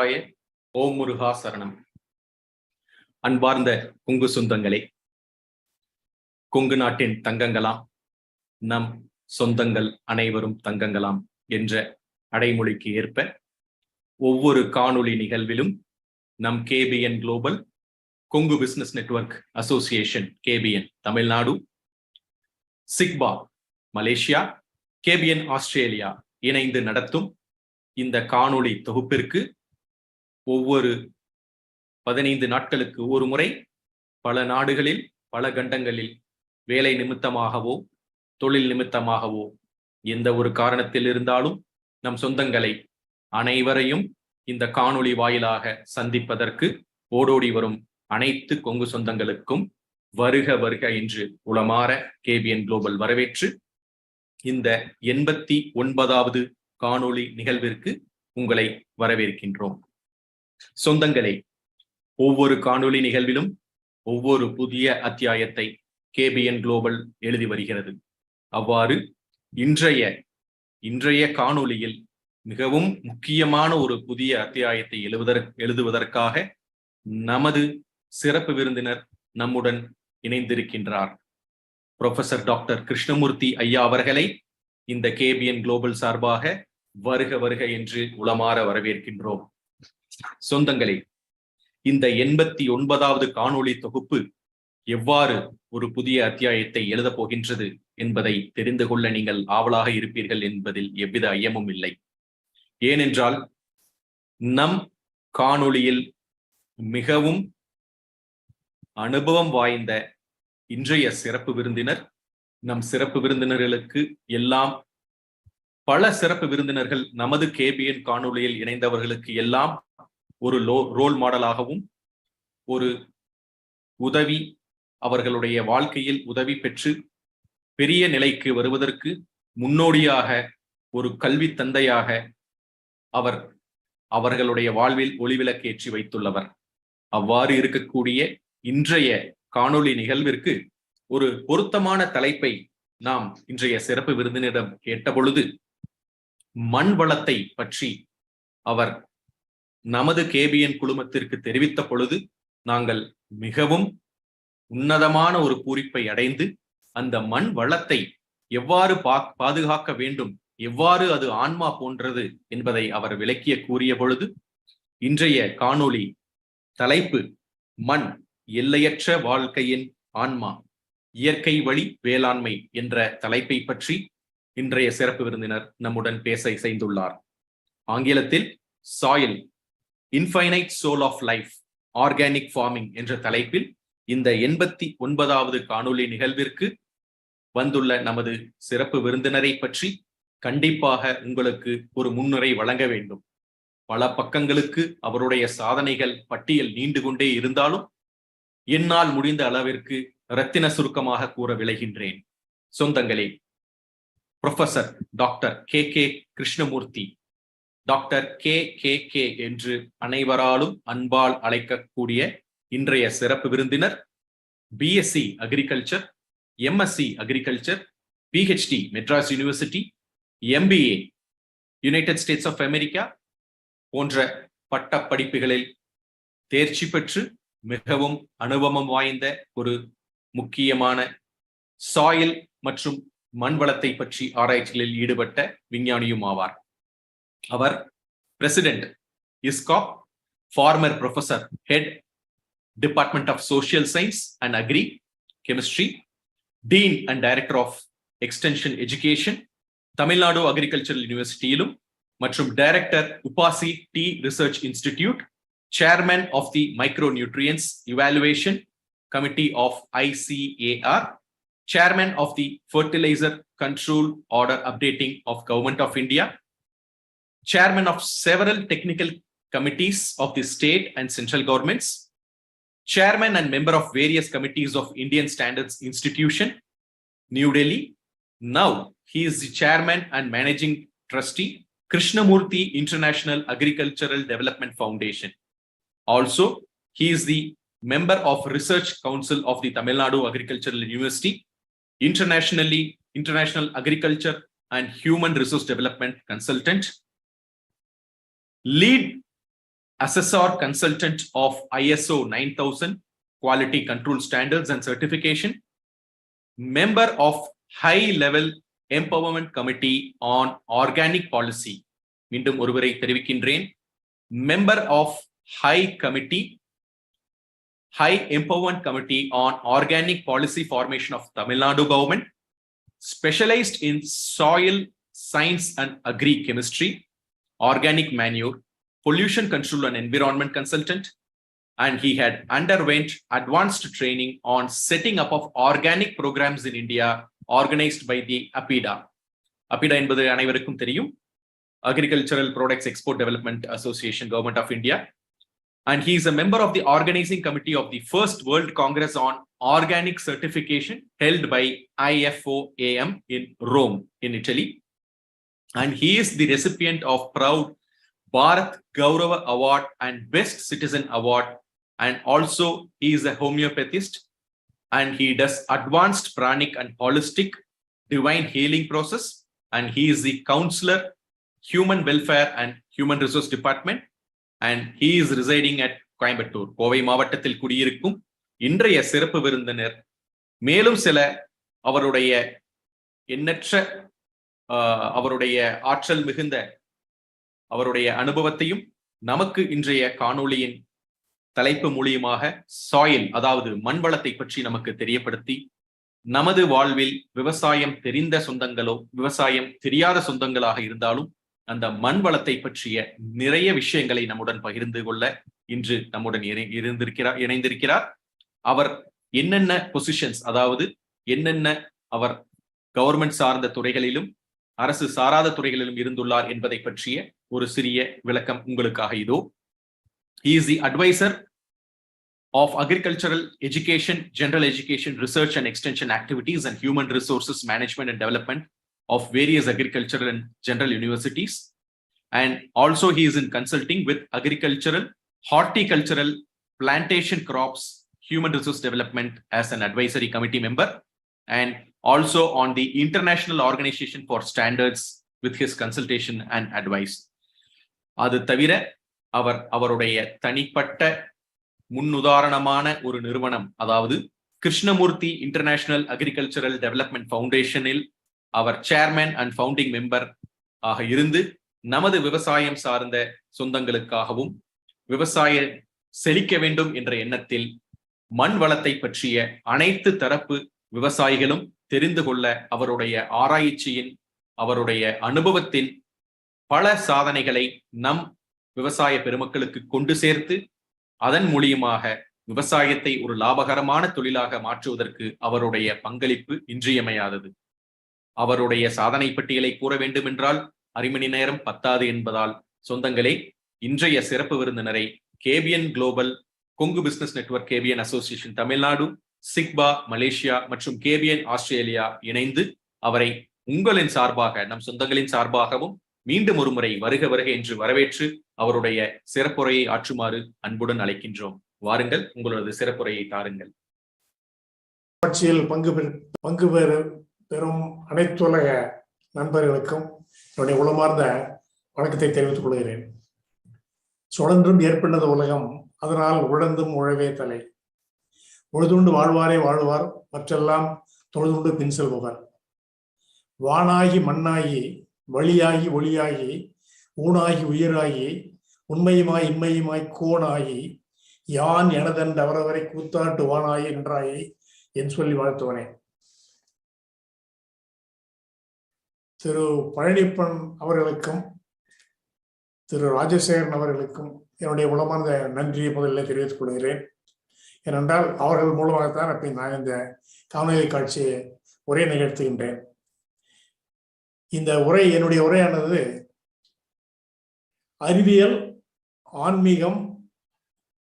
சிவாய. ஓம் முருகா சரணம். அன்பார்ந்த கொங்கு சொந்தங்களே, கொங்கு நாட்டின் தங்கங்களாம், நம் சொந்தங்கள் அனைவரும் தங்கங்களாம் என்ற அடைமொழிக்கு ஏற்ப ஒவ்வொரு காணொளி நிகழ்விலும் நம் KBN global, Kongu business network association KBN Tamil Nadu, சிக்பா மலேசியா, கேபிஎன் ஆஸ்திரேலியா இணைந்து நடத்தும் இந்த காணொளி தொகுப்பிற்கு ஒவ்வொரு 15 நாட்களுக்கு ஒரு முறை பல நாடுகளில் பல கண்டங்களில் வேலை நிமித்தமாகவோ தொழில் நிமித்தமாகவோ எந்த ஒரு காரணத்தில் இருந்தாலும் நம் சொந்தங்களை அனைவரையும் இந்த காணொளி வாயிலாக சந்திப்பதற்கு ஓடோடி வரும் அனைத்து கொங்கு சொந்தங்களுக்கும் வருக வருக என்று உளமாற கேபிஎன் குளோபல் வரவேற்று இந்த 89வது காணொளி நிகழ்விற்கு உங்களை வரவேற்கின்றோம். சொந்தங்களே, ஒவ்வொரு காணொளி நிகழ்விலும் ஒவ்வொரு புதிய அத்தியாயத்தை கேபிஎன் குளோபல் எழுதி வருகிறது. அவ்வாறு இன்றைய காணொளியில் மிகவும் முக்கியமான ஒரு புதிய அத்தியாயத்தை எழுதுவதற்காக நமது சிறப்பு விருந்தினர் நம்முடன் இணைந்திருக்கின்றார். புரொஃபசர் டாக்டர் கிருஷ்ணமூர்த்தி ஐயா அவர்களை இந்த கேபிஎன் குளோபல் சார்பாக வருக வருக என்று உளமாற வரவேற்கின்றோம். சொந்தங்களே, இந்த 89வது காணொளி தொகுப்பு எவ்வாறு ஒரு புதிய அத்தியாயத்தை எழுதப் போகின்றது என்பதை தெரிந்து கொள்ள நீங்கள் ஆவலாக இருப்பீர்கள் என்பதில் எவ்வித ஐயமும் இல்லை. ஏனென்றால் நம் காணொளியில் மிகவும் அனுபவம் வாய்ந்த இன்றைய சிறப்பு விருந்தினர், நம் சிறப்பு விருந்தினர்களுக்கு எல்லாம் பல சிறப்பு விருந்தினர்கள் நமது கேபிஎன் காணொளியில் இணைந்தவர்களுக்கு எல்லாம் ஒரு ரோல் மாடலாகவும் ஒரு உதவி, அவர்களுடைய வாழ்க்கையில் உதவி பெற்று பெரிய நிலைக்கு வருவதற்கு முன்னோடியாக ஒரு கல்வி தந்தையாக அவர்களுடைய வாழ்வில் ஒளிவிளக்கேற்றி வைத்துள்ளவர். அவ்வாறு இருக்கக்கூடிய இன்றைய காணொளி நிகழ்விற்கு ஒரு பொருத்தமான தலைப்பை நாம் இன்றைய சிறப்பு விருந்தினரிடம் கேட்ட பொழுது, மண் வளத்தை பற்றி அவர் நமது கேபிஎன் குழுமத்திற்கு தெரிவித்த பொழுது நாங்கள் மிகவும் உன்னதமான ஒரு பூரிப்பை அடைந்து அந்த மண் வளத்தை எவ்வாறு பாதுகாக்க வேண்டும், எவ்வாறு அது ஆன்மா போன்றது என்பதை அவர் விளக்கிய கூறிய பொழுது, இன்றைய காணொளி தலைப்பு மண் எல்லையற்ற வாழ்க்கையின் ஆன்மா, இயற்கை வழி வேளாண்மை என்ற தலைப்பை பற்றி இன்றைய சிறப்பு விருந்தினர் நம்முடன் பேச இசைந்துள்ளார். ஆங்கிலத்தில் soil infinite soul of life, organic farming என்ற தலைப்பில் இந்த 89வது காணொளி நிகழ்விற்கு வந்துள்ள நமது சிறப்பு விருந்தினரை பற்றி கண்டிப்பாக உங்களுக்கு ஒரு முன்னுரை வழங்க வேண்டும். பல பக்கங்களுக்கு அவருடைய சாதனைகள் பட்டியல் நீண்டு கொண்டே இருந்தாலும் என்னால் முடிந்த அளவிற்கு இரத்தின சுருக்கமாக கூற விளைகின்றேன். சொந்தங்களே, professor doctor K Krishnamurthy, doctor K என்று அனைவராலும் அன்பால் அழைக்கக்கூடிய இன்றைய சிறப்பு விருந்தினர் BSc agriculture, MSc agriculture, PhD Madras university, MBA United States of America போன்ற பட்ட படிப்புகளில் தேர்ச்சி பெற்று மிகவும் அனுபவம் வாய்ந்த ஒரு முக்கியமான சாயில் மற்றும் மண் வளத்தை பற்றி ஆராய்ச்சிகளில் ஈடுபட்ட விஞ்ஞானியும் ஆவார். அவர் president ISCAP, former professor, head department of social science and agri chemistry, dean and director of extension education, Tamil Nadu agricultural யூனிவர்சிட்டியிலும் மற்றும் director UPASI tea research institute, chairman of the micro nutrients evaluation committee of ICAR, Chairman of the Fertilizer Control Order Updating of Government of India, Chairman of several technical committees of the state and central governments, Chairman and member of various committees of Indian Standards Institution, New Delhi. Now he is the Chairman and Managing Trustee, Krishnamurthy International Agricultural Development Foundation. Also, he is the member of Research Council of the Tamil Nadu Agricultural University, International Agriculture and Human Resource Development Consultant, lead assessor consultant of ISO 9000 quality control standards and certification, member of high level empowerment committee on organic policy. மீண்டும் ஒருவரை தெரிவிக்கின்றேன். member of high empowerment committee on organic policy formation of Tamil Nadu government, specialized in soil science and agri chemistry, organic manure, pollution control and environment consultant, and he had underwent advanced training on setting up of organic programs in India organized by the APIDA. APIDA என்பது அனைவருக்கும் தெரியும், Agricultural Products Export Development Association, Government of India, and he is a member of the organizing committee of the first World Congress on Organic Certification held by IFOAM in Rome in Italy, and he is the recipient of proud Bharat Gaurava Award and Best Citizen Award, and also he is a homeopathist and he does advanced pranic and holistic divine healing process, and he is the counselor, human welfare and human resource department, and he is residing at Coimbatore. Kovai மாவட்டத்தில் குடியிருக்கும் இன்றைய சிறப்பு விருந்தினர் மேலும் சில அவருடைய எண்ணற்ற அவருடைய ஆற்றல் மிகுந்த அவருடைய அனுபவத்தையும் நமக்கு இன்றைய காணொளியின் தலைப்பு மூலியமாக சாயில், அதாவது மண் வளத்தை பற்றி நமக்கு தெரியப்படுத்தி, நமது வாழ்வில் விவசாயம் தெரிந்த சொந்தங்களோ விவசாயம் தெரியாத சொந்தங்களாக இருந்தாலும் அந்த மண் வளத்தை பற்றிய நிறைய விஷயங்களை நம்முடன் பகிர்ந்து கொள்ள இன்று நம்முடன் இணைந்திருக்கிறார். அவர் என்னென்ன பொசிஷன்ஸ், அதாவது என்னென்ன அவர் கவர்மெண்ட் சார்ந்த துறைகளிலும் அரசு சாராத துறைகளிலும் இருந்துள்ளார் என்பதை பற்றிய ஒரு சிறிய விளக்கம் உங்களுக்காக இதோ. He is the advisor of agricultural education, general education, research and extension activities, and human resources management and development of various agricultural and general universities. And also he is in consulting with agricultural, horticultural, plantation crops, human resource development as an advisory committee member, and also on the International Organization for Standards with his consultation and advice. அது தவிர அவருடைய தனிப்பட்ட முன்னுதாரணமான ஒரு நிறுவனம், அதாவது Krishnamurthy international agricultural development ஃபவுண்டேஷனில் அவர் chairman and founding member ஆக இருந்து நமது விவசாயம் சார்ந்த சொந்தங்களுக்காகவும் விவசாய செழிக்க வேண்டும் என்ற எண்ணத்தில் மண் வளத்தை பற்றிய அனைத்து தரப்பு விவசாயிகளும் தெரிந்து கொள்ள அவருடைய ஆராய்ச்சியின், அவருடைய அனுபவத்தின் பல சாதனைகளை நம் விவசாய பெருமக்களுக்கு கொண்டு சேர்த்து அதன் மூலியமாக விவசாயத்தை ஒரு லாபகரமான தொழிலாக மாற்றுவதற்கு அவருடைய பங்களிப்பு இன்றியமையாதது. அவருடைய சாதனை பட்டியலை கூற வேண்டும் என்றால் அரை மணி நேரம் பத்தாது என்பதால் சொந்தங்களே, இன்றைய சிறப்பு விருந்தினரை KBN global, Kongu business network KBN association Tamil Nadu, சிக்பா மலேசியா மற்றும் கேபிஎன் ஆஸ்திரேலியா இணைந்து அவரை உங்களின் சார்பாக, நம் சொந்தங்களின் சார்பாகவும் மீண்டும் ஒரு முறை வருக வருக என்று வரவேற்று அவருடைய சிறப்புரையை ஆற்றுமாறு அன்புடன் அழைக்கின்றோம். வாருங்கள், உங்களது சிறப்புரையை தாருங்கள். ஆட்சியில் பங்கு பெறும் அனைத்துலக நண்பர்களுக்கும் என்னுடைய உளமார்ந்த வணக்கத்தை தெரிவித்துக் கொள்கிறேன். சுழன்றும் ஏற்பட்டது உலகம், அதனால் உழந்தும் உழவே தலை. உழுதுண்டு வாழ்வாரே வாழ்வார், மற்றெல்லாம் தொழுதுண்டு பின் செல்பவர். வானாகி மண்ணாகி வழியாகி ஒளியாகி ஊனாகி உயிராகி உண்மையுமாய் இன்மையுமாய் கோணாகி யான் எனதென்று அவரவரை கூத்தாட்டு வானாயி என்றாயி என் சொல்லி வாழ்த்துவனே. திரு பழனிப்பன் அவர்களுக்கும் திரு ராஜசேகரன் அவர்களுக்கும் என்னுடைய உளமார்ந்த நன்றியை முதலில் தெரிவித்துக் கொள்கிறேன். ஏனென்றால் அவர்கள் மூலமாகத்தான் அப்படி நான் இந்த காணொலி காட்சியை உரை நிகழ்த்துகின்றேன். இந்த உரை, என்னுடைய உரையானது அறிவியல், ஆன்மீகம்,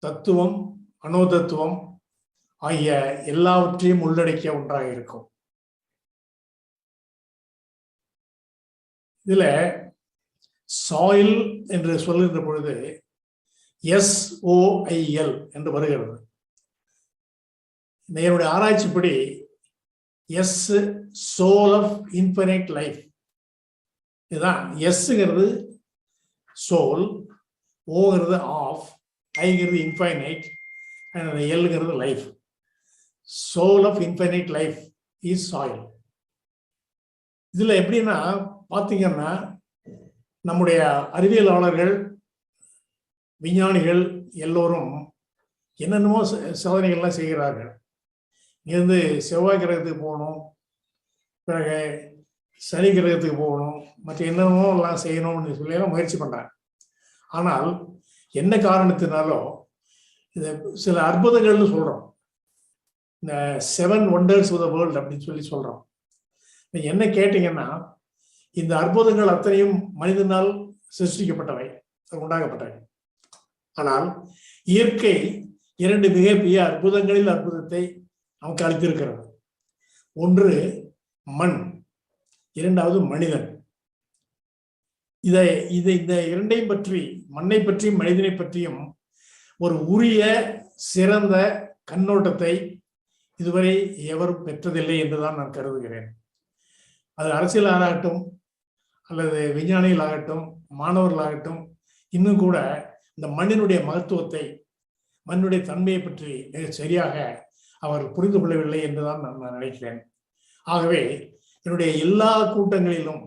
தத்துவம், அனோதத்துவம் ஆகிய எல்லாவற்றையும் உள்ளடக்கிய ஒன்றாக இருக்கும். இதுல சாயில் என்று சொல்லுகின்ற பொழுது SOIL என்று வருகிறது. என்னுடைய ஆராய்ச்சிப்படி S soul of infinite life, இதுதான் எஸ்ங்கிறது சோல், ஓங்கிறது ஆஃப், ஐங்கிறது இன்ஃபைனைட், அண்ட் எல்லுங்கிறது life. Soul of infinite life is soil. இதுல எப்படின்னா பார்த்தீங்கன்னா, நம்முடைய அறிவியலாளர்கள், விஞ்ஞானிகள் எல்லோரும் என்னென்னமோ சோதனைகள்லாம் செய்கிறார்கள். இங்கேருந்து செவ்வாய் கிரகத்துக்கு போகணும், பிறகு சனி கிரகத்துக்கு போகணும், மற்ற என்னென்னமோ எல்லாம் செய்யணும்னு சொல்லி எல்லாம் முயற்சி பண்றாங்க. ஆனால் என்ன காரணத்தினாலோ இந்த சில அற்புதங்கள்னு சொல்றோம், இந்த 7 wonders of the world அப்படின்னு சொல்லி சொல்றோம். என்ன கேட்டீங்கன்னா, இந்த அற்புதங்கள் அத்தனையும் மனிதனால் சிருஷ்டிக்கப்பட்டவை, உண்டாக்கப்பட்டவை. ஆனால் இயற்கை 2 மிகப்பெரிய அற்புதங்களில் அற்புதத்தை நமக்கு அளித்திருக்கிறது. ஒன்று மண், இரண்டாவது மனிதன். இந்த இரண்டையும் பற்றி, மண்ணை பற்றியும் மனிதனை பற்றியும் ஒரு உரிய சிறந்த கண்ணோட்டத்தை இதுவரை எவரும் பெற்றதில்லை என்றுதான் நான் கருதுகிறேன். அது அரசியலாகட்டும் அல்லது விஞ்ஞானிகளாகட்டும் மாணவர்களாகட்டும் இன்னும் கூட இந்த மண்ணினுடைய மகத்துவத்தை, மண்ணுடைய தன்மையை பற்றி மிக சரியாக அவர் புரிந்து கொள்ளவில்லை என்றுதான் நான் நினைக்கிறேன். ஆகவே என்னுடைய எல்லா கூட்டங்களிலும்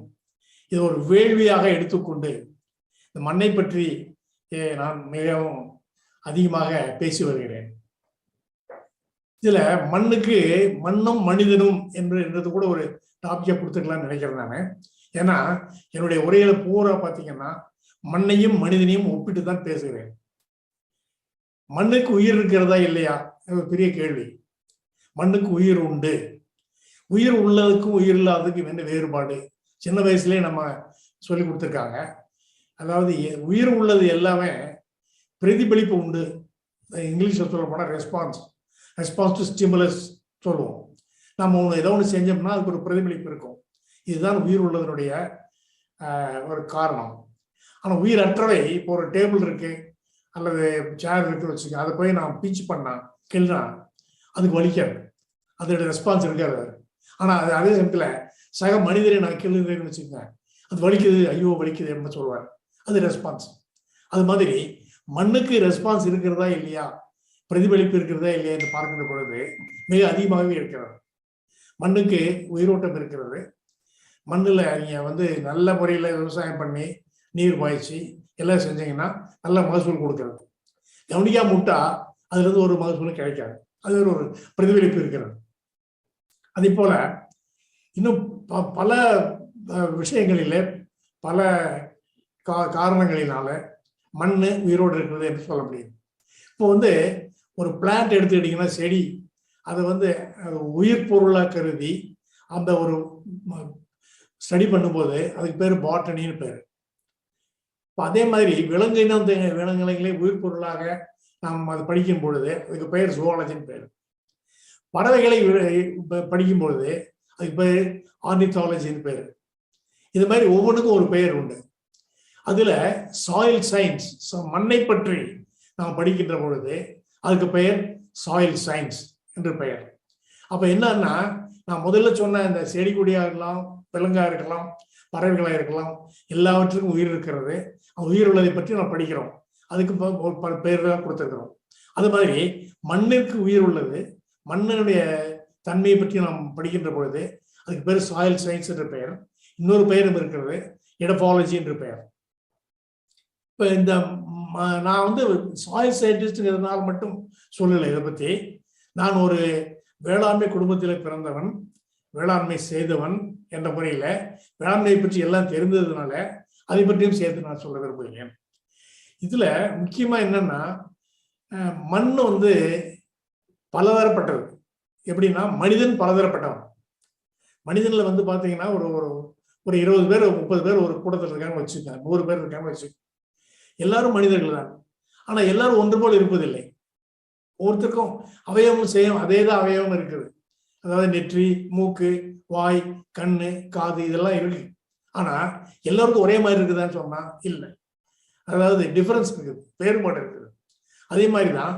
இது ஒரு வேள்வியாக எடுத்துக்கொண்டு இந்த மண்ணை பற்றி நான் மிகவும் அதிகமாக பேசி வருகிறேன். இதுல மண்ணுக்கு மண்ணும் மனிதனும் என்றது கூட ஒரு டாபிக்கை கொடுத்துக்கலாம்னு நினைக்கிறேன் நான். ஏன்னா என்னுடைய உரையில பூரா பார்த்தீங்கன்னா மண்ணையும் மனிதனையும் ஒப்பிட்டு தான் பேசுகிறேன். மண்ணுக்கு உயிர் இருக்கிறதா இல்லையா பெரிய கேள்வி. மண்ணுக்கு உயிர் உண்டு. உயிர் உள்ளதுக்கும் உயிர் இல்லாததுக்கும் என்ன வேறுபாடு சின்ன வயசுலயே நம்ம சொல்லி கொடுத்துருக்காங்க. அதாவது உயிர் உள்ளது எல்லாமே பிரதிபலிப்பு உண்டு. இங்கிலீஷ்ல சொல்ல போனா ரெஸ்பான்ஸ் டு ஸ்டிமுலஸ் சொல்லுவோம். நம்ம ஏதோ ஒன்று செஞ்சோம்னா அதுக்கு ஒரு பிரதிபலிப்பு இருக்கும். இதுதான் உயிர் உள்ளதனுடைய ஒரு காரணம். ஆனால் உயிர் அற்றவை, இப்போ ஒரு டேபிள் இருக்கு அல்லது சேர் இருக்கு வச்சுக்க, அதை போய் நான் பீச் பண்ணா கிள்னா அதுக்கு வலிக்காது, அதோட ரெஸ்பான்ஸ் இருக்காது. ஆனால் அது அதே சமயத்தில் சக மனிதரை நான் கிள்ளுறேன்னு வச்சுக்கோங்க, அது வலிக்குது, ஐயோ வலிக்குது அப்படின்னு சொல்லுவார், அது ரெஸ்பான்ஸ். அது மாதிரி மண்ணுக்கு ரெஸ்பான்ஸ் இருக்கிறதா இல்லையா, பிரதிபலிப்பு இருக்கிறதா இல்லையா என்று பார்க்கின்ற பொழுது மிக அதிகமாகவே இருக்கிறது. மண்ணுக்கு உயிரோட்டம் இருக்கிறது. மண்ணில் நீங்கள் நல்ல முறையில் விவசாயம் பண்ணி நீர் பாய்ச்சி எல்லாம் செஞ்சீங்கன்னா நல்ல மகசூல் கொடுக்கிறது. கவனிக்காம விட்டா அதுல இருந்து ஒரு மகசூலும் கிடைக்காது. அது ஒரு பிரதிபலிப்பு இருக்கிறது. அதே போல இன்னும் பல விஷயங்களிலே பல காரணங்களினால மண் உயிரோடு இருக்கிறது என்று சொல்ல முடியும். இப்போ ஒரு பிளான்ட் எடுத்துக்கிட்டீங்கன்னா செடி, அதை உயிர் பொருளாக கருதி அந்த ஒரு ஸ்டடி பண்ணும்போது அதுக்கு பேர் பாட்டனின்னு பேர். அதே மாதிரி விலங்குகளை உயிர் பொருளாக நாம் அதை படிக்கும் பொழுது அதுக்கு பெயர் ஜுவாலஜின்னு பேர். பறவைகளை படிக்கும் பொழுது அதுக்கு பேர் ஆர்னித்தாலஜின்னு பேர். இது மாதிரி ஒவ்வொன்றுக்கும் ஒரு பெயர் உண்டு. அதுல சாயில் சயின்ஸ், மண்ணை பற்றி நாம் படிக்கின்ற பொழுது அதுக்கு பெயர் சாயில் சயின்ஸ் என்று பெயர். அப்ப என்னன்னா, நான் முதல்ல சொன்ன இந்த செடி கொடியா இருக்கலாம், விலங்கா இருக்கலாம், பறவைகளா இருக்கலாம், எல்லாவற்றுக்கும் உயிர் இருக்கிறது. உயிர் உள்ளதை பற்றி நாம் படிக்கிறோம், அதுக்கு பல பெயர்கள் கொடுத்துருக்கிறோம். அது மாதிரி மண்ணிற்கு உயிர் உள்ளது, மண்ணினுடைய தன்மையை பற்றி நாம் படிக்கின்ற பொழுது அதுக்கு பேர் சாயில் சயின்ஸ் என்ற பெயர். இன்னொரு பெயரும் இருக்கிறது, எடபாலஜி என்ற பெயர். இப்போ நான் சாயில் சயின்டிஸ்ட்ங்கிறதுனால மட்டும் சொல்லலை இதை பற்றி. நான் ஒரு வேளாண்மை குடும்பத்தில் பிறந்தவன், வேளாண்மை செய்தவன் என்ற முறையில் வேளாண்மையை பற்றி எல்லாம் தெரிந்ததுனால அதை பற்றியும் சேர்த்து நான் சொல்ல விரும்புகிறேன். இதுல முக்கியமா என்னன்னா, மண் பலதரப்பட்டது. எப்படின்னா, மனிதன் பலதரப்பட்டவன். மனிதன்ல பாத்தீங்கன்னா ஒரு 20 பேர் 30 பேர் ஒரு கூட்டத்தில் இருக்காங்க வச்சுக்கோங்க, 100 பேர் இருக்காங்க வச்சுக்கோங்க, எல்லாரும் மனிதர்கள் தான். ஆனா எல்லாரும் ஒன்று போல் இருப்பதில்லை. ஒவ்வொருத்தருக்கும் அவயவம் செய்யும் அதேதான் அவயவம் இருக்குது. அதாவது நெற்றி, மூக்கு, வாய், கண்ணு, காது இதெல்லாம் இருக்கு. ஆனா எல்லாருக்கும் ஒரே மாதிரி இருக்குதான்னு சொன்னா இல்லை. அதாவது டிஃபரன்ஸ் இருக்குது, வேறுபாடு இருக்குது. அதே மாதிரிதான்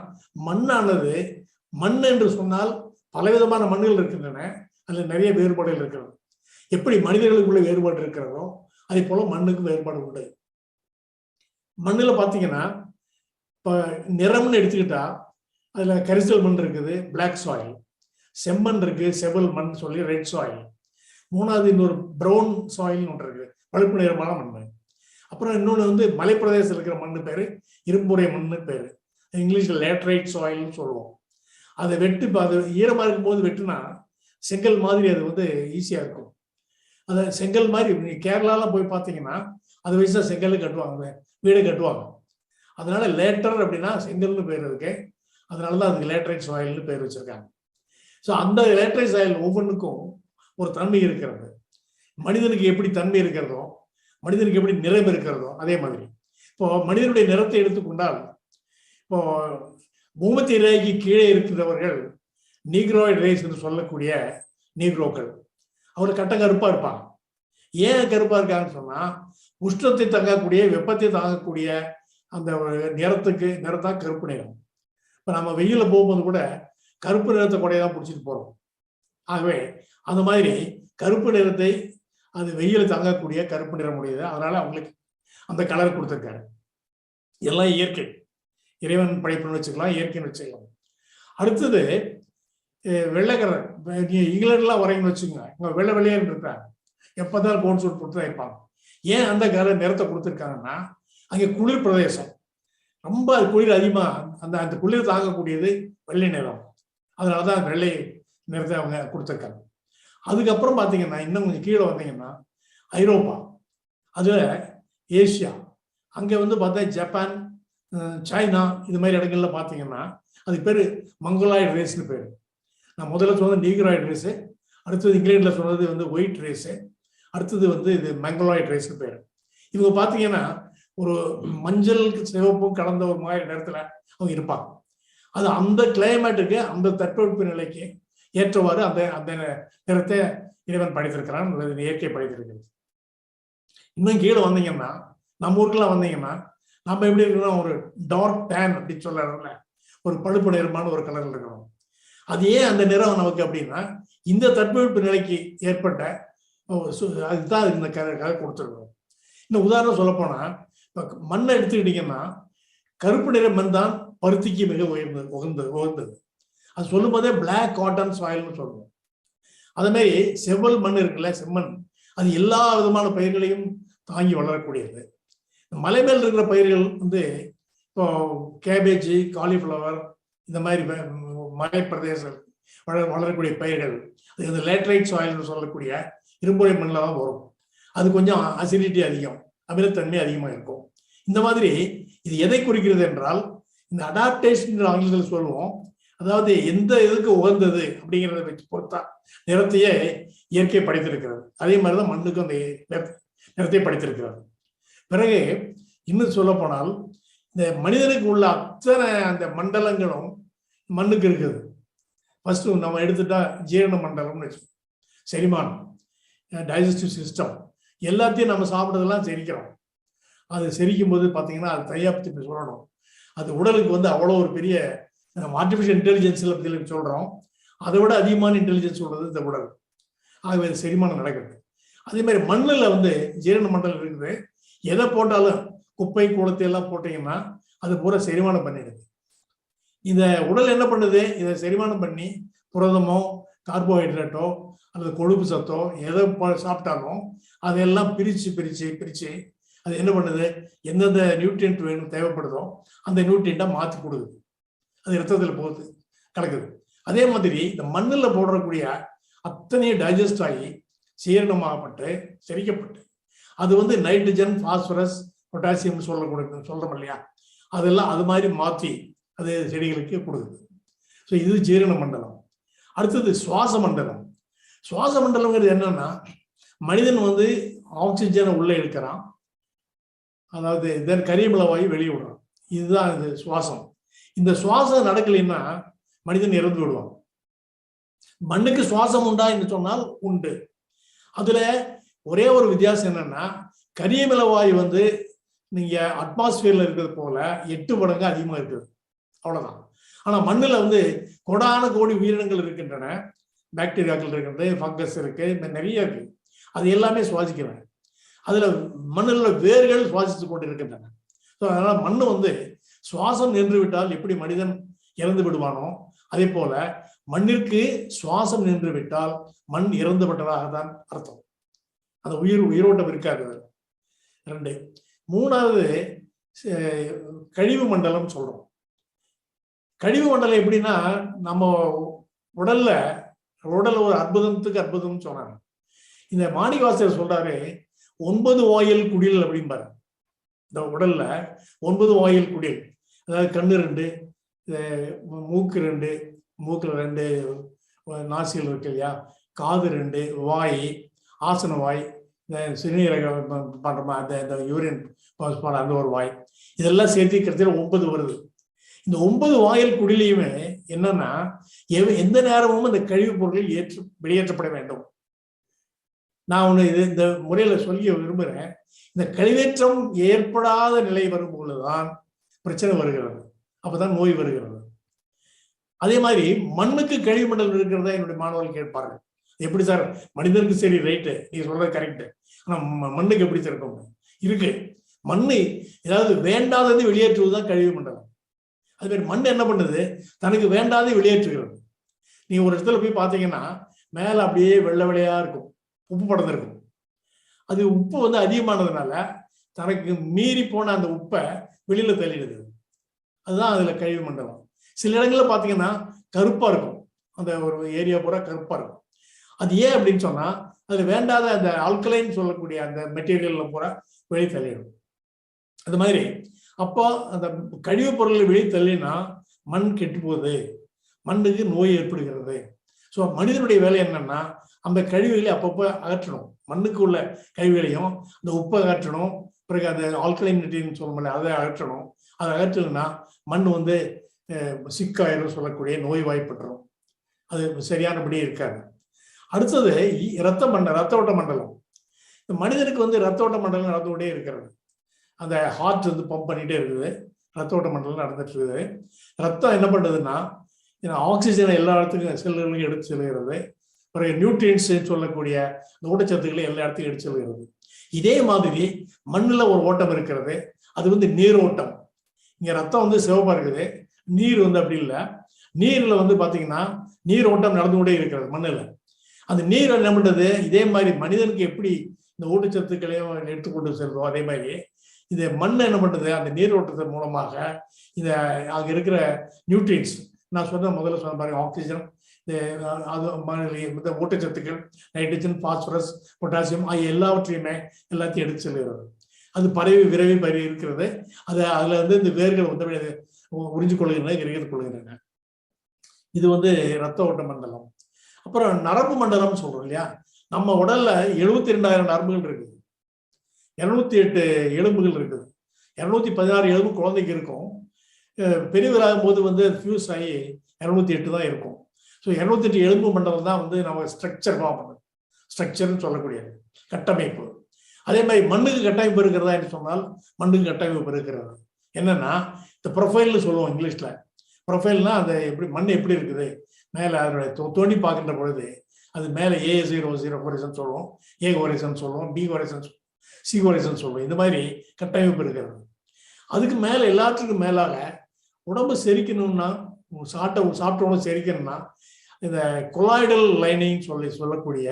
மண்ணானது, மண் என்று சொன்னால் பலவிதமான மண்ணுகள் இருக்கின்றன, அதுல நிறைய வேறுபாடுகள் இருக்கிறது. எப்படி மனிதர்களுக்குள்ள வேறுபாடு இருக்கிறதோ அதே போல மண்ணுக்கு வேறுபாடு உண்டு. மண்ணுல பாத்தீங்கன்னா இப்ப நிறம்னு எடுத்துக்கிட்டா அதுல கரிசல் மண் இருக்குது, பிளாக் சாயில். செம்மண் இருக்கு, செவல் மண் சொல்லி ரெட் சாயில். மூணாவது இன்னொரு ப்ரௌன் சாயில் ஒன்று இருக்கு, பழுப்பு நிறமான மண். அப்புறம் இன்னொன்று வந்து மலைப்பிரதேசத்தில் இருக்கிற மண்ணு பேரு இரும்புரை மண்ணு பேரு, இங்கிலீஷ்ல லேட்ரைட் சாயில்னு சொல்லுவோம். அதை அது ஈரமா இருக்கும்போது வெட்டுனா செங்கல் மாதிரி அது வந்து ஈஸியா இருக்கும். அதை செங்கல் மாதிரி கேரளாலாம் போய் பார்த்தீங்கன்னா அது வயசா செங்கல் கட்டுவாங்க, வீடு கட்டுவாங்க. அதனால லேட்டர் அப்படின்னா செங்கல்னு பேர் இருக்கு, அதனாலதான் அதுக்கு லேட்ரைட் சாயில்னு பேர் வச்சிருக்காங்க. ஸோ அந்த லேட்ரைட் சாயில் ஒவ்வொன்றுக்கும் ஒரு தன்மை இருக்கிறது. மனிதனுக்கு எப்படி தன்மை இருக்கிறதோ, மனிதனுக்கு எப்படி நிறம் இருக்கிறதோ அதே மாதிரி இப்போ மனிதனுடைய நிறத்தை எடுத்துக்கொண்டால், இப்போ பூமத்திய ரேகைக்கு கீழே இருக்கிறவர்கள் நீக்ரோயிட் ரேஸ் என்று சொல்லக்கூடிய நீக்ரோக்கள், அவர் கட்ட கருப்பா இருப்பாங்க. ஏன் கருப்பா இருக்காங்கன்னு சொன்னா, உஷ்ணத்தை தாங்கக்கூடிய, வெப்பத்தை தாங்கக்கூடிய அந்த நிறத்தான் கருப்பு நிறம். இப்ப நம்ம வெயில போகும்போது கூட கருப்பு நிறத்தை கொடையதான் பிடிச்சிட்டு போறோம். ஆகவே அந்த மாதிரி கருப்பு நிறத்தை அது வெயில தாங்கக்கூடிய கருப்பு நிறம் உடையது. அதனால அவங்களுக்கு அந்த கலர் கொடுத்திருக்காரு. எல்லாம் இயற்கை, இறைவன் படைப்புன்னு வச்சுக்கலாம், இயற்கைன்னு வச்சுக்கலாம். அடுத்தது வெள்ளைக்கலர். இங்கிலாந்துலாம் வரைங்கன்னு வச்சுக்கோங்க, இங்க வெள்ளை வெள்ளையான்னு இருப்பாங்க, எப்பதான் கோட் சூட் கொடுத்து தான் இருப்பாங்க. ஏன் அந்த கலர் நிறத்தை கொடுத்துருக்காங்கன்னா, அங்கே குளிர் பிரதேசம், ரொம்ப குளிர் அதிகமா, அந்த குளிர் தாங்கக்கூடியது வெள்ளை நிறம். அதனாலதான் வெள்ளை நிறத்தை அவங்க கொடுத்துருக்காங்க. அதுக்கப்புறம் பாத்தீங்கன்னா இன்னும் கொஞ்சம் கீழே வந்தீங்கன்னா ஐரோப்பா, அதுல ஏசியா, அங்க வந்து பார்த்தா ஜப்பான், சைனா, இது மாதிரி இடங்கள்ல பாத்தீங்கன்னா அதுக்கு பேரு மங்கோலாய்டு ரேஸ்னு பேரு. நான் முதல்ல சொன்னது நீக்ராய்டு ரேஸு, அடுத்தது இங்கிலாந்துல சொன்னது வந்து ஒயிட் ரேஸு, அடுத்தது வந்து இது மங்கோலாய்டு ரேஸ்னு பேரு. இவங்க பாத்தீங்கன்னா ஒரு மஞ்சள் சிவப்பும் கலந்த ஒரு மாதிரி நேரத்துல அவங்க இருப்பாங்க. அது அந்த கிளைமேட்டுக்கு, அந்த தட்பவெப்ப நிலைக்கு ஏற்றவாறு அந்த அந்த நிறத்தை இறைவன் படைத்திருக்கிறான், இயற்கை படைத்திருக்கிறது. இன்னும் கீழே வந்தீங்கன்னா, நம்ம ஊருக்குலாம் வந்தீங்கன்னா நம்ம எப்படி இருக்கணும், ஒரு டார்க் டேன் அப்படின்னு சொல்ல, ஒரு பழுப்பு நிறமான ஒரு கலர்ல இருக்கணும். அது ஏன் அந்த நிறம் நமக்கு அப்படின்னா, இந்த தட்பவெப்ப நிலைக்கு ஏற்பட்ட அதுதான் இந்த கலர் கொடுத்துருக்கோம். இன்னும் உதாரணம் சொல்ல போனா, இப்ப மண்ணை எடுத்துக்கிட்டீங்கன்னா கருப்பு நிற மண் தான் பருத்திக்கு மிக உகந்தது. அது சொல்லும் போதே பிளாக் காட்டன் சாயில்னு சொல்லுவோம். அதே மாதிரி செவ்வல் மண் இருக்குல்ல, செம்மண், அது எல்லா விதமான பயிர்களையும் தாங்கி வளரக்கூடியது. மலை மேல் இருக்கிற பயிர்கள் வந்து இப்போ கேபேஜ், காலிஃப்ளவர், இந்த மாதிரி மலை பிரதேசம் வளரக்கூடிய பயிர்கள் அது இந்த லேட்ரைட் சாயில்னு சொல்லக்கூடிய இரும்புரை மண்ணில் தான் வரும். அது கொஞ்சம் அசிடிட்டி அதிகம், அமிலத்தன்மை அதிகமாக இருக்கும். இந்த மாதிரி இது எதை குறிக்கிறது என்றால், இந்த அடாப்டேஷன் ஆங்கிலத்தில் சொல்லுவோம். அதாவது எந்த இதுக்கு உகந்தது அப்படிங்கிறத வச்சு பொறுத்தா நிறத்தையே இயற்கை படைத்திருக்கிறது. அதே மாதிரிதான் மண்ணுக்கும் அந்த நிறத்தை படைத்திருக்கிறது. பிறகு இன்னும் சொல்ல போனால், இந்த மனிதனுக்கு உள்ள அத்தனை அந்த மண்டலங்களும் மண்ணுக்கு இருக்குது. ஃபர்ஸ்ட் நம்ம எடுத்துட்டா ஜீரண மண்டலம்னு வச்சு, செரிமானம், டைஜஸ்டிவ் சிஸ்டம், எல்லாத்தையும் நம்ம சாப்பிட்றதெல்லாம் செரிக்கிறோம். அது செரிக்கும் போது பார்த்தீங்கன்னா அது தையா பற்றி சொல்லணும். அது உடலுக்கு வந்து அவ்வளோ ஒரு பெரிய ஆர்டிஃபிஷியல் இன்டெலிஜென்ஸ்ல பற்றி சொல்றோம், அதை விட அதிகமான இன்டெலிஜென்ஸ் சொல்றது இந்த உடல். ஆகவே செரிமானம் நடக்குது. அதே மாதிரி மண்ணில் வந்து ஜீரண மண்டலம் இருக்குது. எதை போட்டாலும் குப்பை கூலத்தை எல்லாம் போட்டீங்கன்னா அது பூரா செரிமானம் பண்ணிடுது. இந்த உடல் என்ன பண்ணுது, இதை செரிமானம் பண்ணி புரதமோ கார்போஹைட்ரேட்டோ அல்லது கொழுப்பு சத்தோ எதை சாப்பிட்டாலும் அதெல்லாம் பிரிச்சு பிரிச்சு பிரிச்சு அது என்ன பண்ணுது, எந்தெந்த நியூட்ரியன்ட் வேணும் தேவைப்படுதோ அந்த நியூட்ரியன்ட்டை மாற்றி கொடுக்குது. அது ரத்தத்தில் போகுது, கலக்குது. அதே மாதிரி இந்த மண்ணில் போடக்கூடிய அத்தனையும் டைஜஸ்ட் ஆகி சீரணமாகப்பட்டு செரிக்கப்பட்டு அது வந்து நைட்ரஜன், பாஸ்பரஸ், பொட்டாசியம் சொல்றோம் இல்லையா, அதெல்லாம் அது மாதிரி மாற்றி அது செடிகளுக்கு கொடுக்குது. ஸோ இது ஜீரண மண்டலம். அடுத்தது சுவாச மண்டலம். சுவாச மண்டலம்ங்கிறது என்னன்னா, மனிதன் வந்து ஆக்சிஜனை உள்ள எடுக்கிறான், அதாவது கரியமில வாயு வெளியே விடுறான். இதுதான் இது சுவாசம். இந்த சுவாசம் நடக்கலைன்னா மனிதன் இறந்து விடுவான். மண்ணுக்கு சுவாசம் உண்டா என்று சொன்னால் உண்டு. அதுல ஒரே ஒரு வித்தியாசம் என்னன்னா, கரியமில வாயு வந்து நீங்க அட்மாஸ்பியர்ல இருக்கிறது போல 8 மடங்கு அதிகமா இருக்குது, அவ்வளவுதான். ஆனா மண்ணுல வந்து கோடான கோடி உயிரினங்கள் இருக்கின்றன, பாக்டீரியாக்கள் இருக்கின்றது, ஃபங்கஸ் இருக்கு, இந்த நிறைய இருக்கு. அது எல்லாமே சுவாசிக்கிறாங்க. அதுல மண்ணில் வேர்கள் சுவாசித்து கொண்டு இருக்கின்றன. அதனால மண் வந்து சுவாசம் நின்று விட்டால் எப்படி மனிதன் இறந்து விடுவானோ அதே போல மண்ணிற்கு சுவாசம் நின்று விட்டால் மண் இறந்து விட்டதாக தான் அர்த்தம். அந்த உயிரோட்டம் இருக்காது. 2. 3வது கழிவு மண்டலம் சொல்றோம். கழிவு மண்டலம் எப்படின்னா, நம்ம உடல் ஒரு அற்புதத்துக்கு அற்புதம் சொன்னாங்க. இந்த மாணிக்கவாசகர் சொல்றாரு 9 வாயில் குடில் அப்படிம்பாரு. இந்த உடல்ல 9 வாயில் குடில், அதாவது கண்ணு 2, மூக்கு 2, மூக்குல 2 நாசிகள் இருக்கு இல்லையா, காது 2, வாய், ஆசன வாய், இந்த சிறுநீரக பண்றோமா அந்த யூரின் பாஸ் பண்ண அந்த ஒரு வாய், இதெல்லாம் சேர்த்து கிட்டத்தட்ட 9 வருது. இந்த 9 வாயில் குடிலையுமே என்னன்னா, எந்த நேரமும் இந்த கழிவுப் பொருட்கள் வெளியேற்றப்பட வேண்டும். நான் ஒண்ணு இந்த முறையில சொல்லி விரும்புறேன். இந்த கழிவேற்றம் ஏற்படாத நிலை வரும்பொழுதுதான் பிரச்சனை வருகிறது, அப்பதான் நோய் வருகிறது. அதே மாதிரி மண்ணுக்கு கழிவு மண்டலம் இருக்கிறதா என்னுடைய மாணவர்கள் கேட்பார்கள். எப்படி சார், மனிதனுக்கு சரி ரைட்டு, நீங்க சொல்றது கரெக்ட், ஆனா மண்ணுக்கு எப்படி இருக்கும்? இருக்கு. மண்ணு ஏதாவது வேண்டாதது வெளியேற்றுவதுதான் கழிவு மண்டலம். அது மாதிரி மண் என்ன பண்ணுது, தனக்கு வேண்டாததை வெளியேற்றுகிறது. நீங்க ஒரு இடத்துல போய் பார்த்தீங்கன்னா மேல அப்படியே வெள்ளை வெள்ளையா இருக்கும், உப்பு படர்ந்திருக்கும். அது உப்பு வந்து அதிகமானதுனால தனக்கு மீறி போன அந்த உப்பை வெளியில தள்ளிடுது. அதுதான் அதுல கழிவு மண்டலம். சில இடங்கள்ல பாத்தீங்கன்னா கருப்பா இருக்கும், அந்த ஒரு ஏரியா பூரா கருப்பா இருக்கும். அது ஏன் அப்படின்னு சொன்னா, அதுல வேண்டாத அந்த ஆல்கலைன் சொல்லக்கூடிய அந்த மெட்டீரியல்ல பூரா வெளியே தள்ளிடும். அது மாதிரி அப்போ அந்த கழிவுப் பொருளை வெளியே தள்ளினா மண் கெட்டு போகுது, மண்ணுக்கு நோய் ஏற்படுகிறது. ஸோ மனிதனுடைய வேலை என்னன்னா, அந்த கழிவுகளை அப்பப்போ அகற்றணும். மண்ணுக்கு உள்ள கழிவுகளையும் அந்த உப்பை அகற்றணும். பிறகு அந்த ஆல்கலைன் மெட்டீரியல் சொல்லணும், அதை அகற்றணும். அதை அகற்றலைன்னா மண் வந்து சிக்காயிரும் சொல்லக்கூடிய நோய் வாய்ப்பட்டுரும். அது சரியானபடி இருக்காது. அடுத்தது ரத்த ஓட்ட மண்டலம். இந்த மனிதனுக்கு வந்து ரத்த ஓட்ட மண்டலம் நடந்துகிட்டே இருக்கிறது. அந்த ஹார்ட் வந்து பம்ப் பண்ணிட்டே இருக்குது, ரத்த ஓட்ட மண்டலம் நடந்துட்டு இருக்குது. ரத்தம் என்ன பண்ணுறதுன்னா, ஆக்சிஜனை எல்லா இடத்துக்கும் செல்லுகளையும் எடுத்து செல்கிறது. பிறகு நியூட்ரியன்ஸ் சொல்லக்கூடிய இந்த ஊட்டச்சத்துக்களை எல்லா இடத்தையும் எடுத்து செல்கிறது. இதே மாதிரி மண்ணில் ஒரு ஓட்டம் இருக்கிறது, அது வந்து நீரோட்டம். இங்கே ரத்தம் வந்து சிவப்பா இருக்குது, நீர் வந்து அப்படி இல்லை. நீரில் வந்து பார்த்தீங்கன்னா நீரோட்டம் நடந்து கொண்டே இருக்கிறது மண்ணில். அந்த நீர் என்ன பண்ணுறது, இதே மாதிரி மனிதனுக்கு எப்படி இந்த ஊட்டச்சத்துக்களையும் எடுத்துக்கொண்டு செல்றதோ அதே மாதிரி இந்த மண் என்ன பண்ணுறது, அந்த நீரோட்டத்தின் மூலமாக இந்த அங்கே இருக்கிற நியூட்ரியன்ஸ், நான் முதல்ல சொன்ன மாதிரி ஆக்சிஜன், இந்த ஊட்டச்சத்துக்கள், நைட்ரஜன், பாஸ்பரஸ், பொட்டாசியம் ஆகிய எல்லாவற்றையுமே எல்லாத்தையும் எடுத்து செல்கிறது. அது விரைவி பரவி இருக்கிறது. அதுல வந்து இந்த வேர்கள் வந்து உறிஞ்சு கொள்கின்றன, இறைத்து கொள்கின்றன. இது வந்து ரத்த ஓட்ட மண்டலம். அப்புறம் நரம்பு மண்டலம் சொல்றோம் இல்லையா, நம்ம உடல்ல 72,000 நரம்புகள் இருக்குது, 208 எலும்புகள் இருக்குது. 216 எலும்பு குழந்தைக்கு இருக்கும். பெரியவராகும் போது வந்து ஃபியூஸ் ஆகி 208 தான் இருக்கும். ஸோ 208 எலும்பு மண்டலம் தான் வந்து நம்ம ஸ்ட்ரக்சர்னு சொல்லக்கூடியது, கட்டமைப்பு. அதே மாதிரி மண்ணுக்கு கட்டமைப்பு இருக்கிறதா என்று சொன்னால் மண்ணுக்கு கட்டமைப்பு இருக்கிறது. என்னன்னா, இந்த ப்ரொஃபைல்னு சொல்லுவோம் இங்கிலீஷ்ல. ப்ரொஃபைல்னா அந்த எப்படி மண் எப்படி இருக்குது, மேலே அதனுடைய தோண்டி பார்க்கின்ற பொழுது அது மேலே A00 ஹொரைசன் சொல்லுவோம், A ஹொரைசன் சொல்லுவோம், B ஹொரைசன், C ஹொரைசன் சொல்லுவோம். இந்த மாதிரி கட்டமைப்பு இருக்கிறது. அதுக்கு மேலே எல்லாத்துக்கும் மேலாக உடம்பு செரிக்கணும்னா, சாப்பிட்ட உடம்பு செரிக்கணும்னா இந்த கொலாய்டல் லைனிங் சொல்லக்கூடிய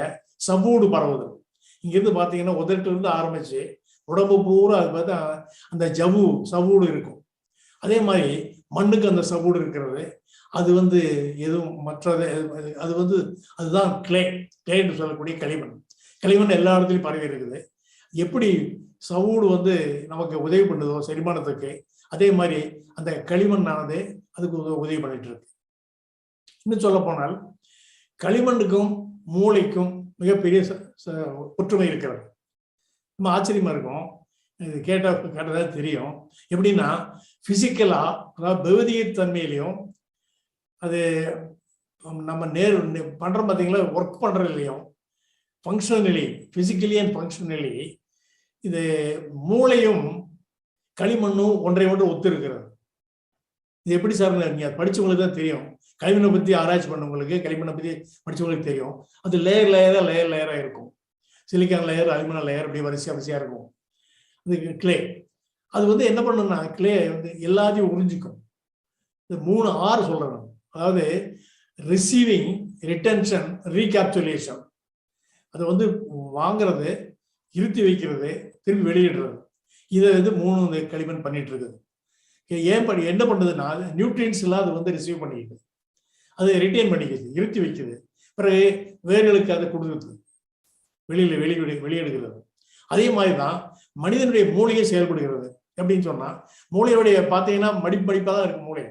சவ்வூடு பரவுதல். இங்கிருந்து பார்த்தீங்கன்னா உதட்டிலிருந்து ஆரம்பிச்சு உடம்பு பூரா அது பார்த்தா அந்த சவ்வூடு இருக்கும். அதே மாதிரி மண்ணுக்கு அந்த சவ்வூடு இருக்கிறது. அது வந்து எதுவும் மற்றது, அது வந்து அதுதான் கிளேன்னு சொல்லக்கூடிய களிமண் எல்லா இடத்துலையும் பரவி இருக்குது. எப்படி சவ்வூடு வந்து நமக்கு உதவி பண்ணுதோ செரிமானத்துக்கு, அதே மாதிரி அந்த களிமண்ணானது அதுக்கு உதவி பண்ணிட்டு இருக்கு. இன்னும் சொல்ல போனால் களிமண்ணுக்கும் மூளைக்கும் மிகப்பெரிய ஒற்றுமை இருக்கிறது. நம்ம ஆச்சரியமா இருக்கும், இது கேட்டதா தெரியும். எப்படின்னா பிசிக்கலா, அதாவது பௌதிகத்தன்மையிலையும், அது நம்ம பண்றோம் பார்த்தீங்களா, ஒர்க் பண்றதுலையும் ஃபங்க்ஷனலி, பிசிக்கலி அண்ட் ஃபங்க்ஷனலி இது மூளையும் களிமண்ணும் ஒன்றை ஒன்று ஒத்து இருக்கிறது. இது எப்படி சார், நீங்க படிச்சவங்களுக்கு தான் தெரியும். களிமண்ணை பத்தி ஆராய்ச்சி பண்ணவங்களுக்கு, களிமண்ணை பத்தி படிச்சவங்களுக்கு தெரியும். அது லேயரா இருக்கும். சிலிக்கான் லேயர், அலுமினியம் லேயர், அப்படி வரிசையா இருக்கும். அது கிளே. அது வந்து என்ன பண்ணுன்னா கிளே வந்து எல்லாத்தையும் உறிஞ்சிக்கும். இந்த 3 R சொல்றேன். அதாவது ரிசீவிங், ரிட்டென்ஷன், ரீகேப்சுலேஷன். அது வந்து வாங்குறது, இருத்தி வைக்கிறது, திரும்பி வெளியிடுறது. இதை வந்து 3 களிமண் பண்ணிட்டு இருக்குது. ஏன் என்ன பண்ணுதுன்னா நியூட்ரியன்ஸ் எல்லாம் அது வந்து ரிசீவ் பண்ணிக்குது, அது ரிட்டைன் பண்ணிக்குது, இருத்தி வைக்குது, பிறகு வேர்களுக்கு அதை கொடுக்குது, வெளியெடுக்கிறது. அதே மாதிரிதான் மனிதனுடைய மூளையை செயல்படுகிறது. எப்படின்னு சொன்னா மூளையுடைய பார்த்தீங்கன்னா மடிப்பா தான் இருக்கும் மூளை.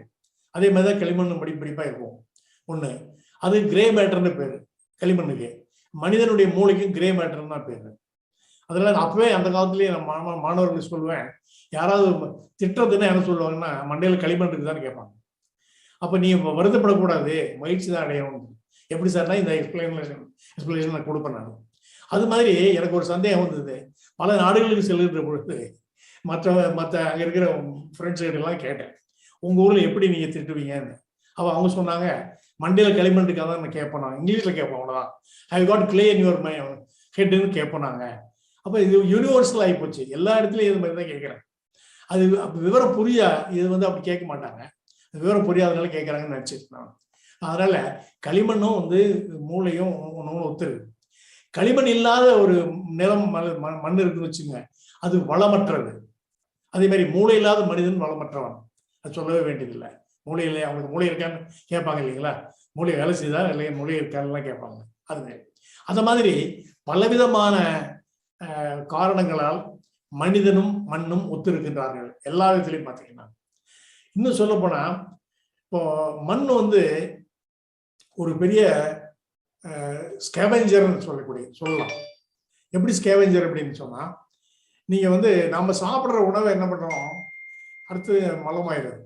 அதே மாதிரிதான் களிமண் மடிப்பா இருக்கும். ஒண்ணு அது கிரே மேட்டர்னு பேரு களிமண்ணுக்கு. மனிதனுடைய மூளைக்கும் கிரே மேட்டர்னு தான் பேரு. அதனால அப்பவே அந்த காலத்திலேயே நான் மாணவர்களுக்கு சொல்லுவேன், யாராவது திட்டத்துன்னா என்ன சொல்லுவாங்கன்னா மண்டையில களிமண் இருக்குதான்னு கேட்பாங்க. அப்ப நீ வருத்தப்படக்கூடாது, மகிழ்ச்சி தான் அடையணும். எப்படி சார்னா இந்த எக்ஸ்பிளேஷன் நான் கொடுப்பேன் நான். அது மாதிரி எனக்கு ஒரு சந்தேகம் வந்தது. பல நாடுகளுக்கு செல்கின்ற பொழுது மற்ற அங்க இருக்கிற ஃப்ரெண்ட்ஸ் கிட்ட எல்லாம் கேட்டேன், உங்க ஊர்ல எப்படி நீங்க திட்டுவீங்கன்னு. அவங்க சொன்னாங்க, மண்டையில களிமண் இருக்காதான் நான் கேட்பேன், நான் இங்கிலீஷ்ல கேட்பேன், அவ்வளவுதான். I got clay in your my ஹெட்னு கேட்போம் நாங்க. அப்ப இது யூனிவர்சல் ஆகி போச்சு, எல்லா இடத்துலயும் இது மாதிரி தான் கேட்கிறேன். அது விவரம் புரியா இது வந்து அப்படி கேட்க மாட்டாங்க, விவரம் புரியாதனால கேட்கறாங்கன்னு நினைச்சிருக்கேன். அதனால களிமண்ணும் வந்து மூளையும் ஒன்று ஒத்துருக்கு. களிமண் இல்லாத ஒரு நிலம் மண் இருக்குன்னு வச்சுங்க, அது வளமற்றது. அதே மாதிரி மூளை இல்லாத மனிதன் வளமற்றவன், அது சொல்லவே வேண்டியதில்லை. மூளை இல்லை, அவங்களுக்கு மூளை இருக்கான்னு கேட்பாங்க இல்லைங்களா, மூளை வேலை செய்தா இல்லை மூளை இருக்கான்லாம் கேட்பாங்க. அது அந்த மாதிரி பலவிதமான காரணங்களால் மனிதனும் மண்ணும் ஒத்திருக்கின்றார்கள் எல்லா விதத்திலையும் பார்த்தீங்கன்னா. இன்னும் சொல்ல போனா இப்போ மண் வந்து ஒரு பெரிய ஸ்கேவெஞ்சர்னு சொல்லலாம். எப்படி ஸ்கேவெஞ்சர் அப்படின்னு சொன்னா, நீங்க வந்து நம்ம சாப்பிட்ற உணவை என்ன பண்றோம், அடுத்து மலமாயிடுது.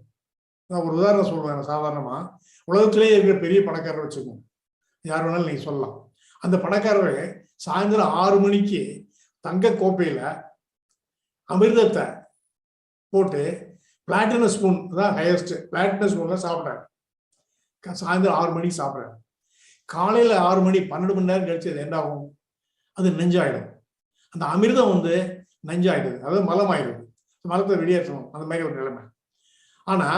நான் ஒரு உதாரணம் சொல்றேன். சாதாரணமா உலகத்திலேயே இருக்கிற பெரிய பணக்காரர் வச்சுக்கோங்க, யார் வேணாலும் நீங்க சொல்லலாம். அந்த பணக்காரர் சாயந்தரம் 6 மணிக்கு தங்க கோப்பையில அமிர்தத்தை போட்டு பிளாட்டினம் ஸ்பூன் தான் ஹையஸ்ட், பிளாட்டினம் ஸ்பூன்ல சாப்பிட்றாரு. சாயந்தரம் 6 மணிக்கு சாப்பிட்றாரு. காலையில 6 மணி 12 மணி நேரம் கழிச்சு அது என்ன ஆகும், அது நெஞ்சாயிடும். அந்த அமிர்தம் வந்து நெஞ்சாயிடுது, அதாவது மலம் ஆயிடுது, மலத்தை வெளியேற்றணும், அந்த மாதிரி ஒரு நிலைமை. ஆனா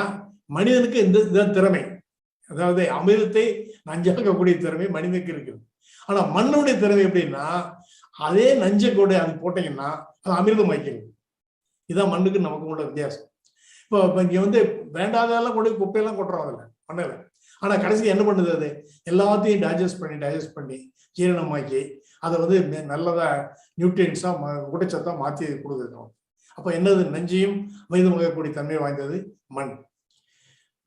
மனிதனுக்கு இந்த திறமை, அதாவது அமிர்தத்தை நஞ்சாக்கக்கூடிய திறமை மனிதனுக்கு இருக்குது. ஆனா மண்ணுடைய திறமை எப்படின்னா, அதே நஞ்சை கூட அது போட்டீங்கன்னா அது அமிர்தம் வைக்கிறது. இதுதான் மண்ணுக்கு நமக்கு உள்ள வித்தியாசம். இப்போ இங்க வந்து வேண்டாதெல்லாம் கொண்டு குப்பையெல்லாம் கொட்டுறோம் அதில் மண்ணில். ஆனா கடைசி என்ன பண்ணுது, அது எல்லாத்தையும் டைஜஸ்ட் பண்ணி ஜீரணமாக்கி அதை வந்து நல்லதா நியூட்ரியன்ஸா ஊட்டச்சத்தா மாற்றி கொடுக்குது. அப்ப என்னது, நஞ்சையும் அமிர்தமாகக்கூடிய தன்மை வாய்ந்தது மண்.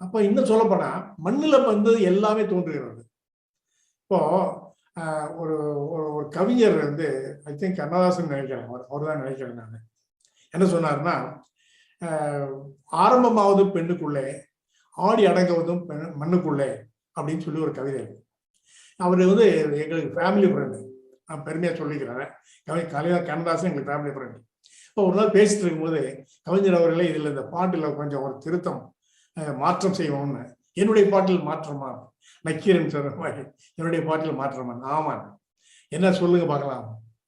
அப்ப இன்னும் சொல்ல போனா மண்ணுல வந்து எல்லாமே தோன்றுகிறது. இப்போ ஒரு ஒரு கவிஞர் வந்து ஐ திங்க் கண்ணதாசன் நினைக்கிறேன், அவர் தான் நினைக்கிறேன் நான், என்ன சொன்னாருன்னா, ஆரம்பமாவது பெண்ணுக்குள்ளே, ஆடி அடங்குவதும் மண்ணுக்குள்ளே அப்படின்னு சொல்லி ஒரு கவிதை. அவர் வந்து எங்களுக்கு ஃபேமிலி ஃப்ரெண்டு, நான் பெருமையா சொல்லிக்கிறேன். கண்ணதாசன் எங்களுக்கு ஃபேமிலி ஃப்ரெண்டு. இப்போ ஒரு நாள் பேசிட்டு இருக்கும்போது கவிஞர் அவர்களே, இதுல இந்த பாட்டுல கொஞ்சம் ஒரு திருத்தம் மாற்றம் செய்வோம்னு. என்னுடைய பாட்டில் மாற்றமா, நக்கீரன் சொல்ற மாதிரி என்னுடைய பாட்டில் மாற்றமா? ஆமா, என்ன சொல்லுங்க பார்க்கலாம்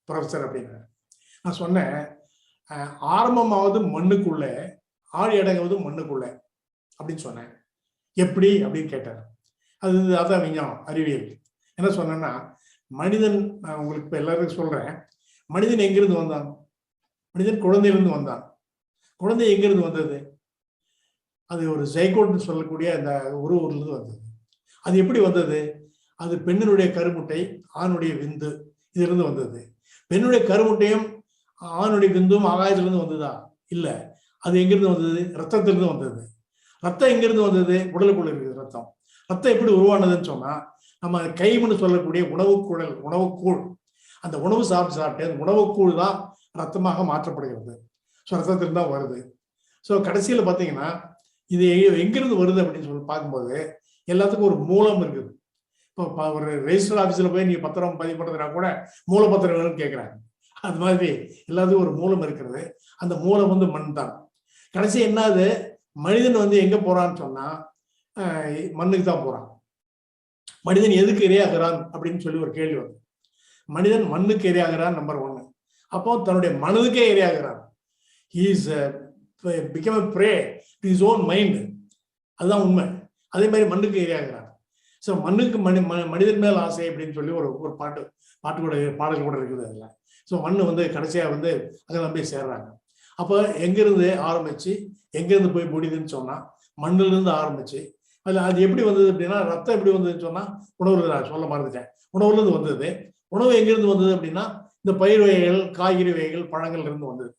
ப்ரொஃபசர் அப்படின்னு. நான் சொன்னேன், ஆரம்பமாவது மண்ணுக்குள்ளே, ஆடி அடங்குவது மண்ணுக்குள்ளே அப்படின்னு சொன்னேன். எப்படி அப்படின்னு கேட்டார். அதான் விஞ்ஞானம், அறிவியல். என்ன சொன்னேன்னா, மனிதன், நான் உங்களுக்கு இப்ப எல்லாருக்கும் சொல்றேன், மனிதன் எங்கிருந்து வந்தான்? மனிதன் குழந்தையிலிருந்து வந்தான். குழந்தை எங்கிருந்து வந்தது? அது ஒரு ஜைகோட்னு சொல்லக்கூடிய அந்த உருவத்திலிருந்து வந்தது. அது எப்படி வந்தது? அது பெண்ணினுடைய கருமுட்டை, ஆணுடைய விந்து, இதிலிருந்து வந்தது. பெண்ணுடைய கருமுட்டையும் ஆணுடைய விந்தும் ஆகாயத்திலிருந்து வந்ததா? இல்ல. அது எங்கிருந்து வந்தது? ரத்தத்திலிருந்து வந்தது. ரத்தம் எங்கிருந்து வந்தது? உடலுக்குள்ள இருக்குது ரத்தம். ரத்தம் எப்படி உருவானதுன்னு சொன்னா, நம்ம கைமுன்னு சொல்லக்கூடிய உணவுக்கூழ், அந்த உணவு சாப்பிட்டு அந்த உணவுக்கூழ் தான் ரத்தமாக மாற்றப்படுகிறது. ஸோ ரத்தத்திலிருந்து தான் வருது. ஸோ கடைசியில் பார்த்தீங்கன்னா இது எங்கிருந்து வருது அப்படின்னு சொல்லி பார்க்கும்போது எல்லாத்துக்கும் ஒரு மூலம் இருக்குது. இப்போ ஒரு ரெஜிஸ்டர் ஆஃபீஸில் போய் நீங்க பத்திரம் பதிவு பண்ணுறதுனா கூட மூலப்பத்திரம் வேணும்னு கேட்குறாங்க. அது மாதிரி எல்லாத்துக்கும் ஒரு மூலம் இருக்கிறது. அந்த மூலம் வந்து மண் தான். கடைசி என்னது, மனிதன் வந்து எங்க போறான்னு சொன்னா மண்ணுக்கு தான் போறான். மனிதன் எதுக்கு இரையாகிறான் அப்படின்னு சொல்லி ஒரு கேள்வி வருது. மனிதன் மண்ணுக்கு இரையாகிறான், நம்பர் 1. அப்போ தன்னுடைய மனதுக்கே இரையாகிறான். He is become a prey to his own mind. அதுதான் உண்மை. அதே மாதிரி மண்ணுக்கு இரையாகிறார். ஸோ மண்ணுக்கு மனிதன் மேல் ஆசை அப்படின்னு சொல்லி ஒரு பாடல் கூட இருக்குது அதில். ஸோ மண் வந்து கடைசியாக வந்து அங்கே போய் சேர்றாங்க. அப்போ எங்கிருந்து ஆரம்பிச்சு எங்கிருந்து போய் முடியுதுன்னு சொன்னா மண்ணிலிருந்து ஆரம்பிச்சு அது எப்படி வந்தது அப்படின்னா, ரத்தம் எப்படி வந்ததுன்னு சொன்னா உணவுல நான் சொல்ல மறந்துட்டேன். உணவுல இருந்து வந்தது. உணவு எங்கிருந்து வந்தது அப்படின்னா இந்த பயிர் வகைகள், காய்கறி வகைகள், பழங்கள் இருந்து வந்தது.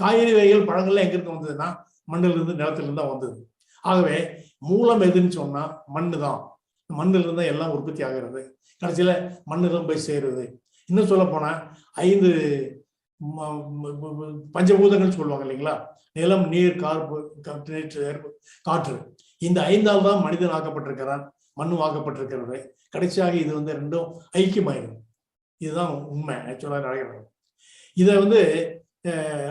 காய்கறி வகைகள், பழங்கள்லாம் எங்கிருந்து வந்ததுன்னா மண்ணிலிருந்து, நிலத்திலிருந்து தான் வந்தது. ஆகவே மூலம் எதுன்னு சொன்னா மண்ணு தான். மண்ணில் இருந்தா எல்லாம் உற்பத்தி ஆகிறது. கடைசியில மண்ணிலும் போய் சேருது. இன்னும் சொல்ல போனா 5 பஞ்சபூதங்கள் சொல்லுவாங்க இல்லைங்களா? நிலம், நீர், காற்று. இந்த 5ஆல் தான் மனிதன் ஆக்கப்பட்டிருக்கிறான், மண்ணும் ஆக்கப்பட்டிருக்கிறது. கடைசியாக இது வந்து ரெண்டும் ஐக்கியமாயிடும். இதுதான் உண்மை ஆக்சுவலா நடக்கிறது. இதை வந்து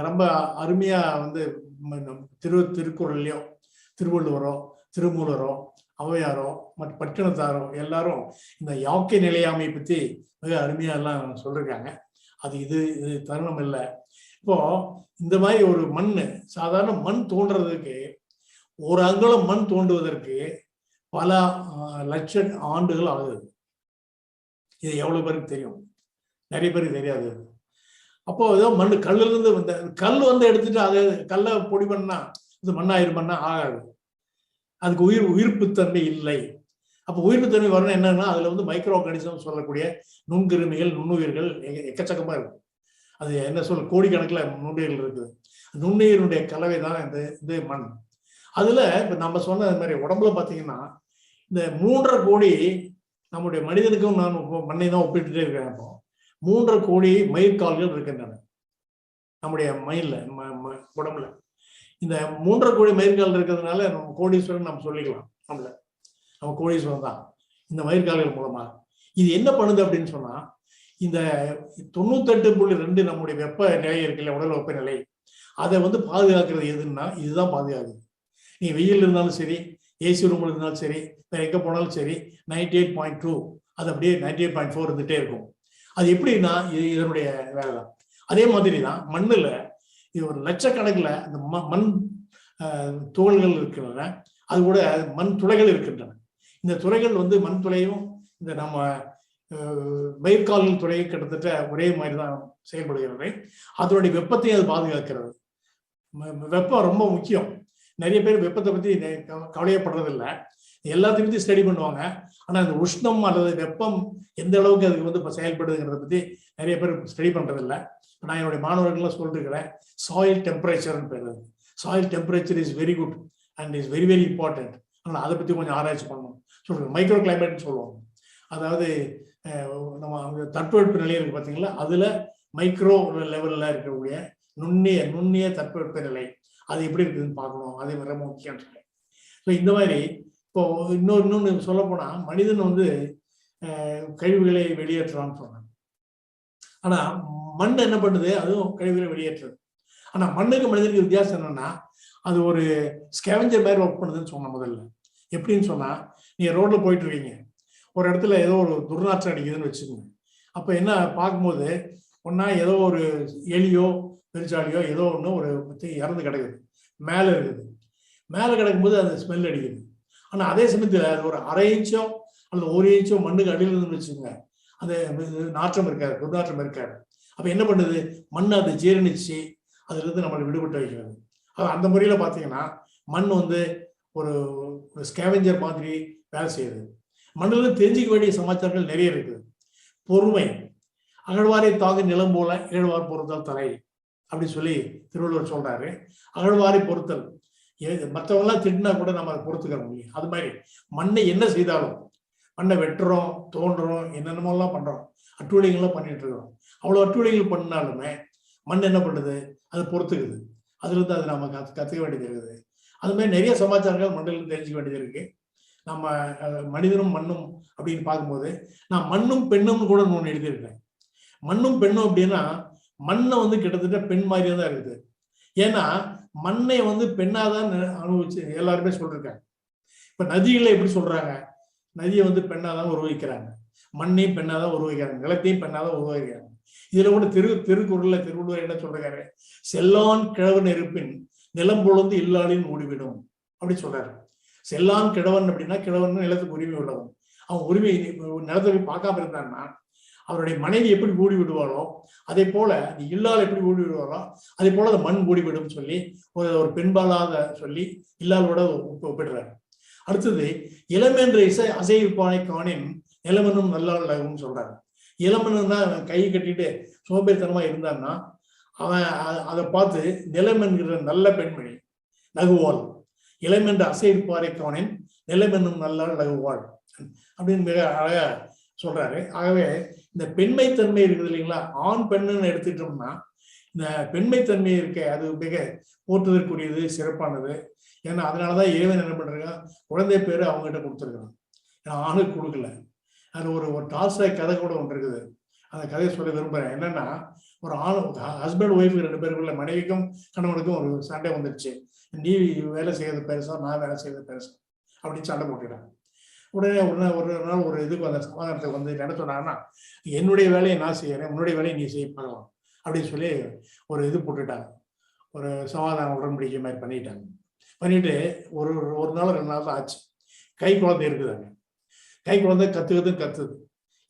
ரொம்ப அருமையா வந்து திருக்குறள்லயோ, திருவள்ளுவரோ, திருமூலரோ, ஔவையாரோ, மற்ற பட்டினத்தாரோ எல்லாரும் இந்த யாக்கை நிலையாமை பத்தி மிக அருமையா எல்லாம் சொல்லிருக்காங்க. அது இது தருணம் இல்லை. இப்போ இந்த மாதிரி ஒரு மண், சாதாரண மண் தோன்றதுக்கு, ஒரு அங்குலம் மண் தோண்டுவதற்கு பல லட்சம் ஆண்டுகள் ஆகுது. இது எவ்வளவு பேருக்கு தெரியும்? நிறைய பேருக்கு தெரியாது. அப்போ ஏதோ மண் கல்லுல இருந்து வந்த கல் வந்து எடுத்துட்டு அதை கல்லை பொடி பண்ணா இது மண்ணாயிருமன்னா ஆகாது. அதுக்கு உயிர்ப்புத்தன்மை இல்லை. அப்போ உயிர்ப்புத்தன்மை வரணும் என்னன்னா அதுல வந்து மைக்ரோ ஆர்கானிசம் சொல்லக்கூடிய நுண்கிருமிகள், நுண்ணுயிர்கள் எக்கச்சக்கமா இருக்கு. அது என்ன சொல்ல, கோடிக்கணக்கில் நுண்ணுயிர்கள் இருக்குது. நுண்ணுயிரினுடைய கலவை தான் இந்த மண். அதுல இப்ப நம்ம சொன்ன மாதிரி உடம்புல பாத்தீங்கன்னா இந்த 3.5 கோடி நம்முடைய மனிதனுக்கும் நான் மண்ணை தான் ஒப்பிட்டுட்டே இருக்கேன். இப்போ 3.5 கோடி மயிர்கால்கள் இருக்கின்றன நம்முடைய மயில்ல, உடம்புல. இந்த 3.5 கோடி மயிர்கால் இருக்கிறதுனால நம்ம கோடீஸ்வரன் நம்ம சொல்லிக்கலாம். நம்ம கோடீஸ்வரன் தான் இந்த மயிர்கால்கள் மூலமா. இது என்ன பண்ணுது அப்படின்னு சொன்னா, இந்த 98.2 நம்முடைய வெப்ப நிலை இருக்குல்ல, உடல் வெப்பநிலை, அதை வந்து பாதுகாக்கிறது எதுன்னா இதுதான் பாதுகாக்குது. நீ வெயில் இருந்தாலும் சரி, ஏசி ரூம் இருந்தாலும் சரி, வேற எங்க போனாலும் சரி, 98.2 அது அப்படியே 98.4 இருந்துட்டே இருக்கும். அது எப்படின்னா இதனுடைய வேலை தான். அதே மாதிரி தான் மண்ணுல இது ஒரு லட்சக்கணக்கில் அந்த மண் துகள்கள் இருக்கின்றன. அது கூட மண் துளைகள் இருக்கின்றன. இந்த துளைகள் வந்து மண் துளையும் இந்த நம்ம மயிர்கால்கள் துளையும் கிட்டத்தட்ட ஒரே மாதிரி தான் செயல்படுகிறது. அதனுடைய வெப்பத்தையும் அது பாதுகாக்கிறது. வெப்பம் ரொம்ப முக்கியம். நிறைய பேர் வெப்பத்தை பத்தி கவலையப்படுறதில்லை. எல்லாத்தையும் பத்தி ஸ்டடி பண்ணுவாங்க. ஆனா இந்த உஷ்ணம் அல்லது வெப்பம் எந்த அளவுக்கு அதுக்கு வந்து இப்போ செயல்படுதுங்கிறத பத்தி நிறைய பேர் ஸ்டடி பண்றதில்லை. நான் என்னுடைய மாணவர்கள்லாம் சொல்லிட்டு இருக்கிறேன், சாயில் டெம்பரேச்சர்னு பேர். Soil temperature is very good and is very very important. ஆனால் அதை பத்தி கொஞ்சம் ஆராய்ச்சி பண்ணணும். சொல்றேன், மைக்ரோ கிளைமேட்னு சொல்லுவாங்க. அதாவது நம்ம தட்பவெட்ப நிலை இருக்கு பார்த்தீங்களா, அதுல மைக்ரோ லெவல்ல இருக்கக்கூடிய நுண்ணிய தட்பவெட்ப நிலை அது எப்படி இருக்குதுன்னு பார்க்கணும். அது ரொம்ப முக்கியம் சொல்லி. ஸோ இந்த மாதிரி இப்போ இன்னொன்னு சொல்ல போனா மனிதன் வந்து கழிவுகளை வெளியேற்றலாம்னு சொன்னாங்க. ஆனா மண் என்ன பண்ணுது? அதுவும் கழிவுகளை வெளியேற்றுறது. ஆனா மண்ணுக்கு மனிதனுக்கு வித்தியாசம் என்னன்னா, அது ஒரு ஸ்கேவெஞ்சர் மாதிரி ஒர்க் பண்ணுதுன்னு சொன்ன முதல்ல. எப்படின்னு சொன்னா, நீங்க ரோட்ல போயிட்டு இருக்கீங்க, ஒரு இடத்துல ஏதோ ஒரு துர்நாற்றம் அடிக்குதுன்னு வச்சுக்கோங்க. அப்ப என்ன பார்க்கும்போது, ஒன்னா ஏதோ ஒரு எலியோ பெருச்சாலியோ ஏதோ ஒன்று ஒரு இறந்து கிடக்குது, மேல இருக்குது. மேல கிடக்கும்போது அந்த ஸ்மெல் அடிக்குது. ஆனா அதே சமயத்துல அது ஒரு 1/2 இன்ச்சோ அல்லது 1 இன்ச்சோ மண்ணுக்கு அடியில் இருந்து வச்சுக்கோங்க, அந்த நாற்றம் இருக்காது, துர்நாற்றம் இருக்காது. அப்ப என்ன பண்ணுது? மண் அதை ஜீரணிச்சு அதுல இருந்து நம்மளை விடுபட்டு வைக்கிறது. அந்த முறையில பாத்தீங்கன்னா மண் வந்து ஒரு ஸ்கேவெஞ்சர் மாதிரி வேலை செய்யுது. மண்ணில் தெரிஞ்சிக்க வேண்டிய சமாச்சாரங்கள் நிறைய இருக்குது. பொறுமை, அகழ்வாரை தாங்கு நிலம் போல இகழ்வார் பொறுத்தல் தலை அப்படின்னு சொல்லி திருவள்ளுவர் சொல்றாரு. அகழ்வாரை பொறுத்தல், மற்றவங்க எல்லாம் திட்டினா கூட நம்ம அதை பொறுத்துக்க முடியும். அது மாதிரி மண்ணை என்ன செய்தாலும், மண்ணை வெட்டுறோம், தோன்றோம், என்னென்னமோ எல்லாம் பண்றோம், அட்டுழியங்கள்லாம் பண்ணிட்டு இருக்கிறோம். அவ்வளவு அட்டுழியங்கள் பண்ணாலுமே மண் என்ன பண்ணுது? அதை பொறுத்துக்குது. அதுல இருந்து அது நம்ம கத்துக்க வேண்டியது இருக்குது. அது மாதிரி நிறைய சமாச்சாரங்கள் மண்ணில் தெரிஞ்சுக்க வேண்டியது இருக்கு. நம்ம மனிதனும் மண்ணும் அப்படின்னு பார்க்கும்போது நான் மண்ணும் பெண்ணும் கூட ஒன்று எழுதியிருக்கேன். மண்ணும் பெண்ணும் அப்படின்னா மண்ணை வந்து கிட்டத்தட்ட பெண் மாதிரியே தான் இருக்குது. ஏன்னா மண்ணை வந்து பெண்ணாதான் அனுபவிச்சு எல்லாருமே சொல்லிருக்காங்க. இப்ப நதிகளை எப்படி சொல்றாங்க? நதியை வந்து பெண்ணாதான் உருவாக்கிறாங்க, மண்ணையும் பெண்ணாதான் உருவாக்கிறாங்க, நிலத்தையும் பெண்ணாதான் உருவாக்கிறாங்க. இதுல கூட திருக்குறள்ல திருவள்ளுவர் என்ன சொல்றாரு? செல்லான் கிழவன் இருப்பின் நிலம் பொழுந்து இல்லாளின் ஓடிவிடும் அப்படி சொல்றாரு. செல்லான் கிழவன் அப்படின்னா கிழவன் நிலத்துக்கு உரிமை உள்ளவன். அவன் உரிமை நிலத்தை போய் பார்க்காம இருந்தான்னா அவருடைய மனைவி எப்படி மூடி விடுவாளோ அதே போல நீ இல்லால் எப்படி மூடி விடுவாளோ அதே போல அந்த மண் மூடிவிடும் சொல்லி ஒரு பெண்பாலாத சொல்லி இல்லாலோட ஒப்பிடுறாரு. அடுத்தது இளமென்ற இசை அசைவிப்பானை காணின் நிலமனும் நல்லாகும் சொல்றாரு. இளமனுன்னா கை கட்டிட்டு சோம்பேறித்தனமா இருந்தான்னா அவன் அதை பார்த்து நிலம் என்கிற நல்ல பெண்மணி நகுவாள். இளம் என்ற அசைவிப்பாரை காணின் நிலம் என்னும் நல்லாள் நகுவாள் அப்படின்னு மிக அழகா சொல்றாரு. ஆகவே இந்த பெண்மைத்தன்மை இருக்குது இல்லைங்களா, ஆண் பெண்ணுன்னு எடுத்துட்டோம்னா இந்த பெண்மைத்தன்மை இருக்க அது மிக போற்றுதற்குரியது, சிறப்பானது. ஏன்னா அதனாலதான் இறைவன் என்ன பண்றாங்க, குழந்தை பேரு அவங்ககிட்ட கொடுத்துருக்காங்க, ஏன்னா ஆணுக்கு கொடுக்கல. அது ஒரு டால்ஸ்டாய் கதை கூட ஒன்று இருக்குது, அந்த கதையை சொல்ல விரும்புறேன். என்னன்னா ஒரு ஹஸ்பண்ட் ஒய்ஃப் 2 பேருக்குள்ள மனைவிக்கும் கணவனுக்கும் ஒரு சண்டை வந்துடுச்சு. நீ வேலை செய்யறது பெருசா, நான் வேலை செய்யறது பெருசா அப்படின்னு சண்டை போட்டுக்கிறாங்க. உடனே ஒரு நாள் ஒரு இதுக்கு வந்த சமாதானத்துக்கு வந்து என்ன சொன்னாங்கன்னா, என்னுடைய வேலையை நான் செய்யறேன், உன்னுடைய வேலையை நீ செய்ய பார்க்கலாம் அப்படின்னு சொல்லி ஒரு இது போட்டுட்டாங்க. ஒரு சமாதான உடன்படிக்கை மாதிரி பண்ணிட்டு ஒரு நாள் 2 நாள் தான் ஆச்சு. கை குழந்தை இருக்குதாங்க. கை குழந்தை கத்துது.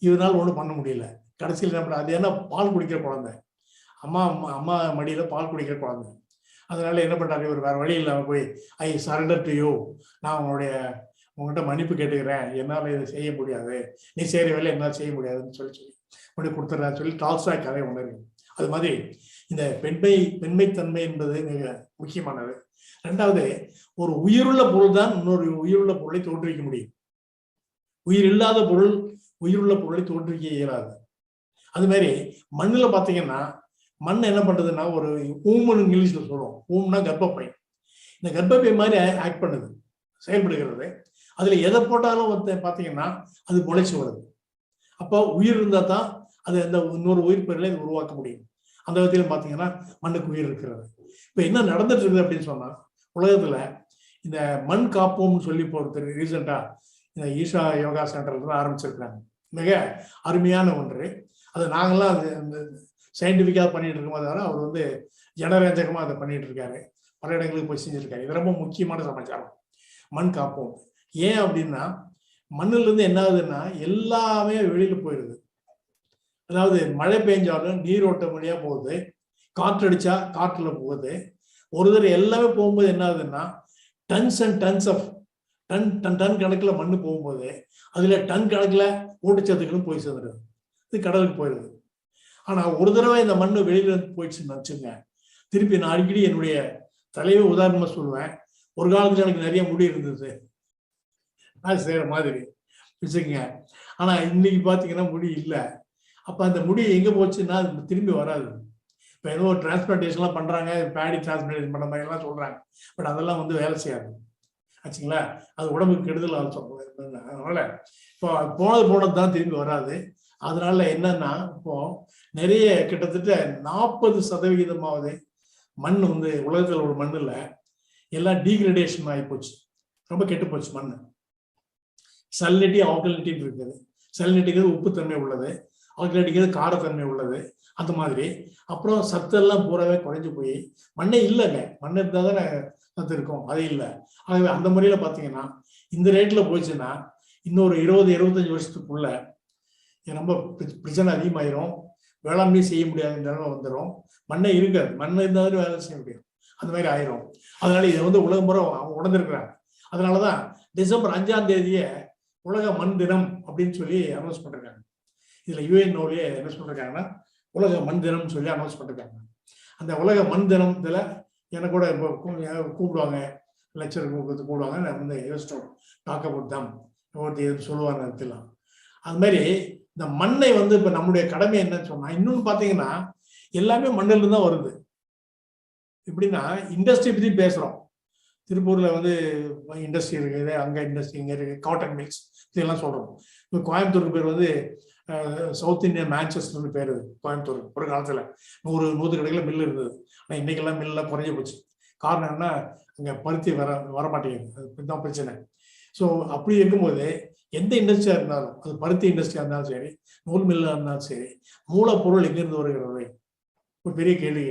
இதனால ஒன்றும் பண்ண முடியல. கடைசியில் என்ன பண்ண, அது என்ன பால் குடிக்கிற குழந்தை, அம்மா மடியில பால் குடிக்கிற குழந்தை. அதனால என்ன பண்றாரு, இவர் வேற வழி இல்லாம போய் ஐ சரண்டர் டு யூ, நான் உங்ககிட்ட மன்னிப்பு கேட்டுக்கிறேன், என்னால இதை செய்ய முடியாது, நீ செய்யற வேலை என்னால் செய்ய முடியாதுன்னு சொல்லி அப்படி கொடுத்துட்றா சொல்லி டால்ஸ்டாய் கதை ஒன்று இருக்கு. அது மாதிரி இந்த பெண்மைத்தன்மை என்பது மிக முக்கியமானது. 2வது, ஒரு உயிருள்ள பொருள் தான் இன்னொரு உயிருள்ள பொருளை தோற்றுவிக்க முடியும். உயிர் இல்லாத பொருள் உயிருள்ள பொருளை தோற்றுவிக்க இயலாது. அது மாதிரி மண்ணுல பாத்தீங்கன்னா, மண் என்ன பண்றதுன்னா ஒரு ஊம்னு இங்கிலீஷ்ல சொல்லுவோம். ஊம்னா கர்ப்பப்பை. இந்த கர்ப்பப்பை மாதிரி ஆக்ட் பண்ணுது, செயல்படுகிறது. அதுல எதை போட்டாலும் பாத்தீங்கன்னா அது முளைச்சு வருது. அப்போ உயிர் இருந்தா தான் அது அந்த இன்னொரு உயிர் பொருளை உருவாக்க முடியும். அந்த விதத்திலும் பாத்தீங்கன்னா மண்ணுக்கு உயிர் இருக்கிறது. இப்ப என்ன நடந்துட்டு இருக்குது அப்படின்னு சொன்னா, உலகத்துல இந்த மண் காப்போம்னு சொல்லி போறது ரீசெண்டா இந்த ஈஷா யோகா சென்டர்ல ஆரம்பிச்சிருக்காங்க. மிக அருமையான ஒன்று. அது நாங்கெல்லாம் அது சயின்டிபிக்கா பண்ணிட்டு இருக்கோம். தவிர அவர் வந்து ஜனரஞ்சகமா அதை பண்ணிட்டு இருக்காரு, பல இடங்களுக்கு போய் செஞ்சிருக்காரு. இது ரொம்ப முக்கியமான சமாச்சாரம், மண் காப்போம். ஏன் அப்படின்னா, மண்ணுல இருந்து என்ன ஆகுதுன்னா எல்லாமே வெளியில போயிடுது. அதாவது மழை பெஞ்சாலும் நீரோட்டம் வழியா போகுது, காற்றடிச்சா காற்றுல போகுது. ஒரு தடவை எல்லாமே போகும்போது என்ன ஆகுதுன்னா tons and tons of ton கணக்குல மண்ணு போகும்போது அதுல டன் கணக்குல ஊட்டச்சத்துக்களும் போய் சேர்ந்துடுது, இது கடலுக்கு போயிடுது. ஆனா ஒரு தடவை இந்த மண்ணு வெளியில இருந்து போயிடுச்சுன்னு வச்சுங்க, திருப்பி நான் அடிக்கடி என்னுடைய தலைவை உதாரணமா சொல்லுவேன். ஒரு காலத்துல எனக்கு நிறைய முடி இருந்தது, நான் செய்யற மாதிரி வச்சுக்கங்க. ஆனா இன்னைக்கு பாத்தீங்கன்னா முடி இல்லை. அப்ப அந்த முடி எங்க போச்சுன்னா திரும்பி வராது. இப்ப ஏதோ டிரான்ஸ்பிளான்டேஷன்லாம் பண்றாங்க, பேடி டிரான்ஸ்பிளான்டேஷன் பண்ண மாதிரி எல்லாம் சொல்றாங்க. பட் அதெல்லாம் வந்து வேலை செய்யாது ஆச்சுங்களா, அது உடம்புக்கு கெடுதல் சொல்றேன். அதனால இப்போ போனது தான் திரும்பி வராது. அதனால என்னன்னா இப்போ நிறைய கிட்டத்தட்ட 40% மண் வந்து உலகத்தில் ஒரு மண்ணுல எல்லாம் டீக்ரடேஷன் ஆகி போச்சு, ரொம்ப கெட்டு போச்சு மண். சல்லினிட்டி ஆல்கலினிட்டின்னு இருக்குது. சல்லினிட்டிங்கிறது உப்புத்தன்மை உள்ளது, ஆல்கலினிட்டிங்கிறது காரத்தன்மை உள்ளது. அந்த மாதிரி அப்புறம் சத்தெல்லாம் பூராவே குறைஞ்சு போய் மண்ணே இல்லைங்க. மண் இருந்தால் தானே சத்து இருக்கும், அது இல்லை. ஆகவே அந்த முறையில பார்த்தீங்கன்னா இந்த ரேட்ல போச்சுன்னா இன்னொரு 20-25 வருஷத்துக்குள்ள ரொம்ப பிரச்சனை அதிகமாயிரும், வேளாண்மை செய்ய முடியாத நிலைமை வந்துடும், மண்ணே இருக்காது. மண்ணை இருந்தாலும் வேலை செய்ய முடியும், அந்த மாதிரி ஆயிரும். அதனால இதை வந்து உலகம் முறை அவங்க உணர்ந்திருக்கிறாங்க. அதனாலதான் டிசம்பர் 5ஆம் தேதியே உலக மண் தினம் அப்படின்னு சொல்லி அனௌன்ஸ் பண்ணிருக்காங்க. இதுல யூஎன்ஓலயே என்ன சொல்றாங்கன்னா உலக மண் தினம் சொல்லி அனௌன்ஸ் பண்ணிருக்காங்க. அந்த உலக மண் தினத்துல எனக்கு கூட இப்போ கூப்பிடுவாங்க, லெக்சர் கூப்பிடுவாங்க. நான் வந்து டாக் அபவுட் தம் சொல்லுவாங்க அதெல்லாம். அது மாதிரி இந்த மண்ணை வந்து இப்ப நம்முடைய கடமை என்னன்னு சொன்னா, இன்னொன்னு பாத்தீங்கன்னா எல்லாமே மண்ணில தான் வருது. எப்படின்னா இண்டஸ்ட்ரி பத்தி பேசுறோம். திருப்பூர்ல வந்து இண்டஸ்ட்ரி இருக்குது, அங்க இண்டஸ்ட்ரி இங்க இருக்கு, காட்டன் மில்ஸ் இதெல்லாம் சொல்றோம். இப்போ கோயம்புத்தூருக்கு பேர் வந்து சவுத் இந்தியன் மேன்செஸ்டர்னு பேரு கோயம்புத்தூர். ஒரு காலத்துல 100 கடைகளில் மில் இருந்தது. ஆனா இன்னைக்கெல்லாம் மில்லாம் குறைஞ்சு போச்சு. காரணம் என்ன, அங்க பருத்தி வரமாட்டேங்குது, அதுதான் பிரச்சனை. ஸோ அப்படி இருக்கும்போது எந்த இண்டஸ்ட்ரியா இருந்தாலும், அது பருத்தி இண்டஸ்ட்ரியா இருந்தாலும் சரி, நூல் மில்லா இருந்தாலும் சரி, மூலப்பொருள் எங்கிருந்து வருகிறது ஒரு பெரிய கேள்வி.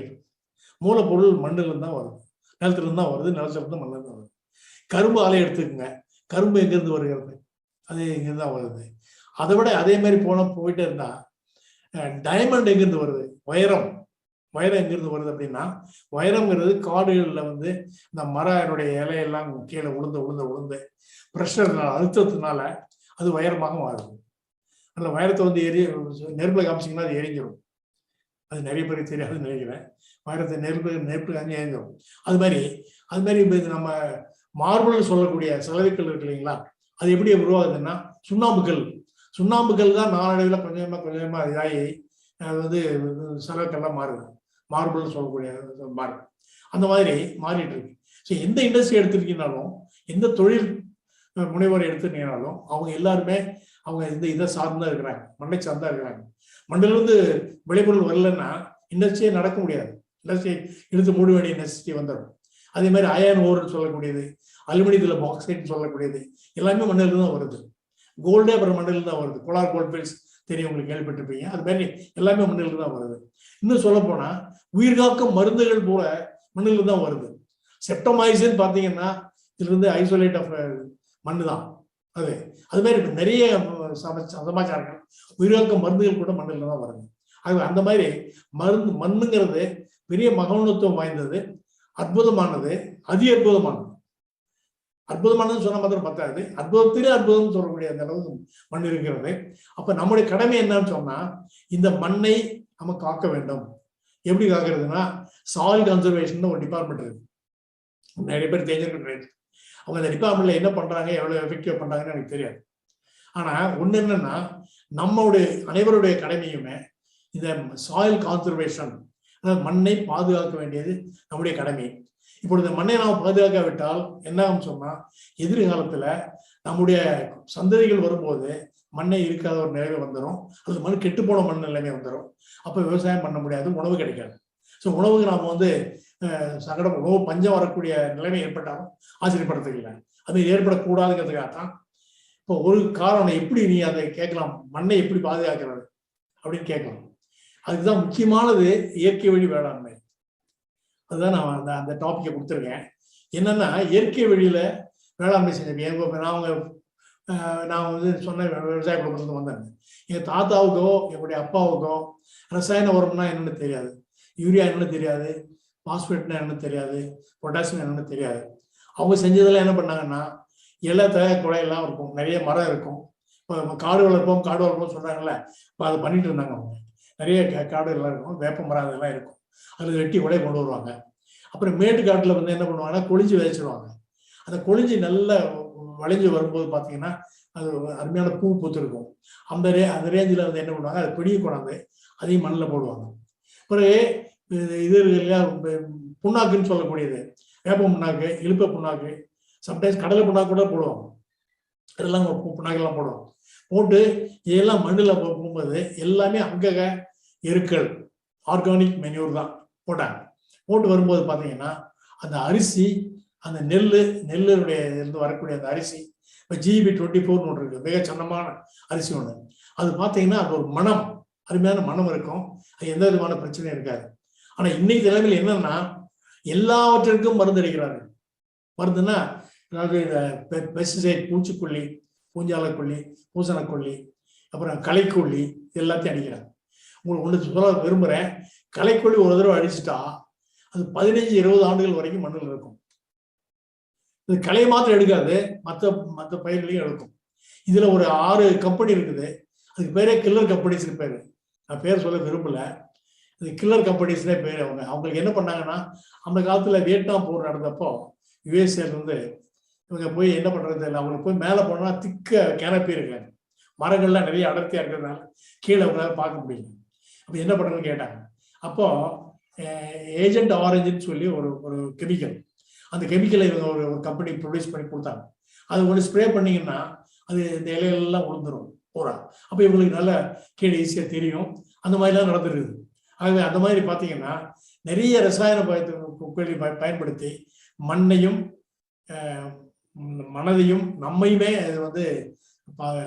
மூலப்பொருள் மண்ணில் தான் வருது. நிலத்துல இருந்து தான் வருது, நிலத்துல இருந்து மண்ணில் இருந்து வருது. கரும்பு ஆலை எடுத்துக்கோங்க, கரும்பு எங்கிருந்து வருகிறது? அது எங்கிருந்து தான் வருது. அதை விட அதே மாதிரி போயிட்டே இருந்தா டைமண்ட் எங்கிருந்து வருது? வைரம் எங்கிருந்து வருது அப்படின்னா, வைரம்ங்கிறது காடுகளில் வந்து இந்த மரனுடைய இலையெல்லாம் கீழே உளுந்து ப்ரெஷர்னால, அழுத்தத்தினால அது வைரமாக மாறுது. அந்த வைரத்தை வந்து நெருப்புல காமிச்சிங்கன்னா அது எரிஞ்சிடும். அது நிறைய பேருக்கு தெரியாதுன்னு நினைக்கிறேன். வைரத்தை நெருப்பு காஞ்சி எரிஞ்சிடும். அது மாதிரி நம்ம மார்பிள் சொல்லக்கூடிய செலவுக்கள் இருக்கு இல்லைங்களா, அது எப்படி உருவாகுதுன்னா சுண்ணாம்புகள் தான் நாளடைவில் கொஞ்சமா இதாகி அது வந்து செலவுக்கெல்லாம் மாறுது. மார்பிள்னு சொல்லக்கூடிய மார்பிள் அந்த மாதிரி மாறிட்டு இருக்கு. ஸோ எந்த இண்டஸ்ட்ரி எடுத்துருக்கீங்கனாலும், எந்த தொழில் முனைவோரை எடுத்துட்டீங்கனாலும், அவங்க எல்லாருமே அவங்க இதை சார்ந்தா இருக்கிறாங்க, மண்ணை சார்ந்தா இருக்கிறாங்க. மண்ணிலிருந்து விளைபொருள் வரலன்னா இண்டஸ்ட்ரியே நடக்க முடியாது. இண்டஸ்ட்ரி இழுத்து மூட வேண்டிய நெசசிட்டி வந்துடும். அதே மாதிரி அயன் ஓர்னு சொல்லக்கூடியது, அலுமினியத்தில் பாக்சைட்னு சொல்லக்கூடியது எல்லாமே மண்ணிலிருந்து தான் வருது. கோல்டே அப்புறம் மண்ணிலிருந்து தான் வருது. கோலார் கோல்ட்ஃபீல்ட்ஸ் தெரியும், உங்களுக்கு கேள்விப்பட்டிருப்பீங்க. அது மாதிரி எல்லாமே மண்ணிலிருந்து தான் வருது. இன்னும் சொல்ல போனா உயிர்காக்கும் மருந்துகள் கூட மண்ணிலிருந்து தான் வருது. செப்டமைசின் பார்த்தீங்கன்னா இதுல இருந்து ஐசோலேட் ஆஃப் மண்ணு தான் அது மாதிரி நிறைய சமாச்சாரங்கள் உயிர்காக்கும் மருந்துகள் கூட மண்ணில் தான் வருது. ஆகவே அந்த மாதிரி மண்ணுங்கிறது பெரிய மகத்துவம் வாய்ந்தது, அற்புதமானது, அற்புதமானதுன்னு சொன்ன மாத்திரம் பத்தாது, அற்புதத்திலே அற்புதம் சொல்லக்கூடிய அந்த அளவுக்கு மண் இருக்கிறது. அப்ப நம்முடைய கடமை என்னன்னு சொன்னா, இந்த மண்ணை நம்ம காக்க வேண்டும். எப்படி காக்கிறதுனா, சாயில் கன்சர்வேஷன் ஒரு டிபார்ட்மெண்ட் இருக்கு, நிறைய பேர் தெரிஞ்சிருக்க. அவங்க அந்த டிபார்ட்மெண்ட்ல என்ன பண்றாங்க, எவ்வளவு எஃபெக்டிவ் பண்றாங்கன்னு எனக்கு தெரியாது. ஆனா ஒண்ணு என்னன்னா, நம்மளுடைய அனைவருடைய கடமையுமே இந்த சாயில் கான்சர்வேஷன், அதாவது மண்ணை பாதுகாக்க வேண்டியது நம்முடைய கடமை. இப்பொழுது மண்ணை நாம் பாதுகாக்காவிட்டால் என்ன ஆகும் சொன்னா, எதிர்காலத்துல நம்முடைய சந்ததிகள் வரும்போது மண்ணை இருக்காத ஒரு நிலைமை வந்துடும். அது மண் கெட்டு போன மண் நிலைமை வந்துடும். அப்ப விவசாயம் பண்ண முடியாது, உணவு கிடைக்காது. ஸோ உணவுக்கு நாம வந்து உணவு பஞ்சம் வரக்கூடிய நிலைமை ஏற்பட்டாலும் ஆச்சரியப்படுத்துக்கல. அது ஏற்படக்கூடாதுங்கிறதுக்காகத்தான் இப்போ ஒரு காரணம், எப்படி நீ அதை கேட்கலாம், மண்ணை எப்படி பாதுகாக்கிறது அப்படின்னு கேட்கலாம். அதுக்குதான் முக்கியமானது இயற்கை வழி வேளாண்மை. அதுதான் நான் அந்த டாபிக்கை கொடுத்துருக்கேன். என்னன்னா, இயற்கை வழியில வேளாண்மை செஞ்சேன். நான் வந்து சொன்ன விவசாய குடும்பத்துல வந்தேன். எங்க தாத்தாவுக்கோ என்னுடைய அப்பாவுக்கோ ரசாயன உரம்னா என்னன்னு தெரியாது, யூரியா என்னன்னு தெரியாது, பாஸ்பேட்னா என்னன்னு தெரியாது, பொட்டாசியம் என்னன்னு தெரியாது. அவங்க செஞ்சதெல்லாம் என்ன பண்ணாங்கன்னா, இலை குழையெல்லாம் இருக்கும், நிறைய மரம் இருக்கும். இப்போ காடு வளர்ப்போம் சொல்றாங்கல்ல, இப்போ அதை பண்ணிட்டு இருந்தாங்க. அவங்க நிறைய காடு எல்லாம் இருக்கும், வேப்ப மரம் அதெல்லாம் இருக்கும். அதில் வெட்டி உடைய கொண்டு வருவாங்க. அப்புறம் மேட்டு காட்டில் வந்து என்ன பண்ணுவாங்கன்னா, கொழிஞ்சு விதைச்சிருவாங்க. அந்த கொழிஞ்சு நல்லா வளைஞ்சு வரும்போது பார்த்தீங்கன்னா அது அருமையான பூ பூத்திருக்கும். அந்த ரேஞ்சில் வந்து என்ன பண்ணுவாங்க, அதை பிடிக்க கொண்டாந்து அதையும் மண்ணில் போடுவாங்க. பிறகு இது இல்லையா, புண்ணாக்குன்னு சொல்லக்கூடியது, வேப்ப புண்ணாக்கு, இழுப்ப புண்ணாக்கு, சம்டைம்ஸ் கடலை புண்ணாக்கு கூட போடுவாங்க. அதெல்லாம் புண்ணாக்கெல்லாம் போடுவாங்க. போட்டு இதெல்லாம் மண்ணில் போகும்போது எல்லாமே அங்கக எருக்கள், ஆர்கானிக் மென்யூர் தான் போட்டாங்க. போட்டு வரும்போது பார்த்தீங்கன்னா அந்த அரிசி, அந்த நெல்லுடைய இருந்து வரக்கூடிய அந்த அரிசி, இப்போ GB24 ஒன்று இருக்கு, மிக சன்னமான அரிசி ஒன்று. அது பார்த்தீங்கன்னா அது ஒரு மனம், அருமையான மனம் இருக்கும். அது எந்த விதமான பிரச்சனையும் இருக்காது. ஆனால் இன்னைக்கு நிலைமையில் என்னன்னா, எல்லாவற்றிற்கும் மருந்து அடிக்கிறார்கள். மருந்துன்னா அதாவது இந்த பெஸ்டிசைட், பூச்சிக்கொல்லி, பூஞ்சாலக்கொல்லி, பூசணக்கொல்லி, அப்புறம் களைக்கொல்லி, எல்லாத்தையும் அடிக்கிறாங்க. உங்களுக்கு ஒன்று சொல்ல விரும்புகிறேன், களைக்கொல்லி ஒரு தடவை அடிச்சுட்டா அது 15-20 ஆண்டுகள் வரைக்கும் மண்ணில் இருக்கும். இது களையை மாத்திரம் எடுக்காது, மற்ற பயிர்களையும் எடுக்கும். இதுல ஒரு 6 கம்பெனி இருக்குது. அதுக்கு பேரே கில்லர் கம்பெனிஸ்க்கு பேரு. நான் பேர் சொல்ல விரும்பல. இது கில்லர் கம்பெனிஸ்னே பேர். அவங்களுக்கு என்ன பண்ணாங்கன்னா, அந்த காலத்துல வியட்நாம் போர் நடந்தப்போ USA இருந்து இவங்க போய் என்ன பண்றது இல்லை, அவங்களுக்கு போய் மேலே போனா திக்க கேனப்பி இருக்காது, மரங்கள்லாம் நிறைய அடர்த்தியா இருக்கிறதுனால கீழே அவங்களால பார்க்க முடியல. அப்ப என்ன பண்றதுன்னு கேட்டாங்க. அப்போ ஏஜென்ட் ஆரஞ்சுன்னு சொல்லி ஒரு கெமிக்கல், அந்த கெமிக்கலை இவங்க ஒரு கம்பெனி ப்ரொடியூஸ் பண்ணி கொடுத்தாங்க. அது ஒன்று ஸ்ப்ரே பண்ணீங்கன்னா அது இந்த இலையெல்லாம் விழுந்துடும் பூரா. அப்போ இவங்களுக்கு நல்ல கீழே ஈஸியாக தெரியும். அந்த மாதிரிலாம் நடந்துருக்குது. ஆகவே அந்த மாதிரி பார்த்தீங்கன்னா நிறைய ரசாயன பயன்படுத்தி மண்ணையும் மனதையும் நம்மையுமே அது வந்து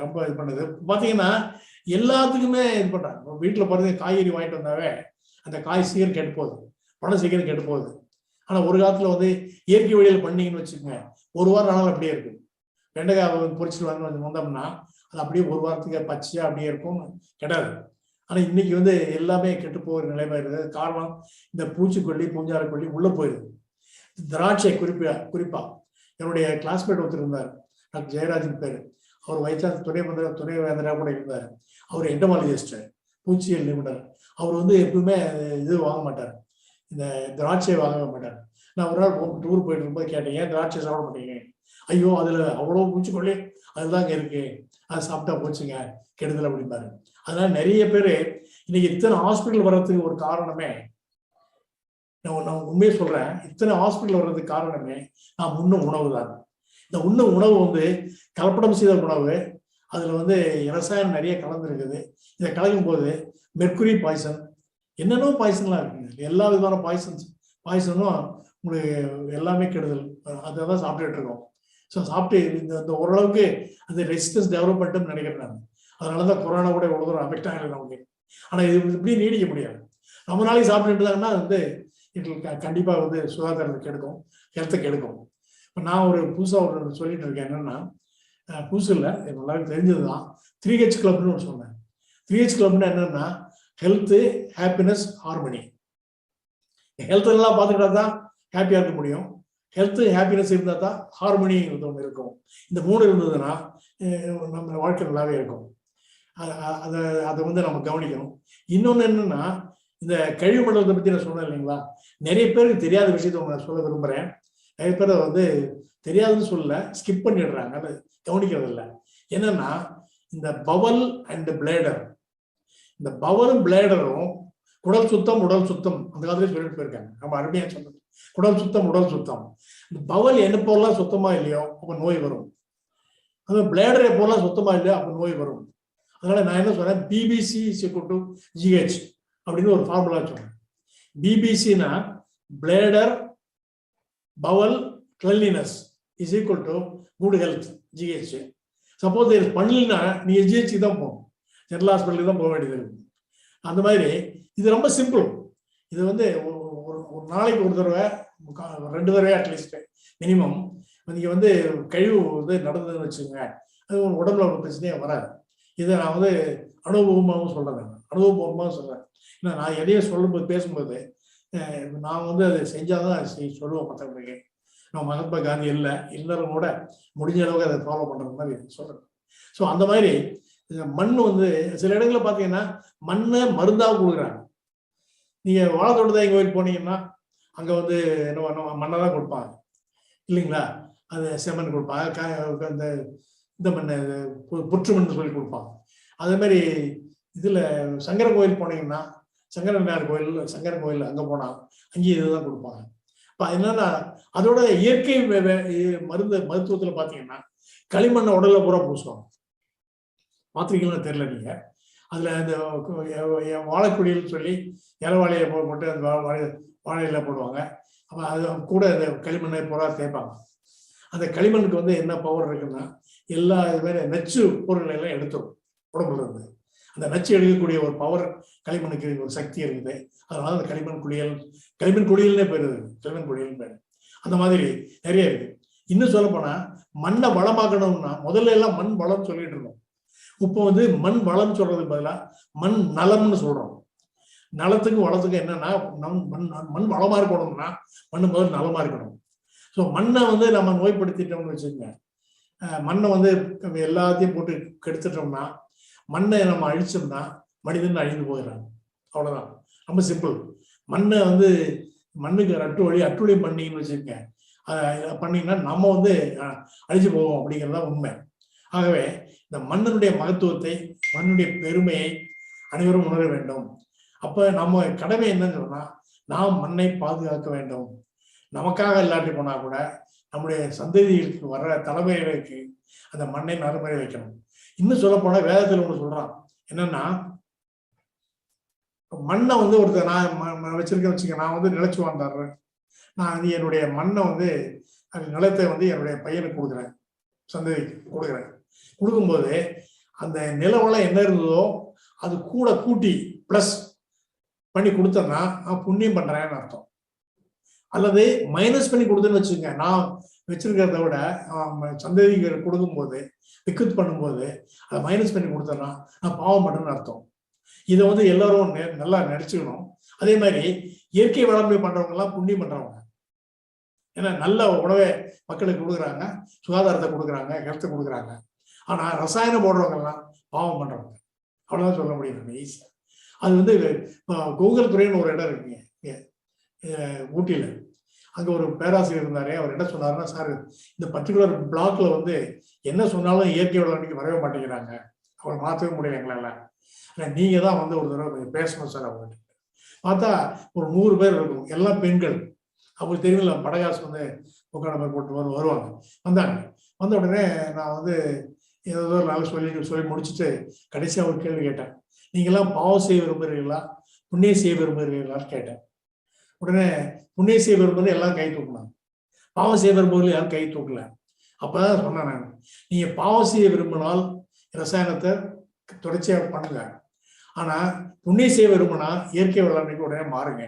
ரொம்ப இது பண்ணுது. பார்த்தீங்கன்னா எல்லாத்துக்குமே இது பண்றாங்க. வீட்டில் பாருங்க, காய்கறி வாங்கிட்டு வந்தாவே அந்த காய் சீக்கிரம் கெட்டு போகுது, பழம் சீக்கிரம் கெட்டு போகுது. ஆனா ஒரு காலத்துல வந்து இயற்கை வழியில் பண்ணீங்கன்னு வச்சுக்கோங்க, ஒரு வாரம் ஆனாலும் அப்படியே இருக்கு. வெண்டைக்காய் பொரிச்சிட்டு வந்தோம்னா அது அப்படியே ஒரு வாரத்துக்கு பச்சையா அப்படியே இருக்கும், கிடையாது. ஆனா இன்னைக்கு வந்து எல்லாமே கெட்டு போகிற நிலைமை இருக்குது. காரணம் இந்த பூச்சிக்கொல்லி பூஞ்சாரக்கொல்லி உள்ள போயிருது. திராட்சை குறிப்பா என்னுடைய கிளாஸ்மேட் ஒருத்தர் இருந்தார், டாக்டர் ஜெயராஜன் பேரு. அவர் வைசான்ஸ் துணை வேந்தரா கூட இருந்தார். அவர் எண்டமாலஜிஸ்ட், பூச்சியல் நிபுணர். அவர் வந்து எப்பவுமே இது வாங்க மாட்டார், இந்த திராட்சை வாங்க மாட்டார். நான் ஒரு நாள் டூர் போயிட்டு இருக்கும்போது கேட்டேன், ஏன் திராட்சை சாப்பிட மாட்டீங்க? ஐயோ அதுல அவ்வளவு பூச்சிக்கொல்லி அதுதாங்க இருக்கு, அது சாப்பிட்டா போச்சுங்க, கெடுதல் அப்படிம்பாரு. அதனால நிறைய பேரு இன்னைக்கு இத்தனை ஹாஸ்பிட்டல் வர்றதுக்கு ஒரு காரணமே, நான் உண்மையை சொல்றேன், இத்தனை ஹாஸ்பிட்டல் வர்றதுக்கு காரணமே நான் உண்ணும் உணவு தான். இந்த உண்ணும் உணவு வந்து கலப்படம் செய்த உணவு, அதுல வந்து ரசாயனம் நிறைய கலந்துருக்குது. இதை கலக்கும் போது மெர்க்குரி பாய்சன், என்னென்னோ பாய்சன்லாம் இருக்குங்க. எல்லா விதமான பாய்சனும் உங்களுக்கு எல்லாமே கெடுதல். அதை தான் சாப்பிட்டுட்டு இருக்கோம். ஸோ சாப்பிட்டு இந்த ஓரளவுக்கு அந்த ரெசிஸ்டன்ஸ் டெவலப் பண்ணிட்டோம்னு நினைக்கிறேன் நான். அதனாலதான் கொரோனா கூட இவ்வளவு தூரம் அஃபெக்ட் ஆகலை நமக்கு. ஆனா இது இப்படி நீடிக்க முடியாது. ரொம்ப நாளைக்கு சாப்பிட்டு இருந்தாங்கன்னா வந்து கண்டிப்பா வந்து சுகாதாரத்தை கெடுக்கும், ஹெல்த்தை கெடுக்கும். இப்போ நான் ஒரு புதுசாக ஒரு சொல்லிட்டு இருக்கேன், என்னன்னா புதுசு இல்லை, எல்லாருக்கும் தெரிஞ்சதுதான், 3H கிளப்னு ஒரு சொன்னேன். 3H கிளப்னா என்னன்னா ஹெல்த்து, ஹாப்பினஸ், ஹார்மனி. ஹெல்த் எல்லாம் பார்த்துக்கிட்டா தான் ஹாப்பியா இருக்க முடியும். ஹெல்த்து ஹாப்பினஸ் இருந்தால் தான் ஹார்மனிங்கிறது ஒன்று இருக்கும். இந்த 3 இருந்ததுன்னா நம்ம வாழ்க்கை நல்லாவே இருக்கும். அதை வந்து நம்ம கவனிக்கணும். இன்னொன்று என்னன்னா, இந்த கழிவு மண்டலத்தை பற்றி நான் சொன்னேன் இல்லைங்களா, நிறைய பேருக்கு தெரியாத விஷயத்த நான் சொல்ல விரும்புகிறேன். நிறைய பேர் வந்து தெரியாதுன்னு சொல்ல ஸ்கிப் பண்ணிடுறாங்க, அது கவனிக்கிறது இல்லை. என்னன்னா இந்த பவல் அண்ட் பிளேடர், இந்த பவலும் பிளேடரும் குடல் சுத்தம் உடல் சுத்தம் அந்த காலத்துல சொல்லிட்டு போயிருக்காங்க. நம்ம அருமையா சொன்னது, குடல் சுத்தம் உடல் சுத்தம். இந்த பவல் எப்போல்லாம் சுத்தமா இல்லையோ அப்ப நோய் வரும். அது பிளேடர் எப்போல்லாம் சுத்தமா இல்லையோ அப்ப நோய் வரும். அதனால நான் என்ன சொன்னேன், BBC = GH அப்படின்னு ஒரு ஃபார்முலா சொன்னேன். பிபிசினா bladder bowel cleanliness is equal to good health, GH. Suppose இது பண்ணலன்னா நீ GH தான் போகணும், ஜெனரல் ஹாஸ்பிட்டலுக்கு தான் போக வேண்டியது இருக்கு. அந்த மாதிரி இது ரொம்ப சிம்பிள். இது வந்து ஒரு நாளைக்கு ஒரு தடவை 2 தடவை அட்லீஸ்ட் மினிமம் நீங்க வந்து கழிவு வந்து நடந்ததுன்னு வச்சுக்கோங்க, அது ஒரு உடம்புல ஒரு பிரச்சனையே வராது. இதை நான் வந்து அனுபவமாகவும் சொல்றேன். ஏன்னா நான் எதையும் சொல்லும்போது பேசும்போது நான் வந்து அதை செஞ்சாதான் சொல்லுவேன் மற்றவங்களுக்கு. நான் மகாத்மா காந்தி இருந்தாலும் கூட முடிஞ்ச அளவுக்கு அதை ஃபாலோ பண்ற மாதிரி சொல்றேன். ஸோ அந்த மாதிரி மண் வந்து சில இடங்களில் பார்த்தீங்கன்னா மண்ணை மருந்தாக கொடுக்குறாங்க. நீங்க வாழைத்தோட்டத்தை கோயில் போனீங்கன்னா அங்க வந்து என்ன மண்ணை தான் கொடுப்பாங்க இல்லைங்களா, அது செம்மண் கொடுப்பாங்க, இந்த மண் புற்று மண் சொல்லி கொடுப்பாங்க. அதே மாதிரி இதுல சங்கரன் கோயில் போனீங்கன்னா சங்கரனார் கோயில், சங்கரன் கோயில் அங்க போனா அங்கேயும் இதுதான் கொடுப்பாங்க. இப்போ என்னன்னா அதோட இயற்கை மருத்துவத்துல பாத்தீங்கன்னா களிமண்ணை உடல்ல பூரா பூசுவாங்க. பார்த்துருக்கீங்கன்னு தெரியல நீங்க. அதுல இந்த வாழைக்குடியில் சொல்லி இலவாழையை போட்டு அந்த வாழையில போடுவாங்க. அப்ப அது கூட அந்த களிமண்ணை பூரா தேய்ப்பாங்க. அந்த களிமண்ணுக்கு வந்து என்ன பவர் இருக்குன்னா எல்லா இது மாதிரி நச்சு பொருள்களை எல்லாம் எடுத்துரும் உடம்புல இருந்து. அந்த நச்சு எடுக்கக்கூடிய ஒரு பவர் களிமண்ணுக்கு ஒரு சக்தி இருக்குது. அதனால அந்த களிமண் குளியல்னே பேரு, களிமண் குளியல் பேரு. அந்த மாதிரி நிறைய இருக்கு. இன்னும் சொல்ல போனா மண்ணை வளமாக்கணும்னா முதல்ல எல்லாம் மண் வளம் சொல்லிட்டு இருந்தோம். இப்போ வந்து மண் வளம் சொல்றதுக்கு பதிலாக மண் நலம்னு சொல்றோம். நலத்துக்கு வளத்துக்கு என்னன்னா மண் வளமா இருக்கணும்னா மண் முதல்ல நலமா இருக்கணும். ஸோ மண்ணை வந்து நம்ம நோய்படுத்திட்டோம்னு வச்சுக்கோங்க, மண்ணை வந்து எல்லாத்தையும் போட்டு கெடுத்துட்டோம்னா, மண்ணை நம்ம அழிச்சோம்னா மனிதன் அழிந்து போயிடறாங்க. அவ்வளவுதான், ரொம்ப சிம்பிள். மண்ணை வந்து மண்ணுக்கு அட்டுவழி பண்ணீங்கன்னு வச்சுக்கோங்க, பண்ணீங்கன்னா நம்ம வந்து அழிஞ்சு போவோம் அப்படிங்கிறதா உண்மை. ஆகவே இந்த மண்ணினுடைய மகத்துவத்தை, மண்ணுடைய பெருமையை அனைவரும் உணர வேண்டும். அப்ப நம்ம கடமை என்னன்னு சொன்னா, நாம் மண்ணை பாதுகாக்க வேண்டும். நமக்காக இல்லாட்டி போனா கூட நம்முடைய சந்ததிகளுக்கு வர்ற தலைமுறைகளுக்கு அந்த மண்ணை நடைமுறை வைக்கணும். இன்னும் சொல்ல போனா வேதத்தில் ஒண்ணு சொல்றான், என்னன்னா மண்ணை வந்து ஒருத்தர் நான் வச்சிருக்கேன், நான் வந்து நிலச்சி வாழ்ந்துடுறேன், நான் வந்து என்னுடைய மண்ணை வந்து நிலத்தை வந்து என்னுடைய பையனுக்கு கொடுக்குறேன், சந்ததிக்கு கொடுக்குறேன். கொடுக்கும்போது அந்த நிலவளம் என்ன இருந்ததோ அது கூட கூட்டி பிளஸ் பண்ணி கொடுத்தோம்னா நான் புண்ணியம் பண்றேன்னு அர்த்தம். அல்லது மைனஸ் பண்ணி கொடுத்துன்னு வச்சுங்க. நான் வச்சிருக்கிறத விட சந்ததிக்கு கொடுக்கும்போது விக்குத் பண்ணும்போது அதை மைனஸ் பண்ணி கொடுத்தேன்னா நான் பாவம் பண்ணுன்னு அர்த்தம். இதை வந்து எல்லாரும் நல்லா நினைச்சுக்கணும். அதே மாதிரி இயற்கை வேளாண்மை பண்றவங்க எல்லாம் புண்ணியம் பண்றவங்க. ஏன்னா நல்ல உணவை மக்களுக்கு கொடுக்குறாங்க, சுகாதாரத்தை கொடுக்குறாங்க, ஹெல்த்தை கொடுக்குறாங்க. ஆனா ரசாயனம் போடுறவங்க எல்லாம் பாவம் பண்றவங்க. அவ்வளவுதான் சொல்ல முடியும் ஈஸியா. அது வந்து கூகுள் துறைன்னு ஒரு இடம் இருக்குங்க ஊட்டியில. அங்க ஒரு பேராசிரியர் இருந்தாரு. அவர் என்ன சொன்னாருன்னா, சார் இந்த பர்டிகுலர் பிளாக்ல வந்து என்ன சொன்னாலும் இயற்கை வேளாண்மைக்கு வரவே மாட்டேங்கிறாங்க, அவரை மாற்றவே முடியல எங்களால. நீங்க தான் வந்து ஒரு தடவை பேசணும் சார் அவங்க. பார்த்தா ஒரு 100 பேர் இருக்கும், எல்லாம் பெண்கள். அவங்களுக்கு தெரியல படகாசு வந்து உட்கார நம்பர் போட்டு வருவாங்க. வந்தாங்க. வந்த உடனே நான் வந்து ஏதோ நாள் சொல்லி முடிச்சுட்டு கடைசியாக ஒரு கேள்வி கேட்டேன். நீங்களாம் பாவம் செய்ய விரும்புகிறீங்களா, புண்ணியம் செய்ய விரும்புகிறீங்களான்னு கேட்டேன். உடனே புண்ணியம் செய்ய விரும்புறது எல்லாம் கை தூக்கினாங்க, பாவம் செய்ய விரும்புவது யாரும் கை தூக்கல. அப்பதான் சொன்னேன் நான், நீங்க பாவம் செய்ய விரும்பினால் ரசாயனத்தை தொடர்ச்சியாக பண்ணுங்க, ஆனா புண்ணியம் செய்ய விரும்பினா இயற்கை வேளாண்மைக்கு உடனே மாறுங்க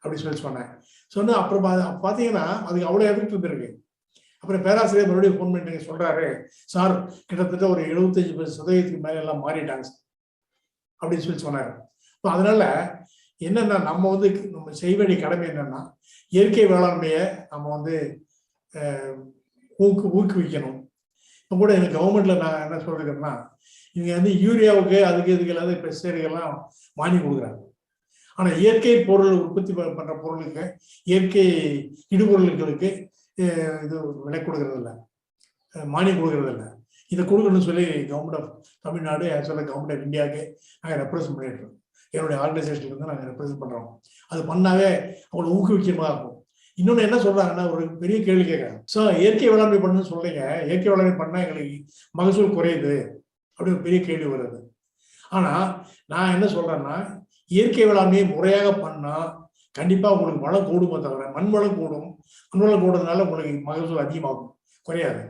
அப்படின்னு சொன்னேன். சொன்ன அப்புறம் பாத்தீங்கன்னா அதுக்கு அவ்வளவு எதிர்ப்பு இருந்திருக்கு. அப்புறம் பேராசிரியர் மறுபடியும் ஃபோன் பண்ணிட்டு சொல்றாரு, சார் கிட்டத்தட்ட ஒரு 75% மேல எல்லாம் மாறிட்டாங்க அப்படின்னு சொன்னாரு. இப்போ அதனால என்னன்னா நம்ம வந்து நம்ம செய்ய வேண்டிய கடமை என்னன்னா இயற்கை வேளாண்மையை நம்ம வந்து ஊக்குவிக்கணும். இப்போ கூட எனக்கு கவர்மெண்ட்ல நான் என்ன சொல்றேன்னா, இவங்க வந்து யூரியாவுக்கு அதுக்கு இதுக்கு எல்லாமே பெஸ்டிசைடுகள்லாம் மானியம் கொடுக்குறாங்க. ஆனா இயற்கை பொருள் உற்பத்தி பண்ற பொருளுக்கு, இயற்கை இடுபொருள்களுக்கு இது விலை கொடுக்கறது இல்லை, மானியம் கொடுக்கறது இல்லை. இதை கொடுக்கணும்னு சொல்லி கவர்மெண்ட் ஆஃப் தமிழ்நாடு ஆக்சுவலாக கவர்மெண்ட் ஆஃப் இந்தியாவுக்கு நாங்கள் ரெப்ரசென்ட் பண்ணிட்டு இருக்கோம். என்னுடைய ஆர்கனைசேஷன்ல இருந்து நாங்கள் ரெப்ரசென்ட் பண்றோம். அது பண்ணாவே அவங்களை ஊக்குவிக்கமாக இருக்கும். இன்னொன்னு என்ன சொல்றாங்கன்னா, ஒரு பெரிய கேள்வி கேட்கறாங்க, ஸோ இயற்கை வேளாண்மை பண்ணுன்னு சொல்றீங்க, இயற்கை வேளாண்மை பண்ணா எங்களுக்கு மகசூல் குறையுது அப்படி ஒரு பெரிய கேள்வி வருது. ஆனா நான் என்ன சொல்றேன்னா, இயற்கை வேளாண்மையை முறையாக பண்ணா கண்டிப்பா உங்களுக்கு வளம் கூடுமே தவிர, மண் வளம் கூடும். மண் வளம் கூடுறதுனால உங்களுக்கு மகசூல் அதிகமாகும், குறையாது.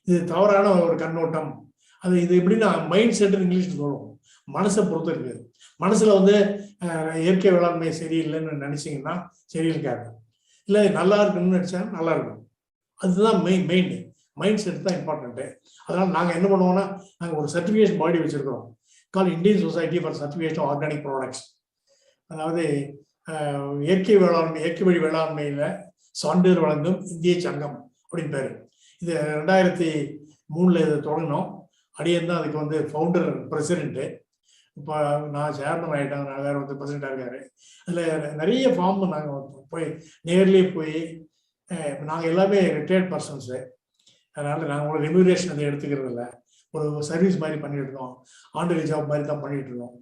இது தவறான ஒரு கண்ணோட்டம். அது இது எப்படின்னா மைண்ட் செட் இங்கிலீஷ் சொல்லுவோம், மனசை பொறுத்து இருக்கு. மனசுல வந்து இயற்கை வேளாண்மை சரியில்லைன்னு நினைச்சீங்கன்னா சரி இருக்காது, இல்லை நல்லா இருக்குன்னு நினைச்சா நல்லா இருக்கும். அதுதான் மெயின் மைண்ட் செட் தான் இம்பார்ட்டன்ட்டு. அதனால நாங்கள் என்ன பண்ணுவோம்னா, நாங்கள் ஒரு சர்டிஃபிகேஷன் பாடி வச்சிருக்கிறோம், call Indian society for certification organic products. அதாவது இயற்கை வழி வேளாண்மையில சான்றிதழ் வழங்கும் இந்திய சங்கம் அப்படின்னு பேரு. இது 2003 இதை தொடங்கினோம். அடியன் தான் அதுக்கு வந்து ஃபவுண்டர் பிரசிடென்ட்டு. இப்போ நான் சேர்மன் ஆகிட்டேன், நான் வேற வந்து பிரசிடென்டாக இருக்காரு. அதில் நிறைய ஃபார்ம் நாங்கள் போய் நேர்லேயே போய், நாங்கள் எல்லாமே ரிட்டையர்ட் பர்சன்ஸு, அதனால நாங்கள் ஒரு ரெம்யூரேஷன் அதை எடுத்துக்கிறது இல்லை, ஒரு சர்வீஸ் மாதிரி பண்ணிட்டு இருக்கோம், ஆண்டு ஜாப் மாதிரி தான் பண்ணிட்டு இருக்கோம்.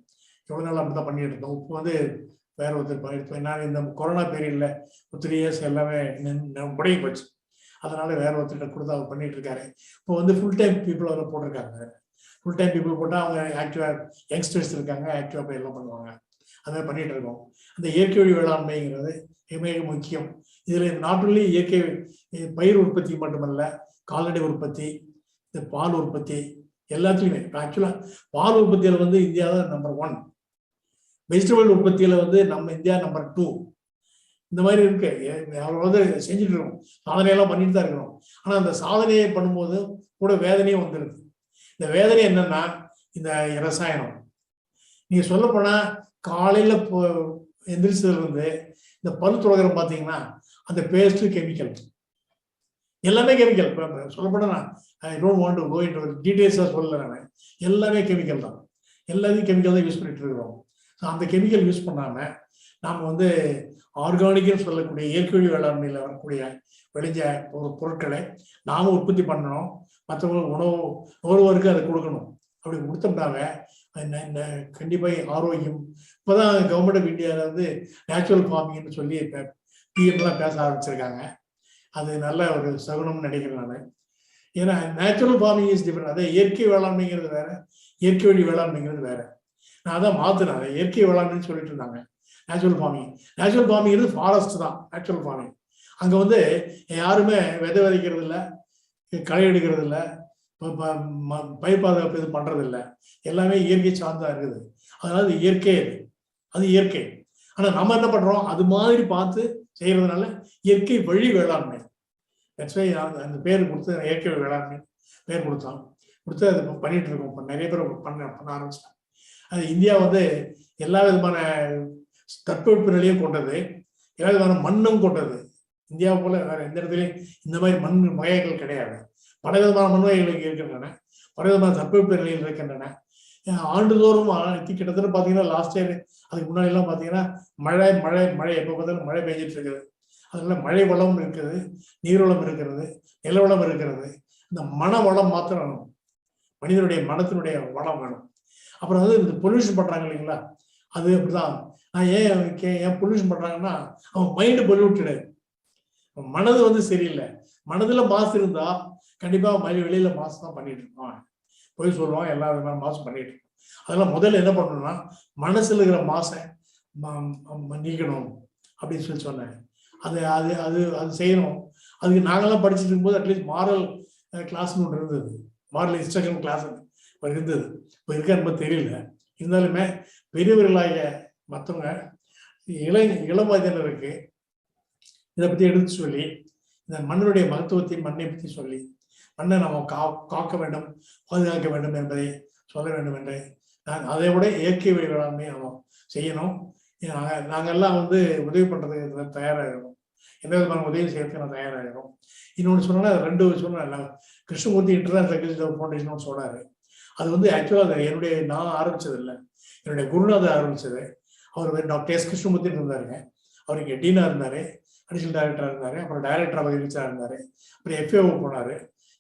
எவ்வளோ நாள் அப்படி தான் பண்ணிட்டு இருக்கோம். இப்போ வந்து வேற ஒருத்தர் நான் இந்த கொரோனா பீரியட்ல 3 இயர்ஸ் எல்லாமே முடங்கி போச்சு, அதனால வேற ஒருத்தர் கொடுத்து அவர் பண்ணிட்டு இருக்காரு. இப்போ வந்து ஃபுல் டைம் பீப்புள் அதில் போட்டிருக்காங்க. ஃபுல் டைம் பீப்புள் போட்டால் அவங்க ஆக்டிவா யங்ஸ்டர்ஸ் இருக்காங்க, ஆக்டிவா போய் எல்லாம் பண்ணுவாங்க. அதை பண்ணிட்டு இருக்கோம். அந்த இயற்கை வழி வேளாண்மைங்கிறது மிக முக்கியம். இதில் நாட் ஒன்லி இயற்கை பயிர் உற்பத்தி மட்டுமல்ல, கால்நடை உற்பத்தி, இந்த பால் உற்பத்தி எல்லாத்துலையுமே. ஆக்சுவலா பால் உற்பத்தியில வந்து இந்தியா தான் நம்பர் 1, வெஜிடபிள் உற்பத்தியில வந்து நம்ம இந்தியா நம்பர் 2. இந்த மாதிரி இருக்கு. அவர் வந்து செஞ்சுட்டு இருக்கோம், சாதனையெல்லாம் பண்ணிட்டு தான் இருக்கிறோம். ஆனா அந்த சாதனையை பண்ணும்போது கூட வேதனையும் வந்துருக்கு. இந்த வேதனை என்னன்னா, இந்த ரசாயனம். நீங்க சொல்ல போனா காலையில எந்திரிச்சதுல இருந்து இந்த பல் துளகரம் பார்த்தீங்கன்னா அந்த பேஸ்ட் கெமிக்கல், எல்லாமே கெமிக்கல். சொல்லப்போனா I don't want to go into டீடைல்ஸா சொல்லல, நான் எல்லாமே கெமிக்கல் தான், எல்லாத்தையும் கெமிக்கல் தான் யூஸ் பண்ணிட்டு இருக்கிறோம். ஸோ அந்த கெமிக்கல் யூஸ் பண்ணாம நாம் வந்து ஆர்கானிக்னு சொல்லக்கூடிய இயற்கை வேளாண்மையில் வரக்கூடிய விளைஞ்ச ஒரு பொருட்களை நாம உற்பத்தி பண்ணணும், மற்றவங்களுக்கு நுகர்வோருக்கு அதை கொடுக்கணும். அப்படி கொடுத்தோம்னாவே கண்டிப்பாக ஆரோக்கியம். இப்போதான் கவர்மெண்ட் ஆஃப் இந்தியாவில் வந்து நேச்சுரல் ஃபார்மிங்னு சொல்லி பிஎம்லாம் பேச ஆரம்பிச்சிருக்காங்க. அது நல்ல ஒரு சகுனம்னு நினைக்கிறேன் நான். ஏன்னா நேச்சுரல் ஃபார்மிங் இஸ் டிஃபரெண்ட். அதே இயற்கை வேளாண்மைங்கிறது வேற, இயற்கை வழி வேளாண்மைங்கிறது வேற. நான் அதான் மாத்தினேன், அதை இயற்கை வேளாண்மைன்னு சொல்லிட்டு இருந்தாங்க. நேச்சுரல் ஃபார்மிங்கிறது ஃபாரஸ்ட் தான் நேச்சுரல் ஃபார்மிங். அங்க வந்து யாருமே விதை விதைக்கிறது இல்லை, களை எடுக்கிறது இல்லை, பயிர் பாதுகாப்பு இது பண்றது இல்லை, எல்லாமே இயற்கை சார்ந்தா இருக்குது. அதனால அது இயற்கை, அது இயற்கை. ஆனா நம்ம என்ன பண்றோம், அது மாதிரி பார்த்து செய்யறதுனால இயற்கை வழி வேளாண்மை. அந்த பேர் கொடுத்து இயற்கை வேளாண்மை பேர் கொடுத்து அது பண்ணிட்டு இருக்கோம். இப்போ நிறைய பேர் பண்ண ஆரம்பிச்சிட்டாங்க. அது இந்தியா வந்து எல்லா விதமான தட்பவெட்ப நிலையும் கொண்டது, எல்லா விதமான மண்ணும் கொண்டது. இந்தியாவை போல வேற எந்த இடத்துலையும் இந்த மாதிரி மண் வகைகள் கிடையாது. பல விதமான மண் வகைகள் இருக்கின்றன, பல விதமான தட்பவெட்ப நிலையில் இருக்கின்றன. ஆண்டுதோறும் கிட்டத்தட்ட பார்த்தீங்கன்னா லாஸ்ட் இயர் அதுக்கு முன்னாடி எல்லாம் பார்த்தீங்கன்னா மழை எப்போ பார்த்தாலும் மழை பெஞ்சிட்டு இருக்குது. அதனால மழை வளம் இருக்குது, நீர்வளம் இருக்கிறது, நிலவளம் இருக்கிறது. இந்த மன வளம் மாத்திரம் வேணும், மனிதனுடைய மனத்தினுடைய வளம் வேணும். அப்புறம் வந்து இந்த பொல்யூஷன் பண்றாங்க இல்லைங்களா, அது அப்படிதான். நான் ஏன் பொல்யூஷன் பண்றாங்கன்னா அவன் மைண்டு பொல்யூட்டடு, மனது வந்து சரியில்லை. மனதுல மாசு இருந்தா கண்டிப்பா வெளியில மாசு தான் பண்ணிட்டு இருப்பான், போய் சொல்லுவான், எல்லா விதமான மாசு பண்ணிட்டு இருக்கோம். அதெல்லாம் முதல்ல என்ன பண்ணணும்னா மனசுல இருக்கிற மாசை நீக்கணும் அப்படின்னு சொல்லி சொன்னேன். அது அது அது அது செய்யணும். அதுக்கு நாங்கெல்லாம் படிச்சுட்டு இருக்கும்போது அட்லீஸ்ட் மாரல் கிளாஸ்ன்னு ஒன்று இருந்தது, மாரல் இன்ஸ்ட்ரக்ஷன் கிளாஸ் இருந்தது. இப்போ இருக்க தெரியல. இருந்தாலுமே பெரியவர்களாகிய மற்றவங்க இளம் வயதினருக்கு இதை பற்றி எடுத்து சொல்லி இந்த மண்ணுடைய மகத்துவத்தையும் மண்ணை பற்றி சொல்லி மண்ணை நம்ம காக்க வேண்டும், பாதுகாக்க வேண்டும் என்பதை சொல்ல வேண்டும் என்று அதை விட இயற்கை வேளாண்மை நம்ம செய்யணும். நாங்கெல்லாம் வந்து உதவி பண்றதுக்கு தயாராகிறோம், எந்த விதமான உதவி செய்யறதுக்கு நான் தயாராகிறோம். இன்னொன்று சொன்னா 2 சொன்னேன், கிருஷ்ணமூர்த்தி இன்டர்நேஷனல் ஃபவுண்டேஷன் சொன்னாரு. அது வந்து ஆக்சுவலாக நான் ஆரம்பிச்சது இல்லை, என்னுடைய குருநாதர் ஆரம்பிச்சது. அவர் டாக்டர் எஸ் கிருஷ்ணமூர்த்தி இருந்தாருங்க. அவருக்கு டீனா இருந்தாரு, அடிஷனல் டைரக்டராக இருந்தாரு, அப்புறம் டைரக்டராக ரீச்சாக இருந்தாரு. அப்புறம் எஃப்ஏஓ போனாரு.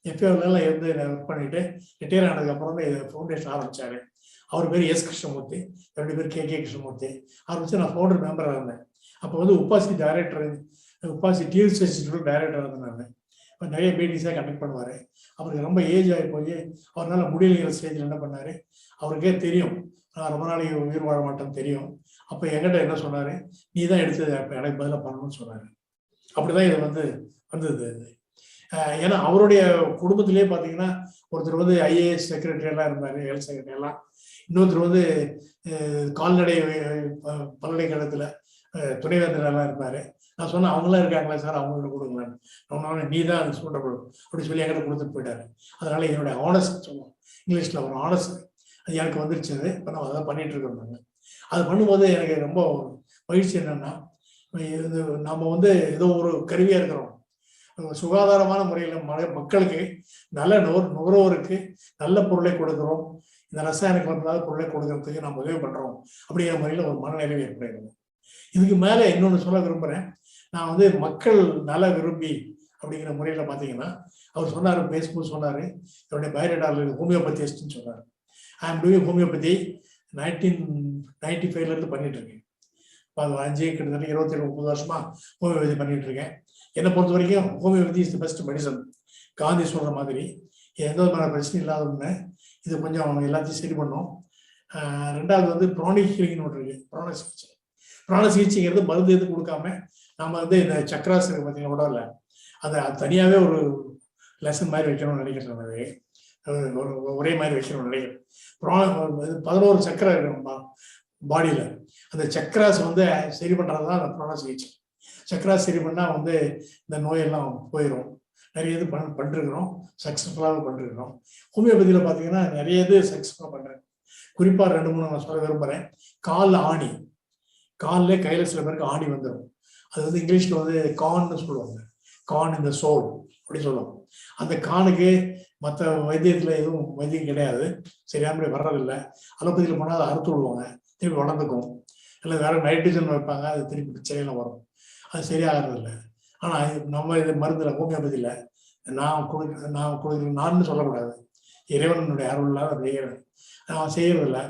எஃப்ஏஓலாம் இருந்து ஒர்க் பண்ணிட்டு ரிட்டையர் ஆனதுக்கு அப்புறம் தான் ஃபவுண்டேஷன் ஆரம்பிச்சாரு. அவர் பேர் எஸ் கிருஷ்ணமூர்த்தி, என்னுடைய பேர் கே கிருஷ்ணமூர்த்தி. ஆரம்பிச்சு நான் ஃபவுண்டர் மெம்பராக இருந்தேன். அப்போ வந்து உப்பாசி டிஎஸ் இன்ஸ்டிடியூட் டைரக்டராக இருந்தாங்க. இப்போ நிறைய மீட்டிங்ஸாக கண்டக்ட் பண்ணுவார். அவருக்கு ரொம்ப ஏஜ் ஆகி போய் அவரால் முடியலைங்கிற ஸ்டேஜில் என்ன பண்ணார், அவருக்கே தெரியும் நான் ரொம்ப நாளைக்கு உயிர் வாழ மாட்டேன்னு தெரியும். அப்போ என்கிட்ட என்ன சொன்னார், நீ தான் எடுத்து எனக்கு பதிலாக பண்ணணும்னு சொன்னார். அப்படிதான் இது வந்தது. ஏன்னா அவருடைய குடும்பத்திலே பார்த்தீங்கன்னா ஒருத்தர் வந்து ஐஏஎஸ் செக்ரட்டரியெல்லாம் இருந்தார், ஹெல்த் செக்ரட்டரியெல்லாம். இன்னொருத்தர் வந்து கால்நடை பல்கலைக்கழகத்தில் துணைவேந்தரெல்லாம் இருந்தார். நான் சொன்னேன், அவங்களாம் இருக்காங்களா சார், அவங்கள்ட்ட கொடுங்களான்னு. அவனால நீ தான் அது சூட்டபிள் அப்படி சொல்லி என்கிட்ட கொடுத்துட்டு போயிட்டாரு. அதனால என்னுடைய ஆனஸ்ட் சொல்லுவோம் இங்கிலீஷில், ஒரு ஆனஸ்ட் அது எனக்கு வந்துருச்சு. இப்போ நான் அதை பண்ணிட்டு இருக்கோம். அது பண்ணும்போது எனக்கு ரொம்ப மகிழ்ச்சி என்னன்னா, நம்ம வந்து ஏதோ ஒரு கருவியாக இருக்கிறோம், சுகாதாரமான முறையில் மக்களுக்கு நல்ல நுகர்வோருக்கு நல்ல பொருளை கொடுக்குறோம், இந்த ரசாயனிக் வந்தால் பொருளை கொடுக்கறதுக்கு நம்ம உதவி பண்றோம் அப்படிங்கிற முறையில் ஒரு மனநிறைவு ஏற்படுகிறது. இதுக்கு மேல இன்னொன்று சொல்ல விரும்புறேன். நான் வந்து மக்கள் நல விரும்பி அப்படிங்கிற முறையில பாத்தீங்கன்னா, அவர் சொன்னாரு, பேசும்போது சொன்னாரு, என்னுடைய பயோடேட்டாவில் ஹோமியோபதிஸ்ட்னு சொன்னாரு. ஐ ஆம் டூயிங் ஹோமியோபதி 1995 இருந்து பண்ணிட்டு இருக்கேன். அது 5 கிட்டத்தட்ட 27-30 வருஷமா ஹோமியோபதி பண்ணிட்டு இருக்கேன். என்னை பொறுத்த வரைக்கும் homeopathy is the best medicine. Gandhi சொல்ற மாதிரி எந்த விதமான பிரச்சனை இல்லாதவங்க இது கொஞ்சம் எல்லாத்தையும் சரி பண்ணும். 2வது வந்து ப்ரானிக் ஹீலிங்னு ஒன்று இருக்கு, பிராண சிகிச்சைங்கிறது மருந்து எதுவும் கொடுக்காம நம்ம வந்து இந்த சக்கராஸ் இருக்கு பார்த்தீங்கன்னா உடம்புல, அதை தனியாகவே ஒரு லெசன் மாதிரி வைக்கணும்னு நினைக்கிறேன். ஒரே மாதிரி வைக்கணும்னு நினைக்கிறேன். 11 சக்கரை இருக்கு பாடியில. அந்த சக்கராஸ் வந்து சரி பண்றதுதான் அந்த பிராண சிகிச்சை. சக்கராஸ் சரி பண்ணா வந்து இந்த நோயெல்லாம் போயிடும். நிறைய இது பண்ணிருக்கிறோம், சக்சஸ்ஃபுல்லாக பண்ணிருக்கிறோம். ஹோமியோபதியில பார்த்தீங்கன்னா நிறைய இது சக்சஸ்ஃபுல்லாக பண்றேன். குறிப்பா 2-3 நான் சொல்ல விரும்புறேன். காலில் கையில சில பேருக்கு ஆணி வந்துடும். அது வந்து இங்கிலீஷ்ல வந்து கான்னு சொல்லுவாங்க, கான் இந்த சோல் அப்படி சொல்லுவாங்க. அந்த கானுக்கு மற்ற வைத்தியத்துல எதுவும் வைத்தியம் கிடையாது, சரியான வர்றதில்லை. அலோபதியில் போனால் அதை அறுத்து விடுவாங்க, திருப்பி வளர்ந்துக்கும். இல்லை வேற நைட்ரஜன் வைப்பாங்க, அது திருப்பி பிரச்சனையில வரும், அது சரியாகிறதில்லை. ஆனால் நம்ம இது மருந்துல ஹோமியோபதியில் நான் சொல்லக்கூடாது, இறைவனுடைய அருள்லாம் செய்கிறேன். நான் செய்யறதில்லை.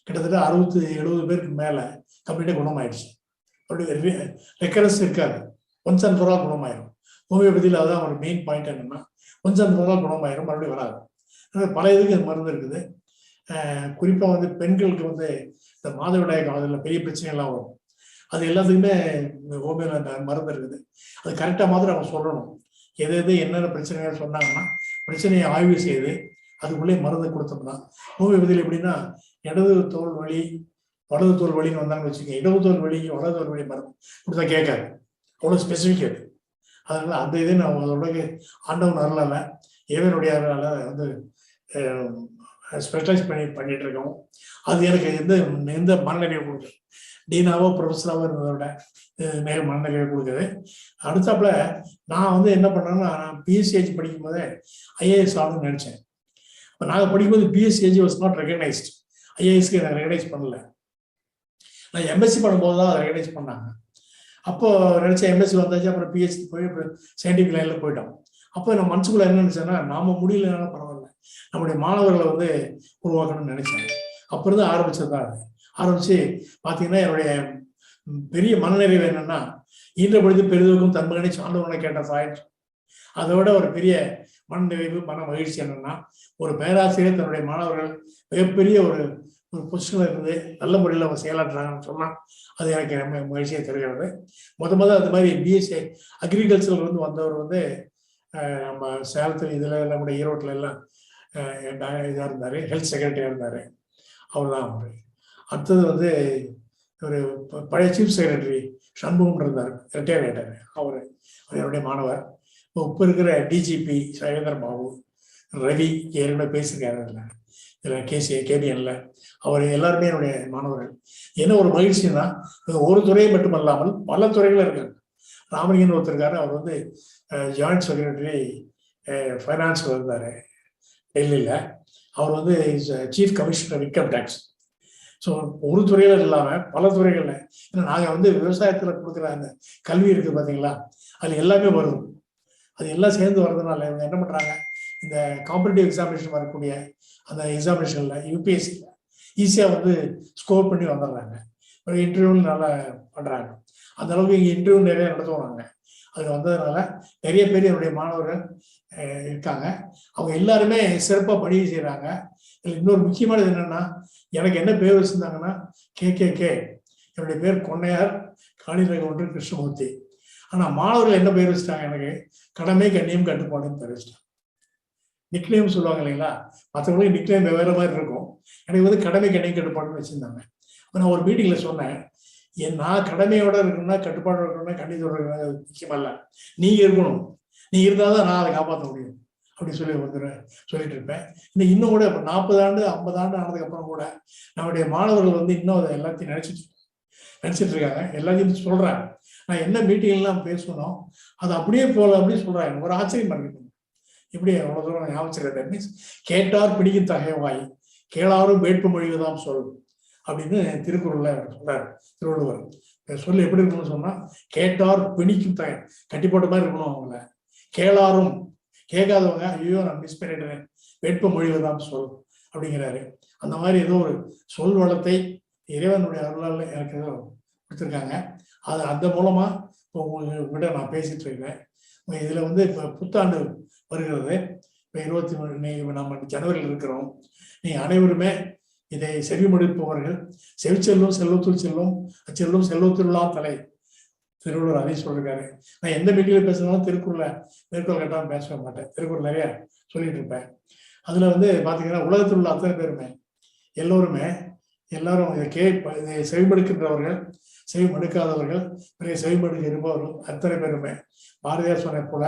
கிட்டத்தட்ட 60-70 பேருக்கு மேல கம்ப்ளீட்டாக குணமாயிடுச்சு. அப்படி ரெக்கரன்ஸ் இருக்காது, ஒன்ஸ் அண்ட் ஃபார் ஆல் குணமாயிரும். ஹோமியோபதியில் அதுதான் ஒரு மெயின் பாயிண்ட். என்னன்னா ஒன்ஸ் அண்ட் ஃபார் ஆல் குணமாயிரும், மறுபடியும் வராது. பல இதுக்கு மருந்து இருக்குது. குறிப்பா வந்து பெண்களுக்கு வந்து இந்த மாதவிடாய் காலத்தில் பெரிய பிரச்சனைகள்லாம் வரும். அது எல்லாத்துக்குமே ஹோமியோல மருந்து இருக்குது. அது கரெக்டாக மாதிரி அவங்க சொல்லணும், எது என்னென்ன பிரச்சனைகள் சொன்னாங்கன்னா பிரச்சனையை ஆய்வு செய்து அதுக்குள்ளே மருந்து கொடுத்தோம்னா. ஹோமியோபதியில் எப்படின்னா இடது தோல் வலி வலது தோல் வலின்னு வந்தாங்கன்னு வச்சுக்கோங்க, இடது தோல் வலி வலது தோல் வலி மருந்து கொடுத்தா கேட்காது, அவ்வளோ ஸ்பெசிஃபிக் அது. அதனால அந்த இது நான் அதோட ஆண்டவன் அருளால இறைவனுடைய அருளால வந்து ஸ்பெஷலைஸ் பண்ணிட்டு இருக்கோம். அது எனக்கு எந்த மனநிலையை கொடுக்குது, டீனாவோ ப்ரொஃபஸராவோ இருந்ததை விட மேல் மனநிலையை கொடுக்குது. அடுத்தாப்புல நான் வந்து என்ன பண்ணேன்னா, நான் பிஎஸ்சிஹெச் படிக்கும் போதே ஐஏஎஸ் ஆகணும்னு நினைச்சேன். இப்போ நாங்கள் படிக்கும்போது பிஎஸ்சிஹெச் வாஸ் நாட் ரெகனைஸ்ட். ஐஏஎஸ்க்கு எனக்கு ரெகனைஸ் பண்ணல. நான் எம்எஸ்சி பண்ணும்போது தான் அதை ரெகனைஸ் பண்ணாங்க. அப்போ நினைச்ச எம்எஸ்சி வந்தாச்சு, அப்புறம் பிஹெச்டி போய் அப்புறம் சயின்டிஃபிக் லைனில் போயிட்டோம். அப்போ நம்ம மனசுக்குள்ள என்ன நினைச்சேன்னா, நாம முடியலனாலும் பரவாயில்ல, நம்முடைய மாணவர்களை வந்து உருவாக்கணும்னு நினைச்சேன். அப்போ இருந்து ஆரம்பிச்சது தான் அது. ஆரம்பிச்சு பார்த்தீங்கன்னா என்னுடைய பெரிய மனநிறைவு என்னன்னா, ஈன்ற பொழுது பெரிதுக்கும் தன்மகனை சான்றவனை கேட்ட சாயிற்று. அதோட ஒரு பெரிய மனநிறைவு மன மகிழ்ச்சி என்னன்னா, ஒரு பேராசிரியர் தன்னுடைய மாணவர்கள் மிகப்பெரிய ஒரு பொசிஷன்ல இருந்து நல்ல முறையில் அவங்க செயலாற்றுறாங்கன்னு சொன்னா அது எனக்கு ரொம்ப மகிழ்ச்சியை தருகிறது. முத அது மாதிரி பிஎஸ்சி அக்ரிகல்ச்சர்ல இருந்து வந்தவர் வந்து நம்ம சேலத்தில் இதுல நம்முடைய ஈரோட்டில் எல்லாம் இதாக இருந்தாரு, ஹெல்த் செக்ரட்டரியா இருந்தாரு. அவர் தான் அவரு. அடுத்தது வந்து ஒரு பழைய சீஃப் செக்ரட்டரி சண்முகம் இருந்தார், ரிட்டையர் ஆயிட்டாரு. அவர் என்னுடைய மாணவர். இப்போ இருக்கிற டிஜிபி சைலேந்திர பாபு, ரவி ஏற்கனவே பேசியிருக்காரு இதில் கேபிஎன்ல, அவர் எல்லாருமே என்னுடைய மாணவர்கள். என்ன ஒரு மகிழ்ச்சின்னா, ஒரு துறையை மட்டுமல்லாமல் பல துறைகள் இருக்காங்க. ராமலிங்கன் ஒருத்தர் இருக்காரு, அவர் வந்து ஜாயிண்ட் செக்ரட்டரி ஃபைனான்ஸ்ல இருந்தார் டெல்லியில். அவர் வந்து chief commissioner income tax. So ஒரு துறையில இல்லாமல் பல துறைகளில், ஏன்னா நாங்கள் வந்து விவசாயத்தில் கொடுக்குற அந்த கல்வி இருக்குது பார்த்தீங்களா, அது எல்லாமே வருது. அது எல்லாம் சேர்ந்து வர்றதுனால இவங்க என்ன பண்ணுறாங்க, இந்த காம்படிட்டிவ் எக்ஸாமினேஷன் வரக்கூடிய அந்த எக்ஸாமினேஷனில் யூபிஎஸ்சியில் ஈஸியாக வந்து ஸ்கோர் பண்ணி வந்துடுறாங்க. ஒரு இன்டர்வியூவில் நல்லா பண்ணுறாங்க. அந்த அளவுக்கு இங்கே இன்டர்வியூ நிறைய நடத்துவாங்க. அது வந்ததுனால நிறைய பேர் என்னுடைய மாணவர்கள் இருக்காங்க. அவங்க எல்லாருமே சிறப்பாக பணி செய்கிறாங்க. இதில் இன்னொரு முக்கியமானது என்னென்னா, எனக்கு என்ன பேர் வச்சுருந்தாங்கன்னா கே. என்னுடைய பேர் கொன்னையார் காளிரகவன்று கிருஷ்ணமூர்த்தி. ஆனால் மாணவர்கள் என்ன பேர் வச்சுட்டாங்க, எனக்கு கடமை கண்ணியம் கட்டுப்பாடுன்னு பேர் வச்சுட்டாங்க. நிக்நேம் சொல்லுவாங்க இல்லைங்களா, மற்றவங்களுக்கு நிக்நேம் வேற மாதிரி இருக்கும். எனக்கு வந்து கடமை கண்ணியம் கட்டுப்பாடுன்னு வச்சுருந்தாங்க. இப்போ நான் ஒரு மீட்டிங்ல சொன்னேன், நான் கடமையோட இருக்கணும்னா கட்டுப்பாடு இருக்கணும்னா கண்டித்தோட இருக்கணும் முக்கியமல்ல, நீங்க இருக்கணும். நீ இருந்தால் தான் நான் அதை காப்பாற்ற முடியும் அப்படின்னு சொல்லிட்டு இருப்பேன். இன்னும் கூட இப்போ 40 ஆண்டு 50 ஆண்டு ஆனதுக்கு அப்புறம் கூட நம்முடைய மாணவர்கள் வந்து இன்னும் அதை எல்லாத்தையும் நினைச்சிட்டு இருக்காங்க. எல்லாத்தையும் சொல்றாங்க. நான் என்ன மீட்டிங்லாம் பேசணும் அது அப்படியே போல அப்படின்னு சொல்றாங்க. ஒரு ஆச்சரியமா இருக்கு. இப்படி அவ்வளவு தூரம் ஞாபகம் மீன்ஸ் கேட்டார் பிடிக்கும் தகைவாய், கேளாரும் வேட்பு மொழிதான் சொல் அப்படின்னு திருக்குறள்ல சொல்றாரு திருவள்ளுவர். சொல்லு எப்படி இருக்கணும்னு சொன்னா, கேட்டார் பிணிக்கும் தகை, கட்டி போட்ட மாதிரி இருக்கணும். அவங்கள கேளாரும், கேட்காதவங்க ஐயோ நான் மிஸ் பண்ணிடுறேன், வேட்பு மொழிவதான் சொல் அப்படிங்கிறாரு. அந்த மாதிரி ஏதோ ஒரு சொல் வளத்தை இறைவனுடைய அருளால் எனக்கு ஏதோ கொடுத்துருக்காங்க. அது அந்த மூலமா இப்போ உங்ககிட்ட நான் பேசிட்டு இருக்கேன். இதுல வந்து இப்போ புத்தாண்டு வருகிறது. இப்போ 23 நம்ம ஜனவரியில் இருக்கிறோம். நீங்க அனைவருமே இதை செவிமடுப்பவர்கள், செவிச்செல்லும் செல்வத்துள் செல்லும், அச்செல்லும் செல்வத்துள்ளாம் தலை, திருவள்ளுவர் அதை சொல்லிருக்காரு. நான் எந்த மீட்டிங்ல பேசினாலும் திருக்குறளை மேற்கோள் கட்டாமல் பேசவே மாட்டேன். திருக்குறள் நிறைய சொல்லிட்டு இருப்பேன். அதுல வந்து பாத்தீங்கன்னா உலகத்தில் உள்ள அத்தனை பேருமே எல்லாரும் இதை செவிமடுக்கின்றவர்கள், செவிமடுக்காதவர்கள், பிறகு செவிமடுக்க இருப்பவர்கள் அத்தனை பேருமே பாரதியார் சொன்ன போல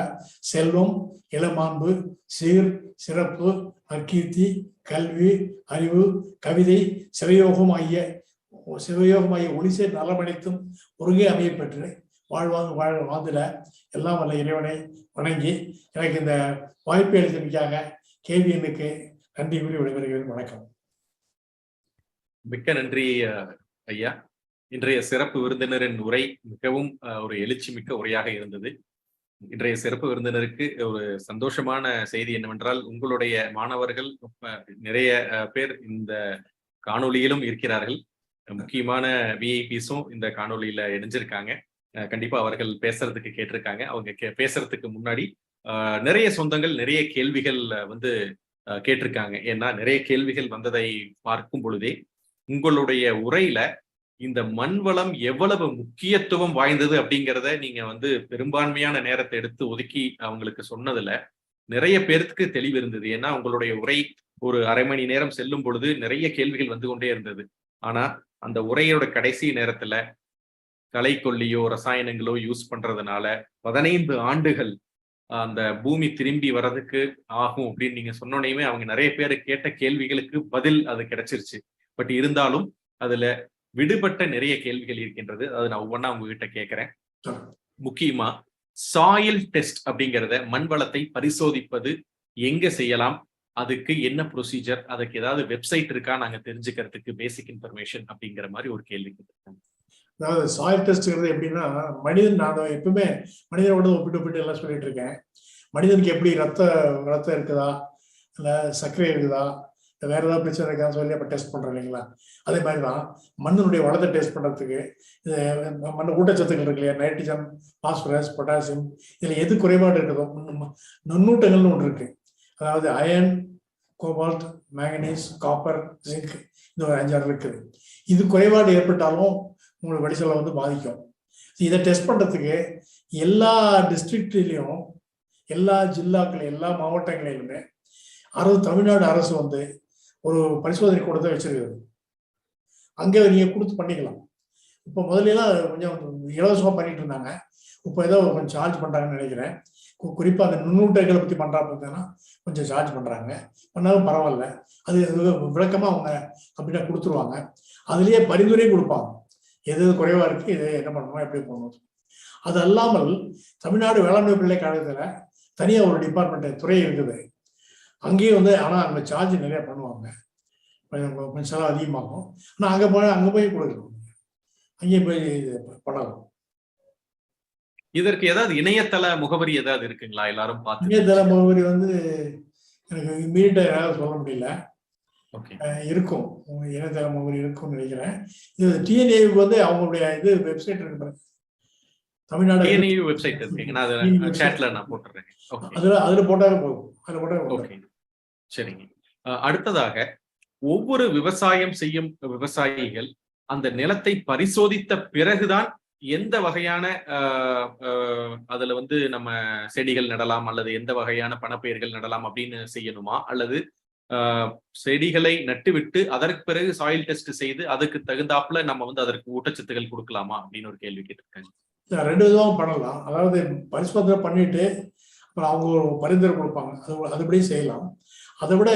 செல்வம், இளமாண்பு, சீர், சிறப்பு, அக்கீர்த்தி, கல்வி, அறிவு, கவிதை, சிவயோகம் ஆகிய ஒளிசே நலமனைத்தும் ஒருங்கே அமைய பெற்று வாழ்ந்திட எல்லாம் வல்ல இறைவனை வணங்கி எனக்கு இந்த வாய்ப்பை அளித்தமைக்காக கேபிஎனுக்கு நன்றி கூறி விடைபெறுகிறேன். வணக்கம். மிக்க நன்றி ஐயா. இன்றைய சிறப்பு விருந்தினரின் உரை மிகவும் ஒரு எழுச்சி மிக்க உரையாக இருந்தது. இன்றைய சிறப்பு விருந்தினருக்கு ஒரு சந்தோஷமான செய்தி என்னவென்றால், உங்களுடைய மாணவர்கள் நிறைய பேர் இந்த காணொளியிலும் இருக்கிறார்கள். முக்கியமான விஐபிஸும் இந்த காணொளியில இணைஞ்சிருக்காங்க. கண்டிப்பா அவர்கள் பேசுறதுக்கு கேட்டிருக்காங்க. அவங்க பேசுறதுக்கு முன்னாடி நிறைய சொந்தங்கள் நிறைய கேள்விகள் வந்து கேட்டிருக்காங்க. ஏன்னா நிறைய கேள்விகள் வந்ததை பார்க்கும் பொழுதே உங்களுடைய உரையில இந்த மண் வளம் எவ்வளவு முக்கியத்துவம் வாய்ந்தது அப்படிங்கிறத நீங்க வந்து பெரும்பான்மையான நேரத்தை எடுத்து ஒதுக்கி அவங்களுக்கு சொன்னதுல நிறைய பேருக்கு தெளிவு இருந்தது. ஏன்னா உங்களுடைய உரை ஒரு அரை மணி நேரம் செல்லும் பொழுது நிறைய கேள்விகள் வந்து கொண்டே இருந்தது. ஆனா அந்த உரையோட கடைசி நேரத்துல களைக்கொல்லியோ ரசாயனங்களோ யூஸ் பண்றதுனால 15 ஆண்டுகள் அந்த பூமி திரும்பி வர்றதுக்கு ஆகும் அப்படின்னு நீங்க சொன்னோனையுமே அவங்க நிறைய பேர் கேட்ட கேள்விகளுக்கு பதில் அது கிடைச்சிருச்சு. பட் இருந்தாலும் அதுல விடுபட்ட நிறைய கேள்விகள் இருக்கின்றது. அது நான் ஒவ்வொன்றா உங்ககிட்ட கேட்கிறேன். முக்கியமா சாயில் டெஸ்ட் அப்படிங்கிறத, மண் வளத்தை பரிசோதிப்பது எங்க செய்யலாம், அதுக்கு என்ன ப்ரொசீஜர், அதுக்கு ஏதாவது வெப்சைட் இருக்கா நாங்க தெரிஞ்சுக்கிறதுக்கு, பேசிக் இன்ஃபர்மேஷன் அப்படிங்கிற மாதிரி ஒரு கேள்வி கேட்டிருக்காங்க. அதாவது சாயில் டெஸ்ட்ங்கிறது எப்படின்னா, மனிதன் நான் எப்பவுமே மனிதனோட ஒப்பிட்டு எல்லாம் சொல்லிட்டு இருக்கேன். மனிதனுக்கு எப்படி ரத்தம் இருக்குதா, இல்லை சர்க்கரை இருக்குதா, இல்லை வேற ஏதாவது பிரச்சனை இருக்கான்னு சொல்லி அப்போ டெஸ்ட் பண்றோம் இல்லைங்களா? அதே மாதிரி தான் மண்ணினுடைய வளத்தை டெஸ்ட் பண்றதுக்கு இது மண் ஊட்டச்சத்துக்கள் இருக்கு இல்லையா, நைட்ரஜன், பாஸ்பரஸ், பொட்டாசியம், இதுல எது குறைபாடு இருக்குதோ, நுண்ணூட்டங்கள்னு ஒன்று இருக்கு. அதாவது iron, cobalt, manganese, copper, zinc, இந்த ஒரு 5-6 இருக்குது. இது குறைபாடு ஏற்பட்டாலும் உங்களுக்கு வடிசலை வந்து பாதிக்கும். இதை டெஸ்ட் பண்றதுக்கு எல்லா டிஸ்ட்ரிக்ட்லையும், எல்லா ஜில்லாக்கள், எல்லா மாவட்டங்களிலுமே தமிழ்நாடு அரசு வந்து ஒரு பரிசோதனை கூடத்தை வச்சிருக்கிறது. அங்கே நீங்க கொடுத்து பண்ணிக்கலாம். இப்போ முதல்லாம் கொஞ்சம் இலவசமா பண்ணிட்டு இருந்தாங்க. இப்போ ஏதோ கொஞ்சம் சார்ஜ் பண்றாங்கன்னு நினைக்கிறேன். குறிப்பா அந்த நுண்ணூட்டங்களை பத்தி பண்றாங்கன்னா கொஞ்சம் சார்ஜ் பண்றாங்க. பண்ணாலும் பரவாயில்ல. அது விளக்கமா அவங்க அப்படின்னா கொடுத்துருவாங்க. அதுலயே பரிந்துரையும் கொடுப்பாங்க, எது குறைவா இருக்கு, எது என்ன பண்ணணும், எப்படி பண்ணணும். அது அல்லாமல் தமிழ்நாடு வேளாண்மை பிள்ளை கழகத்துல தனியா ஒரு டிபார்ட்மெண்ட் துறை இருக்குது. அங்கேயும் வந்து ஆனா அங்க சார்ஜ் நிறைய பண்ணுவாங்க, கொஞ்சம் செலவு அதிகமாகும். ஆனா அங்க போய் கொடுக்கணும், அங்கேயே போய் பண்ணலாம். இதற்கு ஏதாவது இணையதள முகவரி ஏதாவது இருக்குங்களா? எல்லாரும் பார்த்து இணையதள முகவரி வந்து எனக்கு இமீடியட்டா யாராவது சொல்ல முடியல. இருக்கும், இணையதள முகவரி இருக்கும்னு நினைக்கிறேன். இது டிஎன்ஏவுக்கு வந்து அவங்களுடைய இது வெப்சைட் இருக்கு, தமிழ்நாடு டிஎன்ஏ வெப்சைட் இருக்குங்க. நான் சாட்ல நான் போட்டுறேன். அதுல போட்டாலும் போதும், அதுல போட்டாலும். சரிங்க. அடுத்ததாக, ஒவ்வொரு விவசாயம் செய்யும் விவசாயிகள் அந்த நிலத்தை பரிசோதித்த பிறகுதான் எந்த வகையான அதுல வந்து நம்ம செடிகள் நடலாம் அல்லது எந்த வகையான பணப்பயிர்கள் நடலாம் அப்படின்னு செய்யணுமா, அல்லது செடிகளை நட்டுவிட்டு அதற்கு பிறகு சாயில் டெஸ்ட் செய்து அதுக்கு தகுந்தாப்புல நம்ம வந்து அதற்கு ஊட்டச்சத்துக்கள் கொடுக்கலாமா அப்படின்னு ஒரு கேள்வி கேட்டிருக்காங்க. 2 விதமா பண்ணலாம். அதாவது பரிசோதனை பண்ணிட்டு அப்புறம் அவங்க ஒரு பரிந்துரை கொடுப்பாங்க, அதுபடியும் செய்யலாம். அதை விட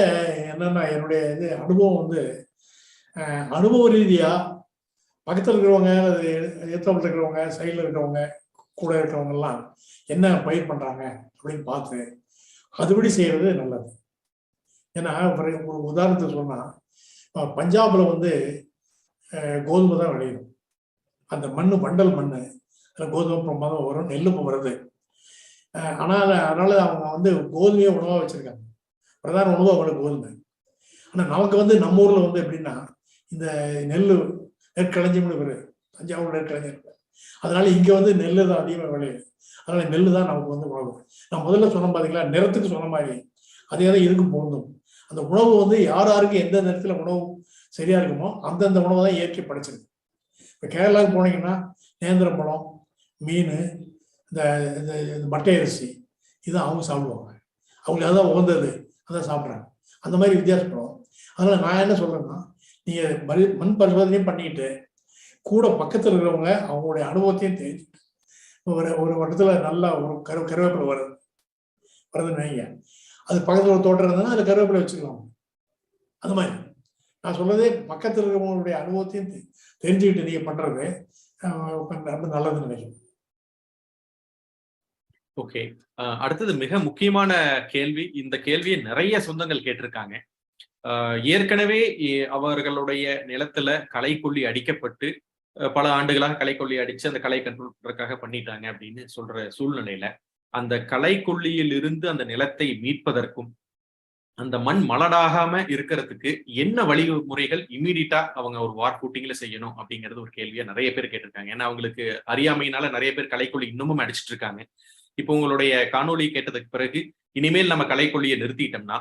என்னன்னா, என்னுடைய இது அனுபவம் வந்து அனுபவ ரீதியா பக்கத்தில் இருக்கிறவங்க, ஏற்றப்பட்டு இருக்கிறவங்க, சைடில் இருக்கிறவங்க, கூட இருக்கிறவங்க எல்லாம் என்ன பயிர் பண்றாங்க அப்படின்னு பார்த்து அதுபடி செய்யறது நல்லது. ஏன்னா ஒரு உதாரணத்தை சொன்னா, பஞ்சாப்ல வந்து கோதுமை தான் விளையும். அந்த மண்ணு வண்டல் மண்ணு, கோதுமை பிரமாதம் வரும், நெல்லுப்பு வருது. அதனால அவங்க வந்து கோதுமையை உணவா வச்சிருக்காங்க, பிரதான உணவு அவங்களுக்கு கோதுமை. ஆனா நமக்கு வந்து நம்ம ஊர்ல வந்து எப்படின்னா, இந்த நெற்களஞ்சியம்னு பேரு, தஞ்சாவூர் நெற்களஞ்சியம். அதனால இங்க வந்து நெல்லு தான் அதிகமாக விளையுது. அதனால நெல்லு தான் நமக்கு வந்து உணவு. நான் முதல்ல சொன்ன பாத்தீங்களா, நிறத்துக்கு சொன்ன மாதிரி அதே தான் இதுக்கும் பொருந்தும். அந்த உணவு வந்து யாருக்கு எந்த நேரத்துல உணவு சரியா இருக்குமோ அந்தந்த உணவு தான் இயற்கை படைச்சிருக்கு. இப்ப கேரளாவுக்கு போனீங்கன்னா நேந்திரம் பழம், மீன், இந்த மட்டை அரிசி, இதுதான் அவங்க சாப்பிடுவாங்க. அவங்களுக்கு அதான் உகந்தது, அதான் சாப்பிட்றாங்க. அந்த மாதிரி வித்தியாசப்படும். அதனால நான் என்ன சொல்றேன்னா, நீங்க மண் பரிசோதனையும் பண்ணிக்கிட்டு கூட பக்கத்தில் இருக்கிறவங்க அவங்களுடைய அனுபவத்தையும் தெரிஞ்சுட்டு, ஒரு வட்டத்துல நல்லா ஒரு கருவேப்பிலை வருதுன்னு வைங்க, அது பக்கத்துல ஒரு தோட்டம் இருந்ததுன்னா அதுல கருவேப்பிலை வச்சுக்கலாம். அந்த மாதிரி நான் சொல்றதே பக்கத்தில் இருக்கிறவங்களுடைய அனுபவத்தையும் தெரிஞ்சுக்கிட்டு நீங்க பண்றது ரொம்ப நல்லதுன்னு நினைக்கிறேன். ஓகே, அடுத்தது மிக முக்கியமான கேள்வி. இந்த கேள்வியை நிறைய சொந்தங்கள் கேட்டிருக்காங்க. ஏற்கனவே அவர்களுடைய நிலத்துல களைக்கொல்லி அடிக்கப்பட்டு பல ஆண்டுகளாக களைக்கொல்லி அடிச்சு அந்த களை கண்ட்ரோல் பண்றதுக்காக பண்ணிட்டாங்க அப்படின்னு சொல்ற சூழ்நிலையில, அந்த களைக்கொல்லியில் இருந்து அந்த நிலத்தை மீட்பதற்கும் அந்த மண் மலடாகாம இருக்கிறதுக்கு என்ன வழிமுறைகள் இம்மீடியட்டா அவங்க ஒரு வார்ஃபூட்டிங்ல செய்யணும் அப்படிங்கிறது ஒரு கேள்வியா நிறைய பேர் கேட்டிருக்காங்க. ஏன்னா அவங்களுக்கு அறியாமையினால நிறைய பேர் களைக்கொல்லி இன்னமும் அடிச்சிட்டு இருக்காங்க. இப்போ உங்களுடைய காணொலி கேட்டதுக்கு பிறகு இனிமேல் நம்ம களைக்கொல்லியை நிறுத்திட்டோம்னா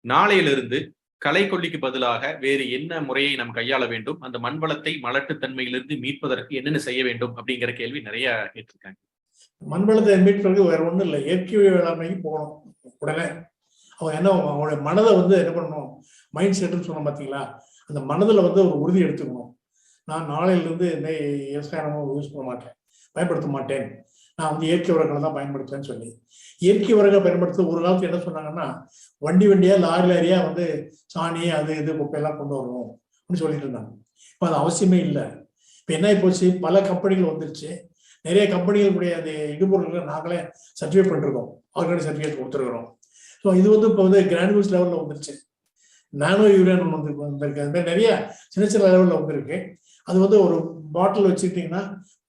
நாளையிலிருந்து களைக்கொல்லிக்கு பதிலாக வேறு என்ன முறையை நாம் கையாள வேண்டும், அந்த மண் வளத்தை மலட்டுத்தன்மையிலிருந்து மீட்பதற்கு என்னென்ன செய்ய வேண்டும் அப்படிங்கிற கேள்வி நிறைய கேட்டிருக்காங்க. மண் வளத்தை மீட்பதற்கு வேற ஒண்ணும் இல்லை, இயற்கை வேளாண்மைக்கு போகணும். உடனே அவங்க என்ன, அவங்களுடைய மனதை வந்து என்ன பண்ணணும், மைண்ட் செட்னு சொன்னோம் பார்த்தீங்களா, அந்த மனதில் வந்து ஒரு உறுதி எடுத்துக்கணும். நான் நாளையிலிருந்து இந்த விவசாயம் யூஸ் பண்ண மாட்டேன், பயன்படுத்த மாட்டேன், நான் வந்து இயற்கை உரங்களை தான் பயன்படுத்துவேன்னு சொல்லி இயற்கை உரங்களை பயன்படுத்த ஒரு காலத்துக்கு என்ன சொன்னாங்கன்னா, வண்டியா லாரியா வந்து சாணி அது இது குப்பையெல்லாம் கொண்டு வரணும் அப்படின்னு சொல்லிட்டு இருந்தாங்க. இப்போ அது அவசியமே இல்லை. இப்போ என்ன போச்சு, பல கம்பெனிகள் வந்துருச்சு. நிறைய கம்பெனிகளுடைய அந்த இடுபொருட்களை நாங்களே சர்டிஃபிகேட் பண்ணிருக்கோம், ஆர்கானிக் சர்டிஃபிகேட் கொடுத்துருக்கிறோம். ஸோ இது வந்து இப்போ வந்து கிரானுல்ஸ் லெவலில் வந்துருச்சு. நானோ யூரியான் வந்திருக்கு. அது மாதிரி நிறைய சின்ன சின்ன லெவலில் வந்துருக்கு. அது வந்து ஒரு பாட்டில் வச்சுக்கிட்டிங்கன்னா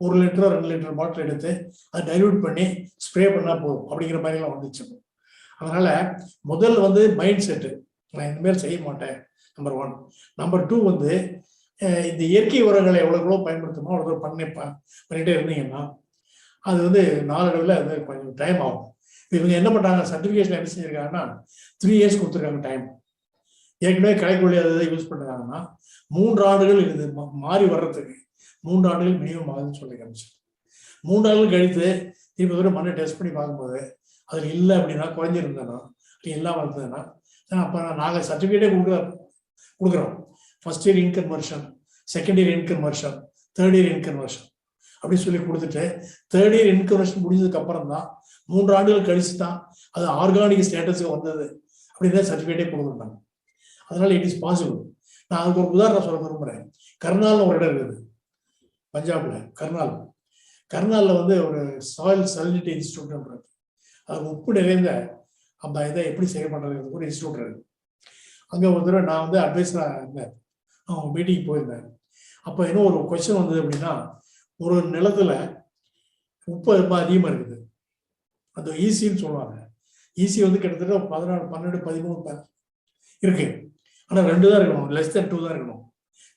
1 லிட்டரோ 2 லிட்டர் பாட்டில் எடுத்து அதை டைல்யூட் பண்ணி ஸ்ப்ரே பண்ணால் போதும் அப்படிங்கிற மாதிரிலாம் வந்துச்சு. அதனால முதல் வந்து மைண்ட் செட்டு, நான் இனிமேல் செய்ய மாட்டேன், நம்பர் 1. நம்பர் 2 வந்து இந்த இயற்கை உரங்களை எவ்வளோ பயன்படுத்தணுமோ அவ்வளோ பண்ணிட்டே இருந்தீங்கன்னா அது வந்து நாளடைவில் அது கொஞ்சம் டைம் ஆகும். இவங்க என்ன பண்ணுறாங்க, சர்டிஃபிகேஷன் என்ன செஞ்சிருக்காங்கன்னா 3 இயர்ஸ் கொடுத்துருக்காங்க டைம். ஏற்கனவே களைக்கொல்லி அதை யூஸ் பண்ணுறாங்கன்னா 3 ஆண்டுகள் இது மாறி வர்றதுக்கு 3 ஆண்டுகள் மினிமம் ஆகுதுன்னு சொல்லி காமிச்சு. 3 ஆண்டுகள் கழித்து திருப்பி தூரம் மண்ணை டெஸ்ட் பண்ணி பார்க்கும்போது அதில் இல்லை அப்படின்னா, குறைஞ்சிருந்தேன்னா, இல்லாமல் இருந்ததுன்னா, அப்போ நாங்கள் சர்டிஃபிகேட்டே கொடுக்குறோம். First year in conversion, second year in conversion, third year in conversion அப்படின்னு சொல்லி கொடுத்துட்டு, தேர்ட் இயர் இன்கன்வர்ஷன் முடிஞ்சதுக்கு அப்புறம் தான் 3 ஆண்டுகள் கழிச்சு தான் அது ஆர்கானிக் ஸ்டேட்டஸுக்கு வந்தது அப்படின்னு தான் சர்டிஃபிகேட்டே கொடுத்துருந்தாங்க. அதனால இட் இஸ் பாசிபிள். நான் அதுக்கு ஒரு உதாரணம் சொல்ல விரும்புகிறேன். கர்னால்னு ஒரு இடம் இருக்குது பஞ்சாப்ல. கர்னாலில் வந்து ஒரு சாயில் சலினிட்டி இன்ஸ்டியூட், அது உப்பு நிறைந்த அந்த இதை எப்படி செயல்படுறது ஒரு இன்ஸ்டியூட் இருக்கு. அங்கே ஒரு தடவை நான் வந்து அட்வைஸராக இருந்தேன், அவங்க மீட்டிங் போயிருந்தேன். அப்போ என்ன ஒரு கொஸ்டின் வந்தது அப்படின்னா, ஒரு நிலத்துல உப்பு ரொம்ப அதிகமாக இருக்குது, அந்த ஈசின்னு சொல்லுவாங்க. ஈசி வந்து கிட்டத்தட்ட 14, 12, 13 இருக்கு. ஆனால் 2 தான் இருக்கணும், லெஸ் தென் 2 தான் இருக்கணும்,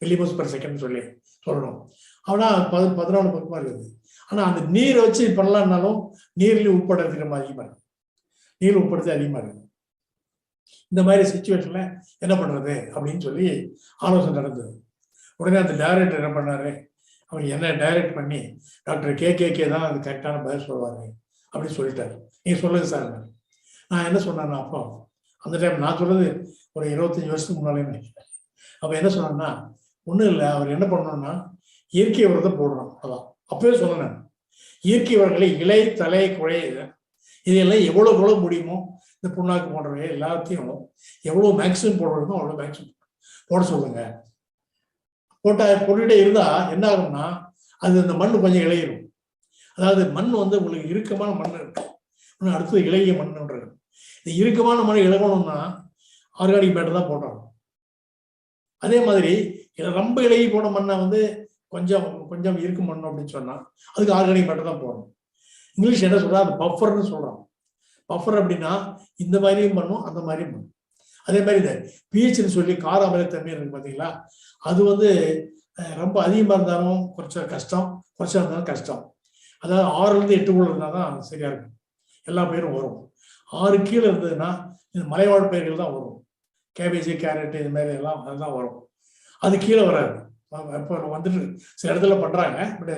மில்லிமோஸ் பெர் செகண்ட் சொல்லணும். ஆனால் 14 பக்கமாக இருக்குது. ஆனால் அந்த நீரை வச்சு பண்ணலான்னாலும் நீர்லேயும் உப்படத்துக்கு ரொம்ப அதிகமாக இருக்கு, நீர் உப்படுத்து அதிகமாக இருக்குது. இந்த மாதிரி சுச்சுவேஷன்ல என்ன பண்றது அப்படின்னு சொல்லி ஆலோசனை நடந்தது. உடனே அந்த டைரக்டர் என்ன பண்ணாரு, அவர் என்ன டைரக்ட் பண்ணி, டாக்டர் கே தான் அது கரெக்டான பதில் சொல்லுவாரு அப்படின்னு சொல்லிட்டாரு. நீங்க சொல்லுங்க சார். நான் என்ன சொன்னேன்னா, அப்போ அந்த டைம் நான் சொல்றது ஒரு 25 வருஷத்துக்கு முன்னாலே நினைக்கிறேன். அப்ப என்ன சொன்னேன்னா, ஒன்றும் இல்லை, அவர் என்ன பண்ணணும்னா இயற்கை உரத்தை போடணும். அதான் அப்பவே சொன்னேன், இயற்கை உரங்களை இலை, தலை, குழை இதெல்லாம் எவ்வளவு முடியுமோ இந்த புண்ணாக்கு போன்றவை எல்லாத்தையும் எவ்வளவு மேக்சிமம் போடுறதுமோ அவ்வளவு மேக்சிமம் போட சொல்லுங்க. போட்டுட்டே இருந்தா என்ன ஆகும்னா, அது அந்த மண் கொஞ்சம் இளையிடும். அதாவது மண் வந்து உங்களுக்கு இறுக்கமான மண் இருக்கு, அடுத்தது இளைய மண்ணுன்றது. இந்த இறுக்கமான மண் இழகணும்னா ஆர்கானிக் மேட்டர் தான் போடணும். அதே மாதிரி ரொம்ப இலகி போன மண்ணை வந்து கொஞ்சம் இருக்கும் மண் அப்படின்னு சொன்னா அதுக்கு ஆர்கானிக் மேட்டர் தான் போடணும். இங்கிலீஷ் என்ன சொல்றா, அது பஃபர்னு சொல்றோம். பஃபர் அப்படின்னா இந்த மாதிரியும் பண்ணும், அந்த மாதிரியும் பண்ணும். அதே மாதிரி இந்த பிஹெச்னு சொல்லி கார அமிலத்தன்மை இருக்கு பார்த்தீங்களா, அது வந்து ரொம்ப அதிகமாக இருந்தாலும் குறைச்ச கஷ்டம், குறைச்சா இருந்தாலும் கஷ்டம். அதாவது 6லேருந்து 8 இருந்தால் தான் சரியா இருக்கும், எல்லா பயிரும் வரும். 6 கீழே இருந்ததுன்னா இந்த மலைவாழ் பயிர்கள் தான் வரும், கேபேஜ், கேரட் இது மாதிரி எல்லாம் அதுதான் வரும். அது கீழே வராது. இப்போ வந்துட்டு சில இடத்துல பண்றாங்க, பட்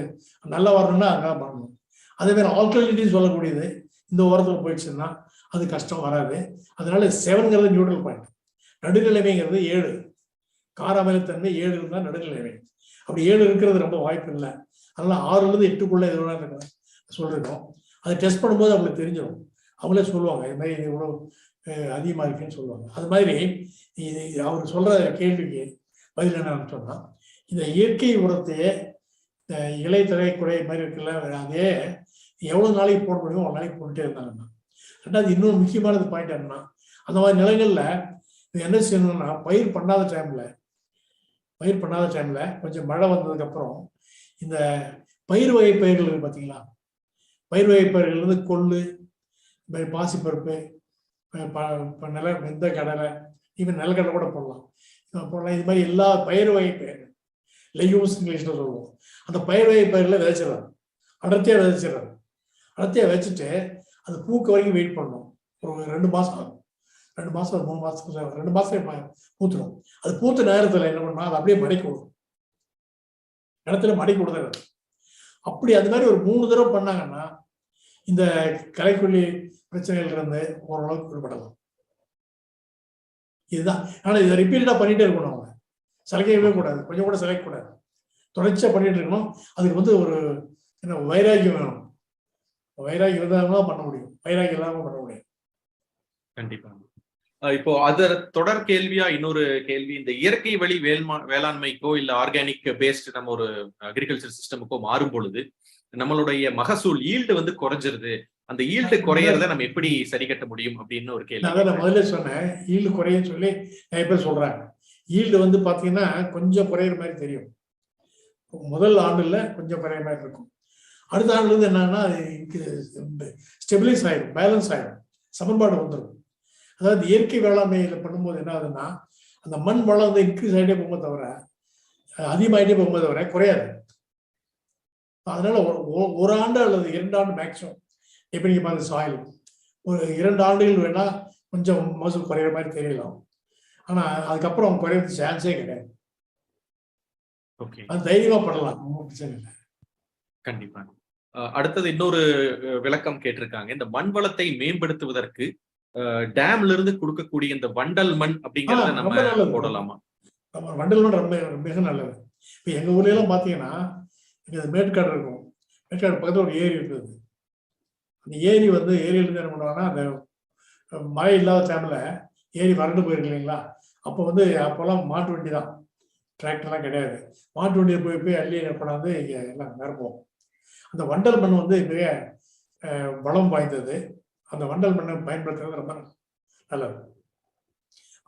நல்லா வரணும்னா அங்கே பண்ணணும். அதே மாதிரி ஆல்டர்னேட்டிவ் சொல்லக்கூடியது இந்த ஓரத்தில் போயிடுச்சுன்னா அது கஷ்டம் வராது. அதனால 7ங்கிறது நியூட்ரல் பாயிண்ட், நடுநிலைமைங்கிறது 7, கார அமிலத்தன்மை 7 இருந்தால் நடுநிலைமை. அப்படி 7 இருக்கிறது ரொம்ப வாய்ப்பு இல்லை. அதனால 6லேருந்து 8க்குள்ள எதுவும் சொல்லிருக்கோம். அதை டெஸ்ட் பண்ணும்போது அவங்களுக்கு தெரிஞ்சிடும், அவங்களே சொல்லுவாங்க இது மாதிரி இவ்வளோ அதிகமாக இருக்குன்னு சொல்லுவாங்க. அது மாதிரி அவர் சொல்ற கேள்விக்கு பதில் என்னன்னு சொன்னா, இந்த இயற்கை உரத்தையே இந்த இலை, தலை, குறை மாதிரி இருக்குல்ல, அதே எவ்வளவு நாளைக்கு போட முடியுமோ அவ்வளோ நாளைக்கு போட்டுட்டே இருந்தாங்கன்னா. ரெண்டாவது இன்னொரு முக்கியமானது பாயிண்ட் என்னன்னா, அந்த மாதிரி நிலைகள்ல என்ன செய்யணும்னா, பயிர் பண்ணாத டைம்ல கொஞ்சம் மழை வந்ததுக்கு அப்புறம் இந்த பயிர் வகை பயிர்கள் இருக்கு பார்த்தீங்களா, பயிர் வகை பயிர்கள் வந்து கொள்ளு, பாசிப்பருப்பு, வெந்த கடலை, ஈவன் நிலக்கடலை கூட போடலாம். இது மாதிரி எல்லா பயிர் வகை பயிர்கள், லெயூம்ஸ் இங்கிலீஷ்ல சொல்லுவோம், அந்த பயிர் வகை பயிர்ல விதைச்சிடறாரு, அடர்த்தியா வச்சுட்டு அது பூக்க வரைக்கும் வெயிட் பண்ணணும். ஒரு 2 மாசம் ஆகும், 2 மாசம் 3 மாசத்துக்கு 2 மாசம் பூத்துடும். அது பூத்த நேரத்துல என்ன பண்ணா அது அப்படியே மடக்கி விடும், இடத்துல மடக்கி விடுறது. அப்படி அது மாதிரி ஒரு 3 தடவை பண்ணாங்கன்னா இந்த களைக்கொல்லி பிரச்சனைகள் இருந்து ஓரளவுக்கு விடுபடலாம். இதுதான். ஆனா இதை ரிப்பீட்டடா பண்ணிட்டே இருக்கணும், அவங்க சலைக்கவே கூடாது, கொஞ்சம் கூட சலைக்க கூடாது. தொடர்ச்சியா பண்ணிட்டு இருக்கணும். அதுக்கு வந்து ஒரு என்ன வைராக்கியம் வேணும். வைராக்கியம் இருந்தாலும் பண்ண முடியும், வைராக்கியம் இல்லாம பண்ண முடியாது. கண்டிப்பா. இப்போ அது தொடர் கேள்வியா இன்னொரு கேள்வி, இந்த இயற்கை வழி வேளாண்மைக்கோ இல்ல ஆர்கானிக் பேஸ்ட் நம்ம ஒரு அக்ரிகல்ச்சர் சிஸ்டமுக்கோ மாறும் பொழுது நம்மளுடைய மகசூல் ஈல்டு வந்து குறைஞ்சிருது. அந்த ஈல்டு குறையறத நம்ம எப்படி சரி கட்ட முடியும் அப்படின்னு ஒரு கேள்வி. நான் முதல்ல சொன்னேன், ஈல்டு குறையும் சொல்லி நிறைய பேர் சொல்றாங்க. ஈல்டு வந்து பாத்தீங்கன்னா கொஞ்சம் குறையிற மாதிரி தெரியும். முதல் ஆண்டுல கொஞ்சம் குறைய மாதிரி இருக்கும். அடுத்த ஆண்டுல இருந்து என்னன்னா ஸ்டெபிலைஸ் ஆயிடும், பேலன்ஸ் ஆயிடும், சமன்பாடு வந்துடும். அதாவது இயற்கை வேளாண்மையில பண்ணும்போது என்ன ஆகுதுன்னா, அந்த மண் வளம் வந்து இன்க்ரீஸ் ஆகிட்டே போகும்போது தவிர, அதிகமாகிட்டே போகும்போது தவிர குறையாது. அதனால ஒரு ஆண்டு அல்லது 2 ஆண்டு மேக்சிமம், எப்படி நீங்க பாருங்க சாயில் ஒரு 2 ஆண்டுகள் வேணா கொஞ்சம் மகசூல் குறையிற மாதிரி தெரியலாம். ஆனா அதுக்கப்புறம் குறையறது சான்ஸே கிடையாது. அது தைரியமா பண்ணலாம், பிரச்சனை இல்லை. கண்டிப்பா. அடுத்தது இன்னொரு விளக்கம் கேட்டிருக்காங்க. இந்த மண் வளத்தை மேம்படுத்துவதற்கு டேம்ல இருந்து கொடுக்கக்கூடிய இந்த வண்டல் மண் அப்படிங்கறத நம்ம போடலாமா? வண்டல் மண் ரொம்ப மிக நல்லது. இப்ப எங்க ஊர்ல எல்லாம் பாத்தீங்கன்னா, மேற்காடு இருக்கும், மேற்காடு பக்கத்துல ஒரு ஏரி இருக்குது. அந்த ஏரி வந்து ஏரியில இருந்து என்ன பண்ணுவாங்கன்னா, அந்த மழை இல்லாத டைம்ல ஏரி வறண்டு போயிருக்கு இல்லைங்களா, அப்போ வந்து அப்போல்லாம் மாட்டு வண்டி தான், டிராக்டர்லாம் கிடையாது. மாட்டு வண்டியை போய் அள்ளி கொண்டாந்து இங்கே எல்லாம் நிரப்போம். அந்த வண்டல் மண் வந்து மிக வளம் வாய்ந்தது. அந்த வண்டல் மண்ணை பயன்படுத்துறது ரொம்ப நல்லது.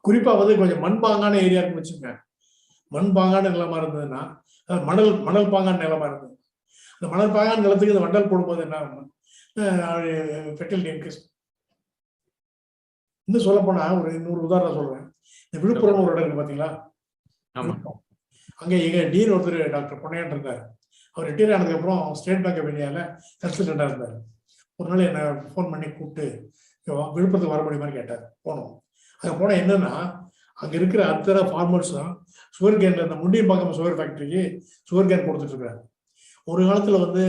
குறிப்பா வந்து கொஞ்சம் மண்பாங்கான ஏரியா இருக்குன்னு வச்சுக்கோங்க. மண்பாங்கான நிலமா இருந்ததுன்னா, மணல் பாங்கான நிலமா இருந்தது, அந்த மணல் பாங்கான நிலத்துக்கு இந்த வண்டல் போடும்போது என்ன ஆகும், ஃபெர்டிலிட்டி இன்க்ரீஸ். இன்னும் சொல்ல போனா ஒரு இன்னொரு உதாரணம் சொல்றேன். இந்த விழுப்புரம் ஒரு இடம் இருக்கு பாத்தீங்களா, அங்க எங்க டீன் ஒருத்தர் டாக்டர் பொன்னையன் இருந்தார். அவர் ரிட்டையர் ஆனதுக்கு அப்புறம் ஸ்டேட் பேங்க் ஆஃப் இந்தியாவில் கன்சல்டண்டா இருந்தார். ஒரு நாள் என்ன ஃபோன் பண்ணி கூப்பிட்டு விழுப்புரத்துக்கு வர முடியுமா கேட்டார். போனோம். அங்கே போனால் என்னன்னா, அங்கே இருக்கிற அத்தனை ஃபார்மர்ஸ் தான் சுகர் கேன்ல, அந்த முண்டியம்பாக்கம் சுகர் ஃபேக்டரிக்கு சுகர் கேன் கொடுத்துட்டு இருக்காரு. ஒரு காலத்தில் வந்து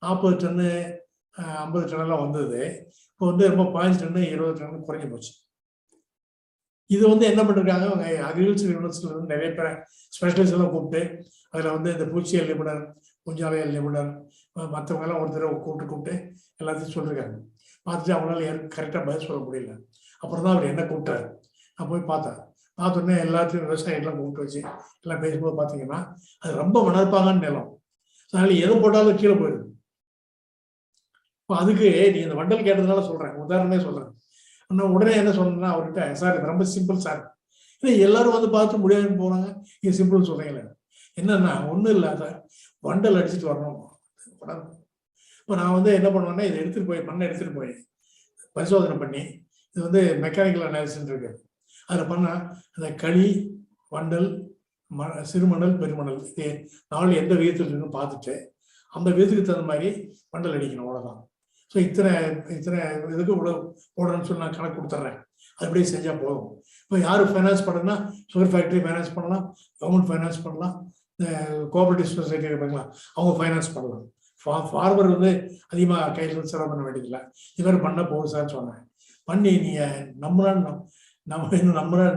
40 டன்னு 50 டன்னெல்லாம் வந்தது. இப்போ வந்து ரொம்ப 15 டன்னு 20 டன்னு குறைஞ்சி போச்சு. இது வந்து என்ன பண்ணிருக்காங்க, அவங்க அக்ரிகல்ச்சர் யூனிவர்சிட்டியில இருந்து நிறைய பேர் ஸ்பெஷலிஸ்ட் எல்லாம் கூப்பிட்டு, அதில் வந்து இந்த பூச்சியல் நிபுணர், பூஞ்சாலையல் நிபுணர், மற்றவங்க எல்லாம் ஒரு தடவை கூப்பிட்டு எல்லாத்தையும் சொல்லியிருக்காங்க. பார்த்துட்டு அவங்களால கரெக்டாக பதில் சொல்ல முடியல. அப்புறம் தான் அவர் என்ன கூப்பிட்டாரு. நான் போய் பார்த்தேன். பார்த்தோன்னே எல்லாத்தையும் விவசாயிகள்லாம் கூப்பிட்டு வச்சு எல்லாம் பேசும்போது பார்த்தீங்கன்னா, அது ரொம்ப வளர்ப்பாங்கன்னு நிலம். அதனால எதை போட்டாலும் கீழே போயிடுது. இப்போ அதுக்கு நீ இந்த வண்டல் கேட்டதுனால சொல்றேன், உதாரணமே சொல்றேன். நான் உடனே என்ன சொன்னேன்னா அவர்கிட்ட, சார் இது ரொம்ப சிம்பிள் சார். இல்லை எல்லாரும் வந்து பார்த்து முடியாதுன்னு போனாங்க, இது சிம்பிள்னு சொல்றீங்களே. என்னன்னா ஒன்றும் இல்லை சார், வண்டல் அடிச்சுட்டு வரணும். இப்போ நான் வந்து என்ன பண்ணுவேன்னா, இதை எடுத்துட்டு போய் மண்ணை எடுத்துட்டு போய் பரிசோதனை பண்ணி, இது வந்து மெக்கானிக்கல் அனாலிசிஸ் இருக்கு, அதில் பண்ணால் அந்த களி, வண்டல், சிறுமணல், பெருமணல் இது 4 எந்த விதத்தில் இருக்குன்னு பார்த்துட்டு அந்த விதத்துக்கு தகுந்த மாதிரி வண்டல் அடிக்கணும், அவ்வளோதான். ஸோ இத்தனை இதுக்கு இவ்வளோ போடுறேன்னு சொல்லி நான் கணக்கு கொடுத்துட்றேன், அதுபடியே செஞ்சால் போதும். இப்போ யார் ஃபைனான்ஸ் பண்ணுன்னா, சுகர் ஃபேக்ட்ரி ஃபைனான்ஸ் பண்ணலாம், கவர்மெண்ட் ஃபைனான்ஸ் பண்ணலாம், இந்த கோஆபரேட்டிவ் சொசைட்டி இருப்பாங்களா அவங்க ஃபைனான்ஸ் பண்ணலாம். ஃபார்மர் வந்து அதிகமாக கையில் செலவு பண்ண வேண்டியதில்லை. இது பண்ண போகுது சார் சொன்னேன். பண்ணி நீங்கள்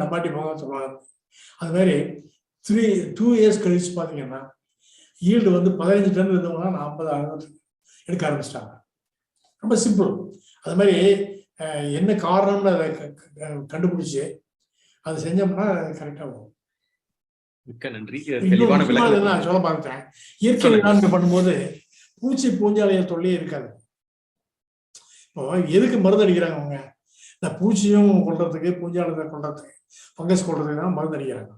நம்பாட்டி போக சொல்லுவாங்க. அது மாதிரி 2 இயர்ஸ் கழிச்சு பார்த்தீங்கன்னா ஈல்டு வந்து 15 டன் இருந்தவங்கன்னா 40-60 எடுக்க ஆரம்பிச்சிட்டாங்க. ரொம்ப சிம்பிள். அது மாதிரி என்ன காரணம்னு அதை கண்டுபிடிச்சு அதை செஞ்சோம்னா கரெக்டாக வரும். மிக்க நன்றி. நான் சொல்ல பார்த்தேன், இயற்கை வேளாண்மை பண்ணும்போது பூச்சி பூஞ்சாலையல் தொல்லையே இருக்காது. இப்போ எதுக்கு மருந்து அடிக்கிறாங்க அவங்க, இந்த பூச்சியும் கொள்றதுக்கு, பூஞ்சாலத்தை கொள்றதுக்கு, ஃபங்கஸ் கொள்றதுக்கு தான் மருந்து அடிக்கிறாங்க.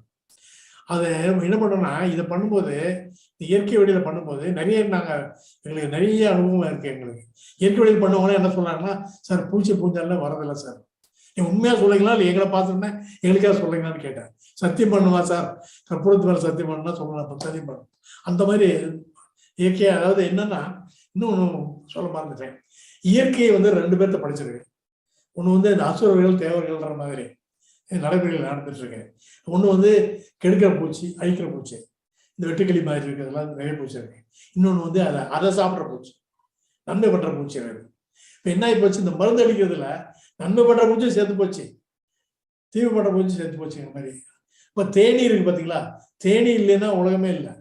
அதை என்ன பண்ணோம்னா, இதை பண்ணும்போது இயற்கை வழியில பண்ணும்போது எங்களுக்கு நிறைய அனுபவம் இருக்கு. எங்களுக்கு இயற்கை வழியில் பண்ணுவாங்கன்னா என்ன சொல்றாங்கன்னா, சார் பூச்சி பூஞ்சாலாம் வரதில்லை சார், நீ உண்மையா சொல்லுங்களா இல்லை எங்களை பார்த்துருந்தேன் எங்களுக்காக சொல்லுங்களான்னு கேட்டேன். சத்தியம் பண்ணுவா சார், கற்பூரத்து மேல சத்தியம் பண்ணுன்னா சொல்லலாம், சத்தியம் பண்ணும். அந்த மாதிரி இயற்கையா, அதாவது என்னன்னா, இன்னொன்னு சொல்ல மறந்துட்டேன், இயற்கையை வந்து 2 பேர்த்த படிச்சிருக்கு. ஒன்று வந்து இந்த அசுரர்கள் தேவர்கள்ன்ற மாதிரி நடைமுறையில் நடந்துட்டு இருக்கு. ஒன்று வந்து கெடுக்கிற பூச்சி, அழிக்கிற பூச்சி, இந்த வெட்டுக்கிளி மாதிரி இருக்கிறதுலாம் நிறைய பூச்சி இருக்கு. இன்னொன்று வந்து அதை சாப்பிட்ற பூச்சி, நன்மை பண்ற பூச்சி இருக்கு. இப்போ என்ன ஆகி போச்சு, இந்த மருந்து அடிக்கிறதுல நன்மை பண்ற பூச்சி சேர்த்து போச்சு, தீமை பண்ற பூச்சி சேர்த்து போச்சுங்கிற மாதிரி. இப்போ தேனி இருக்கு பார்த்தீங்களா, தேனி இல்லைன்னா உலகமே இல்லை.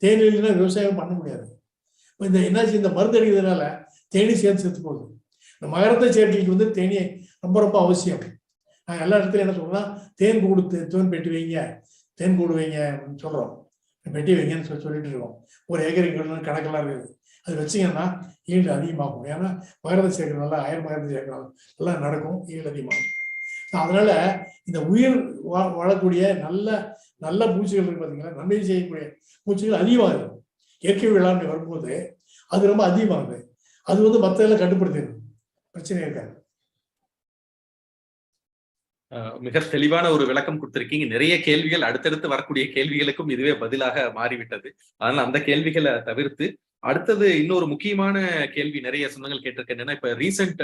தேனி இல்லைன்னா விவசாயம் பண்ண முடியாது. இந்த என்னாச்சு, இந்த மருந்து அடிக்கிறதுனால தேனி சேர்த்து செத்து போகுது. இந்த மகரந்த சேர்க்கைக்கு வந்து தேனி ரொம்ப ரொம்ப அவசியம். நாங்கள் எல்லா இடத்துலையும் என்ன சொல்றோம்னா, தேன் கூடு தேன் பெட்டி வைங்க, தேன் கூடு வைங்க அப்படின்னு சொல்றோம். பெட்டி வைங்கன்னு சொல்லிட்டு இருக்கோம். ஒரு ஏக்கருக்கு கணக்கெல்லாம் இருக்குது. அது வச்சிங்கன்னா ஈல்டு அதிகமாகும். ஏன்னா மகரந்த சேர்க்கிறதுனால அயர் மகரந்த சேர்க்கிறனால எல்லாம் நடக்கும், ஈல்டு அதிகமாகும். அதனால இந்த உயிர் வாழக்கூடிய நல்ல நல்ல பூச்சிகள் இருக்கு பார்த்தீங்கன்னா, நன்மை செய்யக்கூடிய பூச்சிகள் அதிகமாகுது. இயற்கை வேளாண்மை வரும்போது அது ரொம்ப அதிகமாகுது. அது வந்து மற்ற எல்லாம் கட்டுப்படுத்திடுது, பிரச்சனை இருக்காது. மிக தெளிவான ஒரு விளக்கம் கொடுத்திருக்கீங்க. நிறைய கேள்விகள் அடுத்தடுத்து வரக்கூடிய கேள்விகளுக்கும் இதுவே பதிலாக மாறிவிட்டது. அதனால அந்த கேள்விகளை தவிர்த்து அடுத்தது இன்னொரு முக்கியமான கேள்வி நிறைய சொந்தங்கள் கேட்டிருக்கேன். என்னன்னா, இப்ப ரீசெண்ட்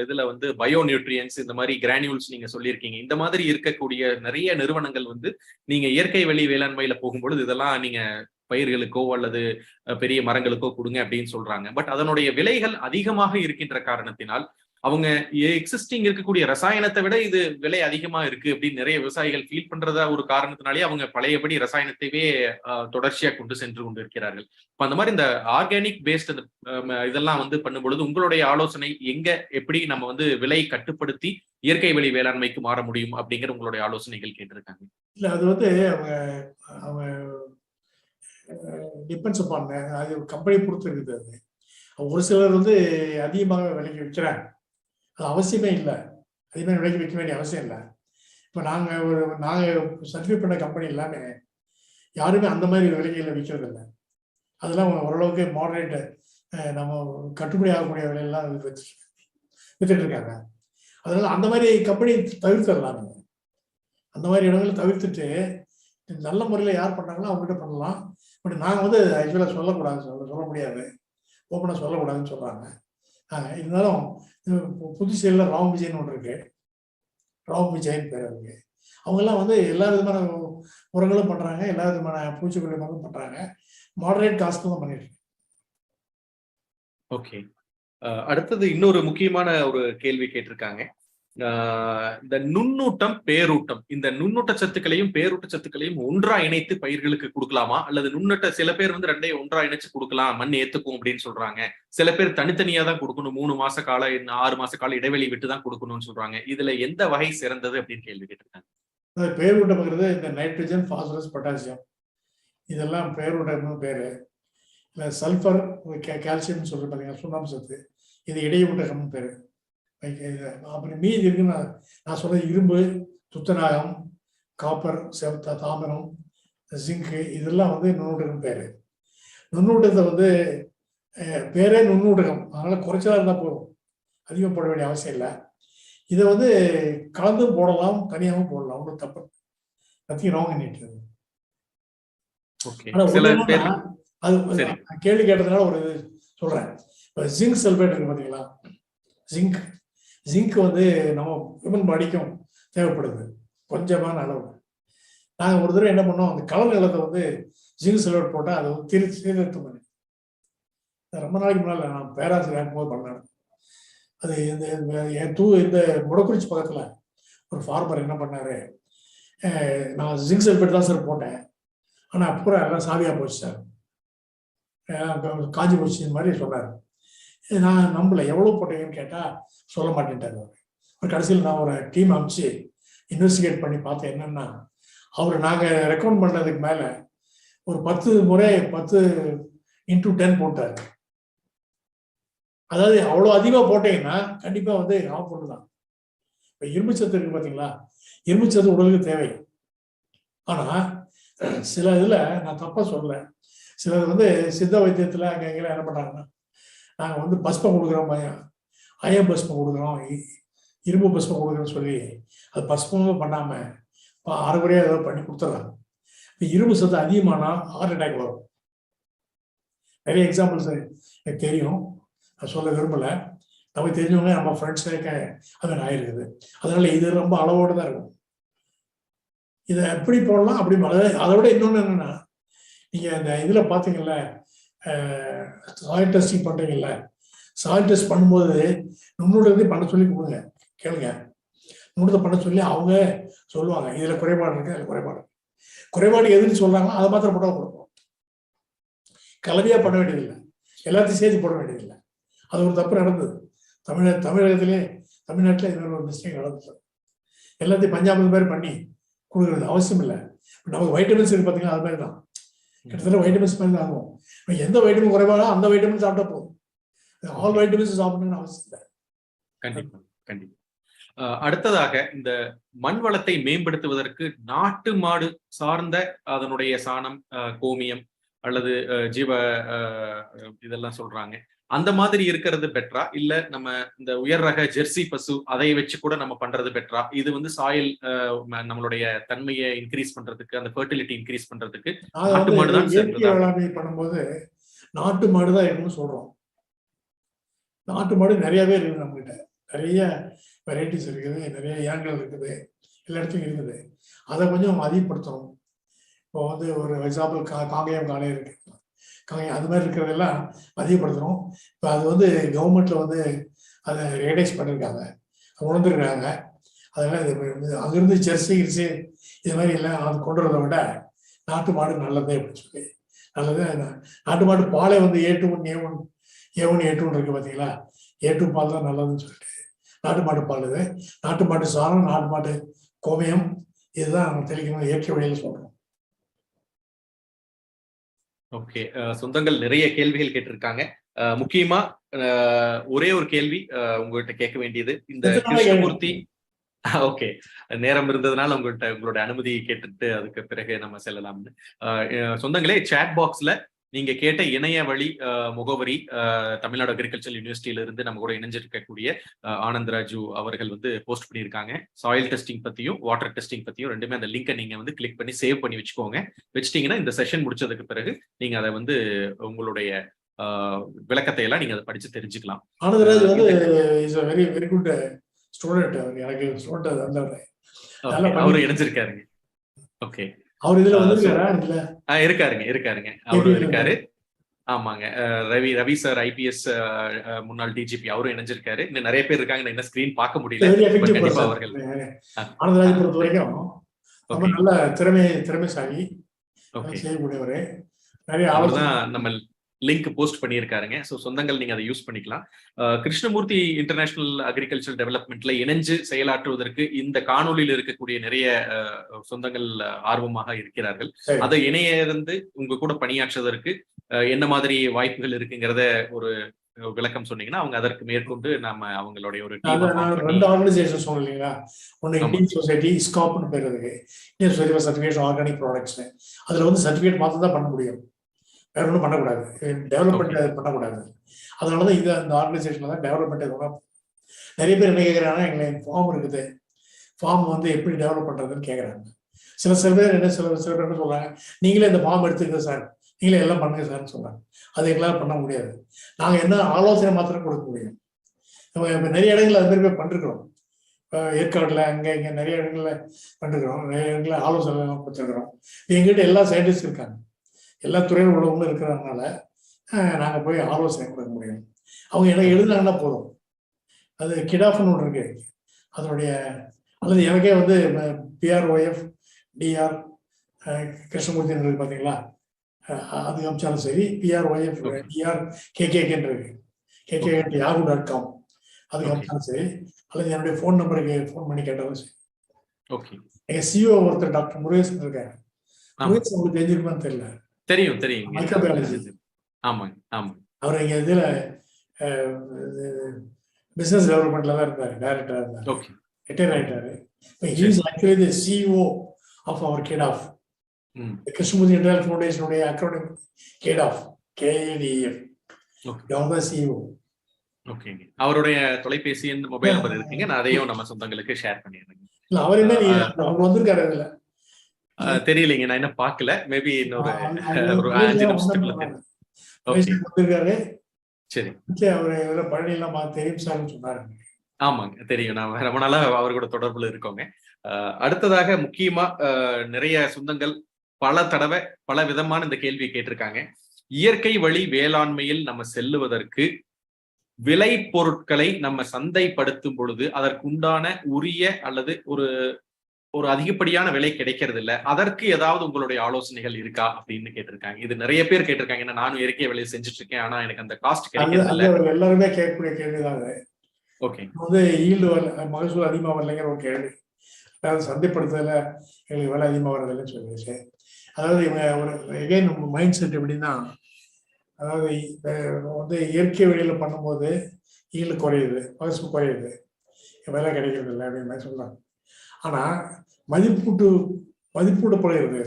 இதுல வந்து பயோ நியூட்ரியன்ஸ் இந்த மாதிரி கிரானியூல்ஸ் நீங்க சொல்லியிருக்கீங்க. இந்த மாதிரி இருக்கக்கூடிய நிறைய நிறுவனங்கள் வந்து நீங்க இயற்கை வழி வேளாண்மையில போகும்பொழுது இதெல்லாம் நீங்க பயிர்களுக்கோ அல்லது பெரிய மரங்களுக்கோ கொடுங்க அப்படின்னு சொல்றாங்க. பட் அதனுடைய விலைகள் அதிகமாக இருக்கின்ற காரணத்தினால் அவங்க எக்ஸிஸ்டிங் இருக்கக்கூடிய ரசாயனத்தை விட இது விலை அதிகமா இருக்கு அப்படின்னு நிறைய விவசாயிகள் ஃபீல் பண்றதா ஒரு காரணத்தினாலே அவங்க பழையபடி ரசாயனத்தையே தொடர்ச்சியா கொண்டு சென்று கொண்டு இருக்கிறார்கள். இப்ப அந்த மாதிரி இந்த ஆர்கானிக் பேஸ்ட் இதெல்லாம் வந்து பண்ணும்பொழுது உங்களுடைய ஆலோசனை எங்க எப்படி நம்ம வந்து விலை கட்டுப்படுத்தி இயற்கை வழி வேளாண்மைக்கு மாற முடியும் அப்படிங்கிற உங்களுடைய ஆலோசனைகள் கேட்டிருக்காங்க. இல்ல, அது வந்து அவங்க அவங்க டிபெண்ட்ஸ் அப்பான் அது கம்பெனி பொறுத்து இருக்குது. அது ஒரு சிலர் வந்து அதிகமாக விலைக்கு விற்கிறாங்க, அது அவசியமே இல்லை. அதிகமாக விலைக்கு விற்க வேண்டிய அவசியம் இல்லை. இப்போ நாங்கள் சர்டிஃபை பண்ண கம்பெனி எல்லாமே யாருமே அந்த மாதிரி விலைகளில் விற்கிறது இல்லை. அதெல்லாம் ஓரளவுக்கு மாடரேட்டு நம்ம கட்டுப்படி ஆகக்கூடிய விலையெல்லாம் வித்துட்டு இருக்காங்க. அதனால அந்த மாதிரி கம்பெனி தவிர்த்துடலாம். நீங்கள் அந்த மாதிரி இடங்களை தவிர்த்துட்டு நல்ல முறையில் யார் பண்ணாங்களோ அவங்ககிட்ட பண்ணலாம். பட் நாங்கள் வந்து ஆக்சுவலாக சொல்லக்கூடாது, சொல்ல முடியாது, ஓப்பனாக சொல்லக்கூடாதுன்னு சொல்கிறாங்க. இருந்தாலும் புதுச்சேரியில் ராம் விஜய்னு ஒன்று இருக்கு, ராம் விஜய்னு பேர் இருக்கு. அவங்கெல்லாம் வந்து எல்லா விதமான உரங்களும் பண்ணுறாங்க, எல்லா விதமான பூச்சிக்கொல்லி மருந்தும் பண்ணுறாங்க, மாடரேட் காஸ்ட்டும் தான் பண்ணிட்டு. ஓகே, அடுத்தது இன்னொரு முக்கியமான ஒரு கேள்வி கேட்டிருக்காங்க. இந்த நுண்ணூட்டம் பேரூட்டம், இந்த நுண்ணூட்ட சத்துக்களையும் பேரூட்ட சத்துக்களையும் ஒன்றா இணைத்து பயிர்களுக்கு கொடுக்கலாமா? அல்லது நுண்ணூட்ட சில பேர் வந்து ரெண்டையும் ஒன்றா இணைச்சு கொடுக்கலாம், மண் ஏத்துக்கும் அப்படின்னு சொல்றாங்க. சில பேர் தனித்தனியா தான் கொடுக்கணும், 3 மாச கால 6 மாச கால இடைவெளி விட்டு தான் கொடுக்கணும்னு சொல்றாங்க. இதுல எந்த வகை சிறந்தது அப்படின்னு கேள்வி கேட்டிருக்காங்க. பேரூட்டம்ங்கிறது இந்த நைட்ரஜன், பாஸ்பரஸ், பொட்டாசியம் இதெல்லாம் பேரூட்டம்னு பேரு. இல்லை சல்ஃபர், கால்சியம் சொல்றது பார்த்தீங்கன்னா சுண்ணாம்பு சத்து, இது இடையூட்டகம்னு பேரு. அப்புறம் மீதி இருக்குன்னு நான் சொல்றது இரும்பு, துத்தநாகம், காப்பர், தாமிரம், ஜிங்கு இதெல்லாம் வந்து நுண்ணூட்டகம் பேரு. நுண்ணூட்டத்தை வந்து பேரே நுண்ணூட்டகம், அதனால குறைச்சலா இருந்தால் போதும், அதிகம் போட வேண்டிய அவசியம் இல்லை. இதை வந்து கலந்தும் போடலாம், தனியாகவும் போடலாம், ஒன்றும் தப்பு நத்திங் ராங் பண்ணிட்டு. அது கேள்வி கேட்டதுனால ஒரு இது சொல்றேன். இப்போ ஜிங்க் சல்பேட் இருக்கு பார்த்தீங்களா, ஜிங்க் வந்து நம்ம ஹியூமன் பாடிக்கும் தேவைப்படுது கொஞ்சமான அளவு. நாங்கள் ஒரு தடவை என்ன பண்ணோம், அந்த கலர் நிலத்தை வந்து ஜிங்க் சல்பேட் போட்டால் அதை வந்து சீர்திருத்தம் பண்ணி ரொம்ப நாளைக்கு முன்னால் நான் பேராசிரியர் இருக்கும்போது பண்ணேன். அது இந்த முடக்குறிச்சி பக்கத்தில் ஒரு ஃபார்மர் என்ன பண்ணாரு, நான் ஜிங்க் சல்பேட் தான் சார் போட்டேன், ஆனால் அப்புறம் எல்லாம் சாவியாக போச்சு சார், காஞ்சி போச்சு இந்த மாதிரி சொன்னார். நான் நம்பல, எவ்வளோ போட்டீங்கன்னு கேட்டால் சொல்ல மாட்டேன்ட்டார். ஒரு கடைசியில் நான் ஒரு டீம் அனுப்பிச்சு இன்வெஸ்டிகேட் பண்ணி பார்த்தேன். என்னன்னா, அவர் நாங்கள் ரெக்கமெண்ட் பண்ணதுக்கு மேலே ஒரு 10 முறை 10x10 போட்டார். அதாவது அவ்வளோ அதிகமாக போட்டீங்கன்னா கண்டிப்பாக வந்து ஹார்ம்ஃபுல் தான். இப்போ இரும்பு சத்து இருக்கு பார்த்தீங்களா, இரும்பு சத்து உடலுக்கு தேவை. ஆனால் சில இதில் நான் தப்பாக சொல்லலை, சிலது வந்து சித்த வைத்தியத்தில் அங்கே எங்கெல்லாம் என்ன பண்ணுறாங்கன்னா, நாங்கள் வந்து பஸ்பம் கொடுக்குறோம், அயம் பஸ்பம் கொடுக்குறோம், இரும்பு பஸ்பம் கொடுக்குறோன்னு சொல்லி அது பஸ்பமும் பண்ணாமல் அரைக்குறையாக ஏதாவது பண்ணி கொடுத்துட்றாங்க. இப்போ இரும்பு சத்து அதிகமானால் ஹார்ட் அட்டாக் வரும். நிறைய எக்ஸாம்பிள்ஸ் எனக்கு தெரியும், நான் சொல்ல விரும்பலை. நமக்கு தெரிஞ்சவங்க நம்ம ஃப்ரெண்ட்ஸுக்கு அது ஆயிருக்குது. அதனால இது ரொம்ப அளவோடு தான் இருக்கும். இதை எப்படி போடலாம் அப்படி அதை விட இன்னொன்று என்னென்னா, நீங்கள் இந்த இதில் பார்த்தீங்கல்ல, சாயில் டெஸ்டிங் பண்ணுறீங்கல்ல, சாயில் டெஸ்ட் பண்ணும்போது நுண்ணூட்டத்தை பண்ண சொல்லி கொடுங்க, கேளுங்க. நுண்ணூட்டத்தை பண்ண சொல்லி அவங்க சொல்லுவாங்க, இதில் குறைபாடு இருக்கு, அதில் குறைபாடு எதுன்னு சொல்கிறாங்களோ அதை மாத்திரம் போட்டால் கொடுப்போம். கலவையா பண்ண வேண்டியதில்லை, எல்லாத்தையும் சேர்த்து போட வேண்டியதில்லை. அது ஒரு தப்பு நடந்தது தமிழகத்திலே, தமிழ்நாட்டில் இது ஒரு மிஸ்டேக் நடந்தது. எல்லாத்தையும் பஞ்சாபத்து மாதிரி பண்ணி கொடுக்குறது அவசியம் இல்லை. நமக்கு வைட்டமின்ஸ் இருக்கு பார்த்தீங்கன்னா, அது மாதிரி தான் கிட்டத்தட்ட வைட்டமின்ஸ் மாதிரி தான் ஆகும். எந்த வைட்டமின் குறைவாக அந்த வைட்டமின் சாப்பிட்டா போதும், ஆல் வைட்டமின்ஸ் சாப்பிடணும்னு அவசியம் இல்லை. கண்டிப்பா கண்டிப்பா. அடுத்ததாக இந்த மண் வளத்தை மேம்படுத்துவதற்கு நாட்டு மாடு சார்ந்த அதனுடைய சாணம், கோமியம் அல்லது ஜீவ இதெல்லாம் சொல்றாங்க, அந்த மாதிரி இருக்கிறது பெட்டரா, இல்ல நம்ம இந்த உயர் ரக ஜெர்சி பசு அதை வச்சு கூட நம்ம பண்றது பெட்டரா? இது வந்து சாயில் நம்மளுடைய தன்மையை இன்க்ரீஸ் பண்றதுக்கு, அந்த ஃபெர்டிலிட்டி இன்க்ரீஸ் பண்றதுக்கு நாட்டு மாடு தான் வேளாண்மை பண்ணும்போது நாட்டு மாடு தான் இருக்குன்னு சொல்றோம். நாட்டு மாடு நிறையவே இருக்குது, நம்ம கிட்ட நிறைய வெரைட்டிஸ் இருக்குது, நிறைய இனங்கள் இருக்குது, எல்லா இடத்துலையும் இருக்குது. அதை கொஞ்சம் அதிகப்படுத்தணும். இப்போ வந்து ஒரு எக்ஸாம்பிள் காங்கேயம் காளை இருக்கு, காங்கேயம் அது மாதிரி இருக்கிறதெல்லாம் அதிகப்படுத்தணும். இப்போ அது வந்து கவர்மெண்ட்ல வந்து அதை ரெகனைஸ் பண்ணியிருக்காங்க, உணர்ந்துருக்காங்க. அதெல்லாம் இது அங்கிருந்து ஜெர்சி கிர்சி இது மாதிரி எல்லாம் அது கொண்டு வரதை விட நாட்டு மாடு நல்லதே அப்படின்னு சொல்லி நல்லது. நாட்டு மாட்டு பாலை வந்து A2 A1 A2 இருக்கு பார்த்தீங்களா, A2 பால் தான் நல்லதுன்னு சொல்லிட்டு நாட்டு மாட்டு பால், இது நாட்டு மாட்டு சாணம், நாட்டு மாட்டு கோமியம், இதுதான் நம்ம தெளிக்கணும், இயற்கை வழியில் சொல்றோம். ஓகே, சொந்தங்கள் நிறைய கேள்விகள் கேட்டிருக்காங்க. முக்கியமா ஒரே ஒரு கேள்வி உங்ககிட்ட கேட்க வேண்டியது, இந்த கிருஷ்ணமூர்த்தி. ஓகே, நேரம் இருந்ததுனால உங்களோட அனுமதி கேட்டுட்டு அதுக்கு பிறகு நம்ம செல்லலாம்னு. சொந்தங்களே, சாட் பாக்ஸ்ல நீங்க கேட்ட இணைய வழி முகவரி தமிழ்நாடு அக்ரிகல்ச்சர் யூனிவர்சிட்டியில இருந்து நம்ம கூட இணைஞ்சிருக்கக்கூடிய ஆனந்த்ராஜு அவர்கள் வந்து போஸ்ட் பண்ணியிருக்காங்க. சாயில் டெஸ்டிங் பத்தியும் வாட்டர் டெஸ்டிங் பத்தியும் ரெண்டுமே அந்த லிங்கை நீங்க வந்து கிளிக் பண்ணி சேவ் பண்ணி வச்சுட்டீங்கன்னா இந்த செஷன் முடிச்சதுக்கு பிறகு நீங்க அதை வந்து உங்களுடைய விளக்கத்தை எல்லாம் நீங்க அதை படிச்சு தெரிஞ்சுக்கலாம். ஆனந்த்ராஜ் வந்து is a very very good student. எனக்கு ஸ்டூடெண்ட் வந்தாரு, அவரு இணைஞ்சிருக்காருங்க. ஓகே, அவர் இதுல வந்து இருக்காருங்க அவரு இருக்காரு. ஆமாங்க, ரவி சார் ஐபிஎஸ் முன்னாள் டிஜிபி, அவரும் இணைஞ்சிருக்காரு. இன்னும் நிறைய பேர் இருக்காங்க, என்ன ஸ்கிரீன் பார்க்க முடியல. கண்டிப்பா அவர்கள் ஆனந்தராஜ் பொறுத்த வரைக்கும் நல்ல திறமைசாலி, செய்யக்கூடியவரு. நிறைய அவர்தான் நம்ம லிங்க் போஸ்ட் பண்ணியிருக்காருங்க. ஸோ சொந்தங்கள் நீங்க அதை யூஸ் பண்ணிக்கலாம். கிருஷ்ணமூர்த்தி இன்டர்நேஷனல் அக்ரிகல்ச்சர் டெவலப்மெண்ட்ல இணைஞ்சு செயலாற்றுவதற்கு இந்த காணொலியில் இருக்கக்கூடிய நிறைய சொந்தங்கள் ஆர்வமாக இருக்கிறார்கள். அதை இணைய இருந்து உங்க கூட பணியாற்றுவதற்கு என்ன மாதிரி வாய்ப்புகள் இருக்குங்கிறத ஒரு விளக்கம் சொன்னீங்கன்னா அவங்க அதற்கு மேற்கொண்டு நாம அவங்களுடைய ஒரு ரெண்டு ஆர்கனைசேஷன் சொன்னோம் இல்லைங்களா, ஒன்னு இந்தியன் சொசைட்டி ஸ்காப்னு பேர் இருக்கு, Indian society for certification organic products. அதுல வந்து சர்டிஃபிகேட் மாத்திரம் தான் பண்ண முடியும், வேற ஒன்றும் பண்ணக்கூடாது, டெவலப்மெண்ட் பண்ணக்கூடாது. அதனாலதான் இது அந்த ஆர்கனைசேஷன்ல தான் டெவலப்மெண்ட். நிறைய பேர் என்ன கேட்கறாங்கன்னா, எங்களுக்கு ஃபார்ம் இருக்குது, ஃபார்ம் வந்து எப்படி டெவலப் பண்றதுன்னு கேட்கறாங்க. சில பேர் என்ன சொல்றாங்க, நீங்களே இந்த ஃபார்ம் எடுத்துக்க சார், நீங்களே எல்லாம் பண்ணுங்க சார்ன்னு சொல்றாங்க. அது எங்களால் பண்ண முடியாது, நாங்க என்ன ஆலோசனை மாத்திரம் கொடுக்க முடியும். நம்ம இப்ப நிறைய இடங்கள்ல அது மாதிரி போய் பண்ணிருக்கிறோம், ஏற்காடுல இங்க நிறைய இடங்கள்ல பண்ணிருக்கிறோம், நிறைய இடங்கள்ல ஆலோசனை கொடுத்துருக்கிறோம். எங்கிட்ட எல்லா சயின்டிஸ்ட் இருக்காங்க, எல்லா துறையில் உள்ளவங்களும் இருக்கிறதுனால நாங்கள் போய் ஆலோசனை கொடுக்க முடியும். அவங்க எனக்கு எழுதுனாங்கன்னா போதும். அது கிடாஃப்னு ஒன்று இருக்கு, அதனுடைய அல்லது எனக்கே வந்து PROF DR கிருஷ்ணமூர்த்தி இருக்கு பார்த்தீங்களா, அது அமிச்சாலும் சரி, PROF DR KKK இருக்கு, KKK@yahoo.com அதுக்கு அமிச்சாலும் சரி, அல்லது என்னுடைய ஃபோன் நம்பருக்கு ஃபோன் பண்ணி கேட்டாலும் சரி. எங்க CEO ஒருத்தர் டாக்டர் முருகேசன் இருக்காரு, முருகேசன் உங்களுக்கு தெரிஞ்சிருக்குமான்னு தெரியல. தெரியும். மைக்ரோபயாலஜி. ஆமாங்க. அவர் இங்க இதுல பிசினஸ் டெவலப்மெண்ட்ல தான் இருந்தாரு, டைரக்டரா இருந்தாரு, ரிட்டையர் ஆயிட்டாரு. He is actually the CEO of our KEDAF, Krishnamurthy international ஃபவுண்டேஷனுடைய அக்ரோனிம் KEDAF, KADF. அவர் தான் CEO. ஓகேங்க, அவருடைய தொலைபேசி மொபைல் நம்பர் இருக்குங்க, நான் அதையும் நம்ம சொந்தங்களுக்கு ஷேர் பண்ணிடுறேன். இல்ல அவர் என்ன அவங்க வந்திருக்காரு அதுல தெரியலைங்க, நான் என்ன பார்க்கல, மேபி இன்னொரு 5 நிமிஷத்துக்குள்ள வந்திருக்காரு. சரி, அவரு பழனி எல்லாம் தெரியும் சார்னு சொன்னாரு. ஆமாங்க, தெரியும், நான் ரொம்ப நாளா அவர் கூட தொடர்புல இருக்கோங்க. அடுத்ததாக முக்கியமா நிறைய சொந்தங்கள் பல தடவை பல விதமான இந்த கேள்வியை கேட்டிருக்காங்க. இயற்கை வழி வேளாண்மையில் நம்ம செல்லுவதற்கு விளை பொருட்களை நம்ம சந்தைப்படுத்தும் பொழுது அதற்குண்டான உரிய அல்லது ஒரு ஒரு அதிகப்படியான விலை கிடைக்கிறது இல்ல. அதற்கு ஏதாவது உங்களுடைய ஆலோசனைகள் இருக்கா அப்படின்னு கேட்டிருக்காங்க. இது நிறைய பேர் கேட்டிருக்காங்க. ஏன்னா நானும் இயற்கை விலை செஞ்சுட்டு இருக்கேன். ஆனா எனக்கு அந்த காஸ்ட் கிடைக்கிறது இல்ல. அது எல்லாருமே கேட்கக்கூடிய கேள்விதான் அது. ஓகே. வந்து ஈல்டு மகசூல் அதிகமா வரலைங்கிற ஒரு கேள்வி. அதாவது சந்தைப்படுத்துதல எங்களுக்கு விலை அதிகமா வரதில்லைன்னு சொல்லிடுச்சு. அதாவது இவங்க ஒரு எகைன் மைண்ட் செட் எப்படின்னா, அதாவது வந்து இயற்கை வழியில பண்ணும்போது ஈல்டு குறையுது, மகசூல் குறையுது, விலை கிடைக்கிறது இல்லை அப்படின்னு மாதிரி சொல்றாங்க. ஆனா மதிப்பூட்டப்படுகிறது.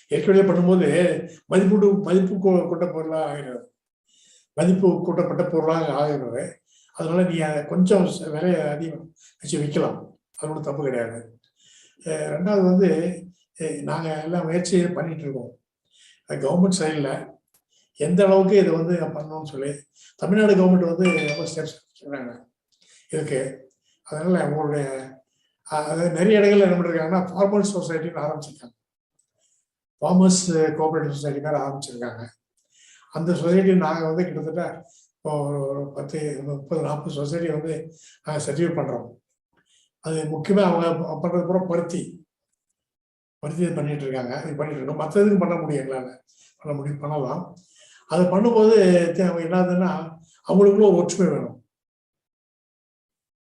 இயற்கை வழியில பண்ணும்போது மதிப்பு கூட்ட பொருளாக ஆகிறது, மதிப்பு கூட்டப்பட்ட பொருளாக ஆகிறது. அதனால நீ அதை கொஞ்சம் விலையை அதிகம் வச்சு விற்கலாம், அது ஒன்றும் தப்பு கிடையாது. ரெண்டாவது வந்து நாங்கள் எல்லாம் முயற்சி பண்ணிட்டு இருக்கோம். கவர்மெண்ட் சைடில் எந்த அளவுக்கு இதை வந்து பண்ணணும்னு சொல்லி தமிழ்நாடு கவர்மெண்ட் வந்து ரொம்ப ஸ்டெப்ஸ் சொல்கிறாங்க இதுக்கு. அதனால அவங்களுடைய அதாவது நிறைய இடங்கள்ல என்ன பண்ணிருக்காங்கன்னா ஃபார்மர்ஸ் சொசைட்டின்னு ஆரம்பிச்சிருக்காங்க. ஃபார்மர்ஸ் கோஆபரேட்டிவ் சொசைட்டி மாதிரி ஆரம்பிச்சிருக்காங்க. அந்த சொசைட்டி நாங்கள் வந்து கிட்டத்தட்ட இப்போ ஒரு 10, 30, 40 சொசைட்டி வந்து நாங்கள் சர்டிஃபை பண்ணுறோம். அது முக்கியமாக அவங்க பண்ணுறது பூரா பருத்தி பண்ணிட்டு இருக்காங்க. இது பண்ணிட்டு இருக்கோம். மற்ற இதுக்கு பண்ண முடியும், எங்களால் பண்ணலாம். அது பண்ணும்போது என்னதுன்னா அவங்களுக்குள்ள ஒரு ஒற்றுமை வேணும்.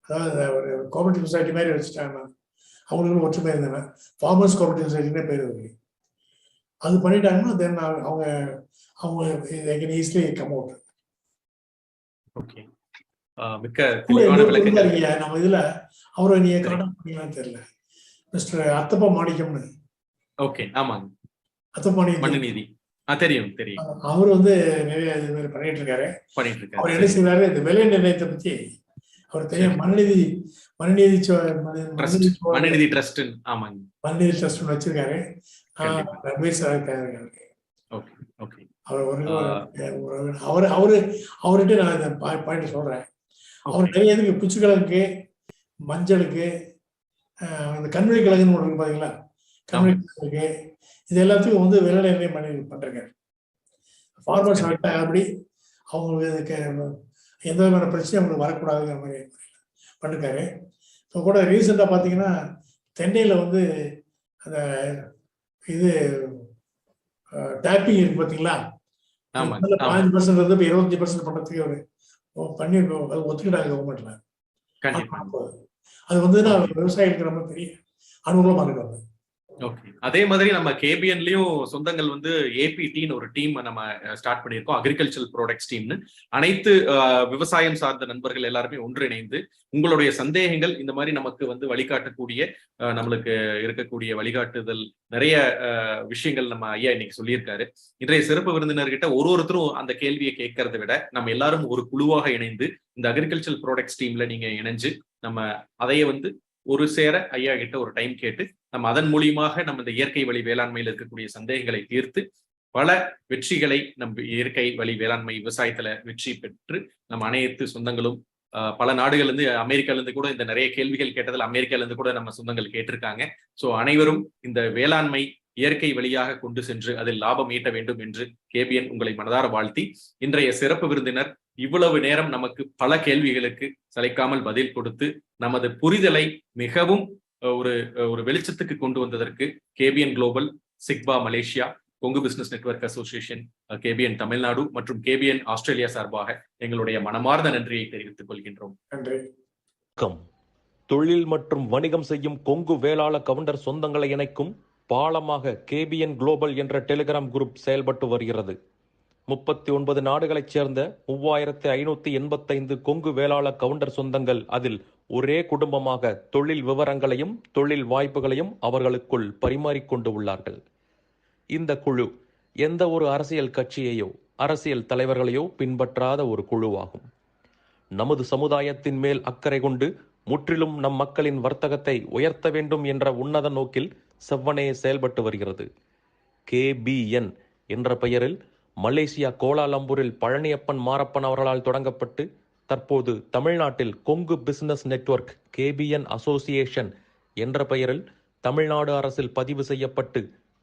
அதாவது ஒரு கோஆபரேட்டிவ் சொசைட்டி மாதிரி வச்சுட்டாங்கன்னா அவங்களுக்குள்ள ஒற்றுமை இருந்தேன்னா ஃபார்மர்ஸ் கோஆபரேட்டிவ் சொசைட்டினே பேர் இருக்கு. அது பண்ணிட்டாங்கன்னா தென் அவங்க ஈஸிலி கம் அவுட். ஓகே. மிக்க தெளிவான விளக்கங்கள். நம்ம இதுல அவரை நீங்க கான்டாக்ட் பண்ணீங்களான்னு தெரியல, மிஸ்டர் அத்தப்பா மாணிக்கம்னு. ஓகே, ஆமாங்க. அத்தப்பா மனுநீதி தெரியும். அவர் வந்து நிறைய இது மாதிரி பண்ணிட்டு இருக்காரு. அவர் என்ன செய்வாரு, இந்த விலை நிர்ணயத்தை பத்தி அவர் தெரியும். மனுநீதி ட்ரஸ்ட் வச்சிருக்காரு. அட்வைசரா இருக்காரு. அவர்கிட்ட நான் இந்த பாயிண்ட் சொல்றேன். அவர் நிறைய இதுக்கு பிச்சுக்கிழங்குக்கு, மஞ்சளுக்கு, அந்த கண்வழி கிழங்குன்னு ஒன்று இருக்கு பாத்தீங்களா, கண்வழி கிழங்குக்கு, இது எல்லாத்துக்கும் வந்து விலை நிர்ணயம் பண்ணிருக்காரு. ஃபார்மர்ஸ் அப்படி அவங்களுக்கு எந்த விதமான பிரச்சனையும் அவங்களுக்கு வரக்கூடாதுங்கிற மாதிரி பண்ணிருக்காரு. இப்போ கூட ரீசெண்டாக பார்த்தீங்கன்னா தென்னையில் வந்து அந்த இது டேப்பிங் இருக்கு பார்த்தீங்களா, 5% வந்து இப்போ 25% பண்ணுறதுக்கு ஒரு பண்ணி ஒத்துக்கிட்டாங்க கவர்மெண்ட்ல. அது வந்து விவசாயிகளுக்கு ரொம்ப பெரிய அனுகூலமாக இருக்காங்க. ஓகே. அதே மாதிரி நம்ம கேபிஎன்லயும் சொந்தங்கள் வந்து ஏபிடின்னு ஒரு டீம் நம்ம ஸ்டார்ட் பண்ணியிருக்கோம், அக்ரிகல்ச்சரல் ப்ராடக்ட்ஸ் டீம்னு. அனைத்து விவசாயம் சார்ந்த நண்பர்கள் எல்லாருமே ஒன்றிணைந்து உங்களுடைய சந்தேகங்கள் இந்த மாதிரி நமக்கு வந்து வழிகாட்டக்கூடிய, நம்மளுக்கு இருக்கக்கூடிய வழிகாட்டுதல் நிறைய விஷயங்கள் நம்ம ஐயா இன்னைக்கு சொல்லியிருக்காரு. இன்றைய சிறப்பு விருந்தினர்கிட்ட ஒருத்தரும் அந்த கேள்வியை கேட்கறதை விட நம்ம எல்லாரும் ஒரு குழுவாக இணைந்து இந்த அக்ரிகல்ச்சரல் ப்ராடக்ட்ஸ் டீம்ல நீங்க இணைஞ்சு நம்ம அதையே வந்து ஒரு சேர ஐயா கிட்ட ஒரு டைம் கேட்டு நம்ம அதன் மூலியமாக நம்ம இந்த இயற்கை வழி வேளாண்மையில் இருக்கக்கூடிய சந்தேகங்களை தீர்த்து பல வெற்றிகளை நம்ம இயற்கை வழி வேளாண்மை விவசாயத்துல வெற்றி பெற்று நம்ம அனைத்து சொந்தங்களும் பல நாடுகள்ல இருந்து, அமெரிக்கால இருந்து கூட இந்த நிறைய கேள்விகள் கேட்டதில் அமெரிக்கால இருந்து கூட நம்ம சொந்தங்கள் கேட்டிருக்காங்க. சோ அனைவரும் இந்த வேளாண்மை இயற்கை வழியாக கொண்டு சென்று அதில் லாபம் ஈட்ட வேண்டும் என்று கேபிஎன் உங்களை மனதார வாழ்த்தி, இன்றைய சிறப்பு விருந்தினர் இவ்வளவு நேரம் நமக்கு பல கேள்விகளுக்கு சளைக்காமல் பதில் கொடுத்து நமது புரிதலை மிகவும் ஒரு வெளிச்சத்துக்கு கொண்டு வந்ததற்கு கேபிஎன் குளோபல், சிக்பா Malaysia, Kongu business network association, KBN Tamil Nadu மற்றும் கேபிஎன் ஆஸ்திரேலியா சார்பாக எங்களுடைய மனமார்ந்த நன்றியை தெரிவித்துக் கொள்கின்றோம். நன்றி. தொழில் மற்றும் வணிகம் செய்யும் கொங்கு வேளாள கவுண்டர் சொந்தங்களை இணைக்கும் பாலமாக கேபிஎன் குளோபல் என்ற டெலிகிராம் குரூப் செயல்பட்டு வருகிறது. 39 நாடுகளைச் சேர்ந்த 3585 கொங்கு வேளாள கவுண்டர் சொந்தங்கள் அதில் ஒரே குடும்பமாக தொழில் விவரங்களையும் தொழில் வாய்ப்புகளையும் அவர்களுக்குள் பரிமாறிக்கொண்டு உள்ளார்கள். இந்த குழு எந்த ஒரு அரசியல் கட்சியையோ அரசியல் தலைவர்களையோ பின்பற்றாத ஒரு குழுவாகும். நமது சமுதாயத்தின் மேல் அக்கறை கொண்டு முற்றிலும் நம் மக்களின் வர்த்தகத்தை உயர்த்த வேண்டும் என்ற உன்னத நோக்கில் செவ்வனே செயல்பட்டு வருகிறது. KBN என்ற பெயரில் மலேசியா கோலாலம்பூரில் பழனியப்பன் மாரப்பன் அவர்களால் தொடங்கப்பட்டு தற்போது தமிழ்நாட்டில் Kongu business network KBN association என்ற பெயரில் தமிழ்நாடு அரசில் பதிவு செய்யப்பட்டு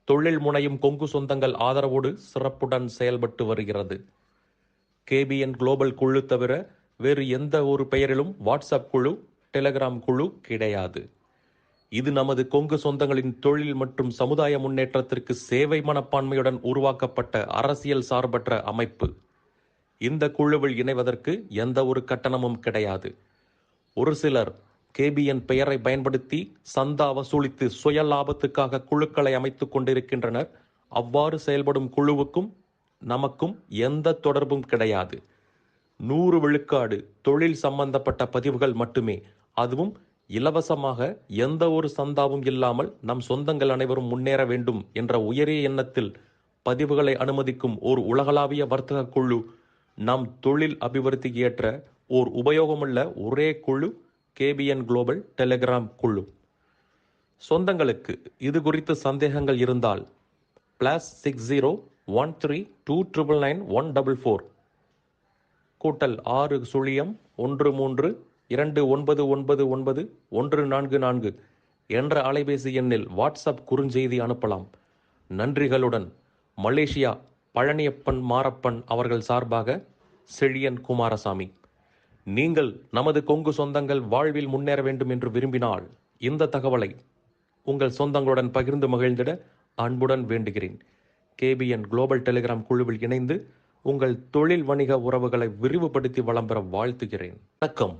தொழில் முனையும் கொங்கு சொந்தங்கள் ஆதரவோடு சிறப்புடன் செயல்பட்டு வருகிறது. KBN குளோபல் குழு தவிர வேறு எந்த ஒரு பெயரிலும் வாட்ஸ்அப் குழு, டெலிகிராம் குழு கிடையாது. இது நமது கொங்கு சொந்தங்களின் தொழில் மற்றும் சமுதாய முன்னேற்றத்திற்கு சேவை மனப்பான்மையுடன் உருவாக்கப்பட்ட அரசியல் சார்பற்ற அமைப்பு. இந்த குழுவில் இணைவதற்கு எந்த ஒரு கட்டணமும் கிடையாது. ஒரு சிலர் கேபிஎன் பெயரை பயன்படுத்தி சந்தா வசூலித்து சுய லாபத்துக்காக குழுக்களை அமைத்துக் கொண்டிருக்கின்றனர். அவ்வாறு செயல்படும் குழுவுக்கும் நமக்கும் எந்த தொடர்பும் கிடையாது. 100 விழுக்காடு தொழில் சம்பந்தப்பட்ட பதிவுகள் மட்டுமே, அதுவும் இலவசமாக, எந்த ஒரு சந்தாவும் இல்லாமல் நம் சொந்தங்கள் அனைவரும் முன்னேற வேண்டும் என்ற உயரிய எண்ணத்தில் பதிவுகளை அனுமதிக்கும் ஓர் உலகளாவிய வர்த்தக குழு, நம் தொழில் அபிவிருத்திக்கு ஏற்ற ஓர் உபயோகமுள்ள ஒரே குழு கேபிஎன் குளோபல் டெலிகிராம் குழு. சொந்தங்களுக்கு இது குறித்து சந்தேகங்கள் இருந்தால் +60 13 2999144 கூட்டல் 6 0 13 2999 144 என்ற அலைபேசி எண்ணில் வாட்ஸ்அப் குறுஞ்செய்தி அனுப்பலாம். நன்றிகளுடன் மலேசியா பழனியப்பன் மாரப்பன் அவர்கள் சார்பாக செழியன் குமாரசாமி. நீங்கள் நமது கொங்கு சொந்தங்கள் வாழ்வில் முன்னேற வேண்டும் என்று விரும்பினால் இந்த தகவலை உங்கள் சொந்தங்களுடன் பகிர்ந்து மகிழ்ந்திட அன்புடன் வேண்டுகிறேன். கேபிஎன் குளோபல் டெலிகிராம் குழுவில் இணைந்து உங்கள் தொழில் வணிக உறவுகளை விரிவுபடுத்தி வளம் பெற வாழ்த்துகிறேன். வணக்கம்.